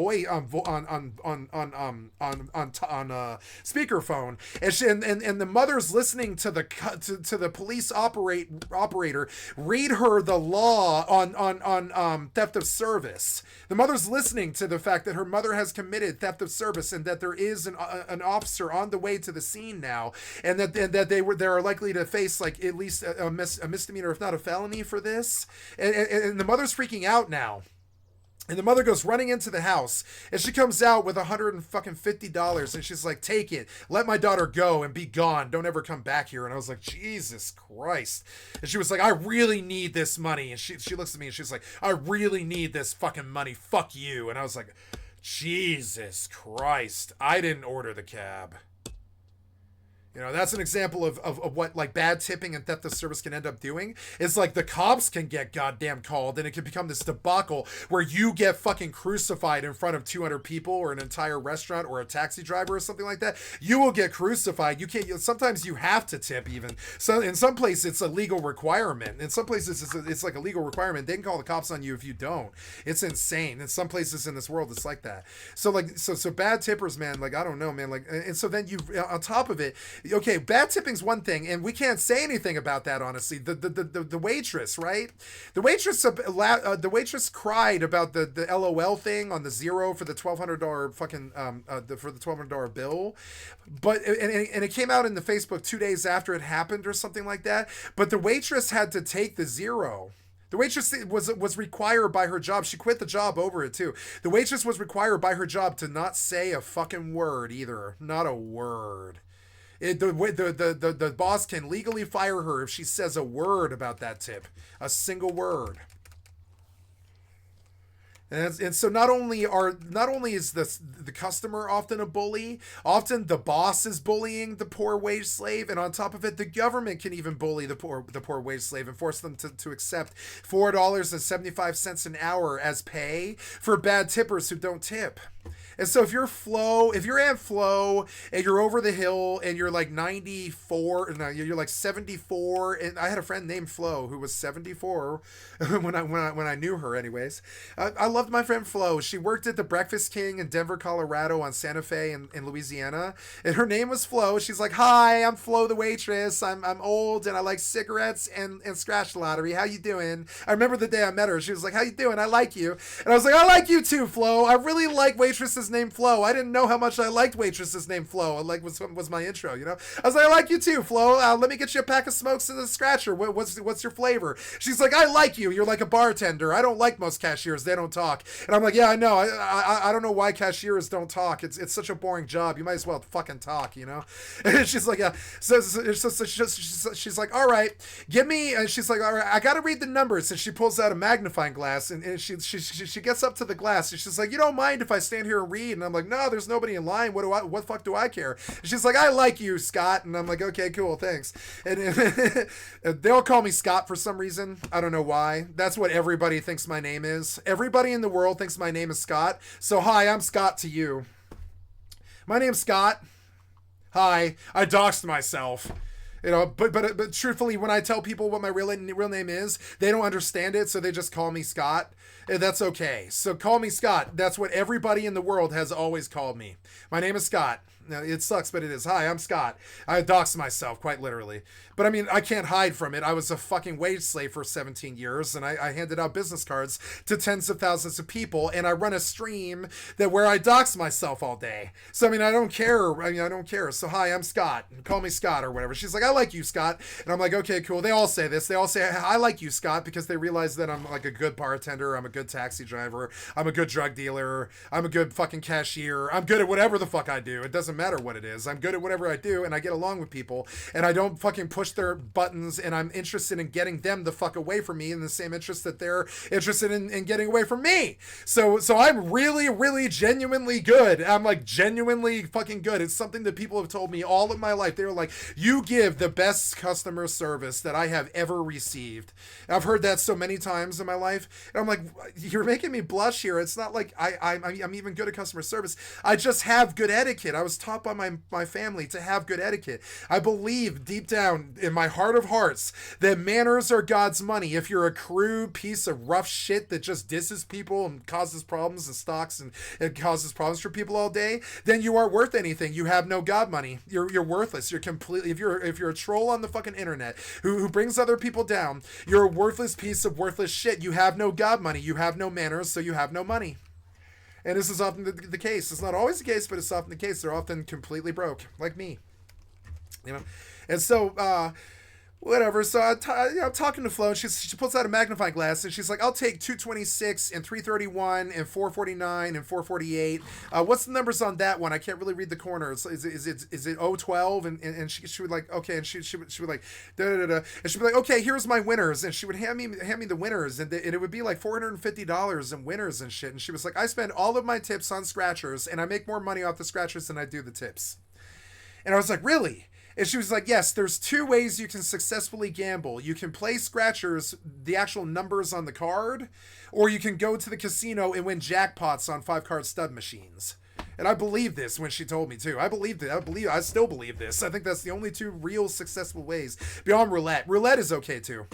speakerphone, and the mother's listening to the police operator read her the law on theft of service. The mother's listening to the fact that her mother has committed theft of service and that there is an officer on the way to the scene now, and that they are likely to face like at least a misdemeanor, if not a felony, for this. And the mother's freaking out now. And the mother goes running into the house, and she comes out with $150, and she's like, take it, let my daughter go and be gone, don't ever come back here. And I was like, Jesus Christ. And she was like, I really need this money. And she looks at me and she's like, I really need this fucking money, fuck you. And I was like, Jesus Christ, I didn't order the cab. You know, that's an example of what like bad tipping and theft of service can end up doing. It's like the cops can get goddamn called, and it can become this debacle where you get fucking crucified in front of 200 people or an entire restaurant or a taxi driver or something like that. You will get crucified. You can't. Sometimes you have to tip even. So in some places it's a legal requirement. In some places it's like a legal requirement. They can call the cops on you if you don't. It's insane. In some places in this world it's like that. So like so bad tippers, man. Like I don't know, man. Like and so then you on top of it. Okay, bad tipping's one thing, and we can't say anything about that, honestly. The waitress, right? The waitress cried about the LOL thing on the zero for the $1,200 fucking for the $1,200 bill, but and it came out in the Facebook 2 days after it happened or something like that. But the waitress had to take the zero. The waitress was required by her job. She quit the job over it too. The waitress was required by her job to not say a fucking word either. Not a word. The boss can legally fire her if she says a word about that tip. A single word. And so not only is the customer often a bully, often the boss is bullying the poor wage slave, and on top of it, the government can even bully the poor wage slave and force them to accept $4.75 an hour as pay for bad tippers who don't tip. And so if you're Aunt Flo and you're over the hill and you're like 94, no, you're like 74, and I had a friend named Flo who was 74 when I knew her anyways. I loved my friend Flo. She worked at the Breakfast King in Denver, Colorado on Santa Fe in Louisiana, and her name was Flo. She's like, "Hi, I'm Flo the waitress. I'm old and I like cigarettes and scratch lottery. How you doing?" I remember the day I met her. She was like, "How you doing? I like you." And I was like, "I like you too, Flo. I really like waitresses named Flo. I didn't know how much I liked waitresses named Flo. Was my intro, you know? I was like, "I like you too, Flo. Let me get you a pack of smokes and a scratcher. What's your flavor?" She's like, "I like you. You're like a bartender. I don't like most cashiers. They don't talk." And I'm like, "Yeah, I know. I don't know why cashiers don't talk. It's such a boring job. You might as well fucking talk, you know?" And she's like, "Yeah." So she's like, "All right, give me." And she's like, "All right, I got to read the numbers." And she pulls out a magnifying glass and she gets up to the glass and she's like, "You don't mind if I stand here and read?" And I'm like, "No, there's nobody in line. What fuck do I care?" And she's like, "I like you, Scott." And I'm like, "Okay, cool, thanks." And they all call me Scott for some reason. I don't know why. That's what everybody thinks my name is. Everybody in the world thinks my name is Scott. So hi, I'm Scott to you. My name's Scott. Hi. I doxed myself. You know, but truthfully, when I tell people what my real name is, they don't understand it, so they just call me Scott. And that's okay. So call me Scott. That's what everybody in the world has always called me. My name is Scott. Now, it sucks, but it is. Hi, I'm Scott. I doxed myself, quite literally. But I mean, I can't hide from it. I was a fucking wage slave for 17 years, and I handed out business cards to tens of thousands of people, and I run a stream where I dox myself all day. So, I mean, I don't care. I don't care. So, hi, I'm Scott. Call me Scott or whatever. She's like, "I like you, Scott." And I'm like, "Okay, cool." They all say this. They all say, "I like you, Scott," because they realize that I'm like a good bartender. I'm a good taxi driver. I'm a good drug dealer. I'm a good fucking cashier. I'm good at whatever the fuck I do. It doesn't matter what it is. I'm good at whatever I do, and I get along with people, and I don't fucking push their buttons, and I'm interested in getting them the fuck away from me in the same interest that they're interested in getting away from me. So I'm really, really genuinely good. I'm like genuinely fucking good. It's something that people have told me all of my life. They were like, "You give the best customer service that I have ever received." And I've heard that so many times in my life, and I'm like, "You're making me blush here. It's not like I'm even good at customer service. I just have good etiquette. I was taught by my family to have good etiquette. I believe deep down in my heart of hearts that manners are God's money. If you're a crude piece of rough shit that just disses people and causes problems and stalks and it causes problems for people all day, then you aren't worth anything. You have no God money. You're worthless. You're completely, if you're a troll on the fucking internet who brings other people down, you're a worthless piece of worthless shit. You have no God money. You have no manners, so you have no money. And this is often the case. It's not always the case, but it's often the case. They're often completely broke, like me. You know? And so, whatever. So I'm talking to Flo, and she pulls out a magnifying glass, and she's like, "I'll take 226 and 331 and 449 and 448. What's the numbers on that one? I can't really read the corners. Is it 012?" And she would like, okay, and she would like and she'd be like, "Okay, here's my winners," and she would hand me the winners, and it would be like $450 in winners and shit. And she was like, "I spend all of my tips on scratchers, and I make more money off the scratchers than I do the tips." And I was like, "Really?" And she was like, "Yes, there's two ways you can successfully gamble. You can play scratchers, the actual numbers on the card, or you can go to the casino and win jackpots on 5-card stud machines." And I believed this when she told me too. I believed it. I still believe this. I think that's the only two real successful ways beyond roulette. Roulette is okay too.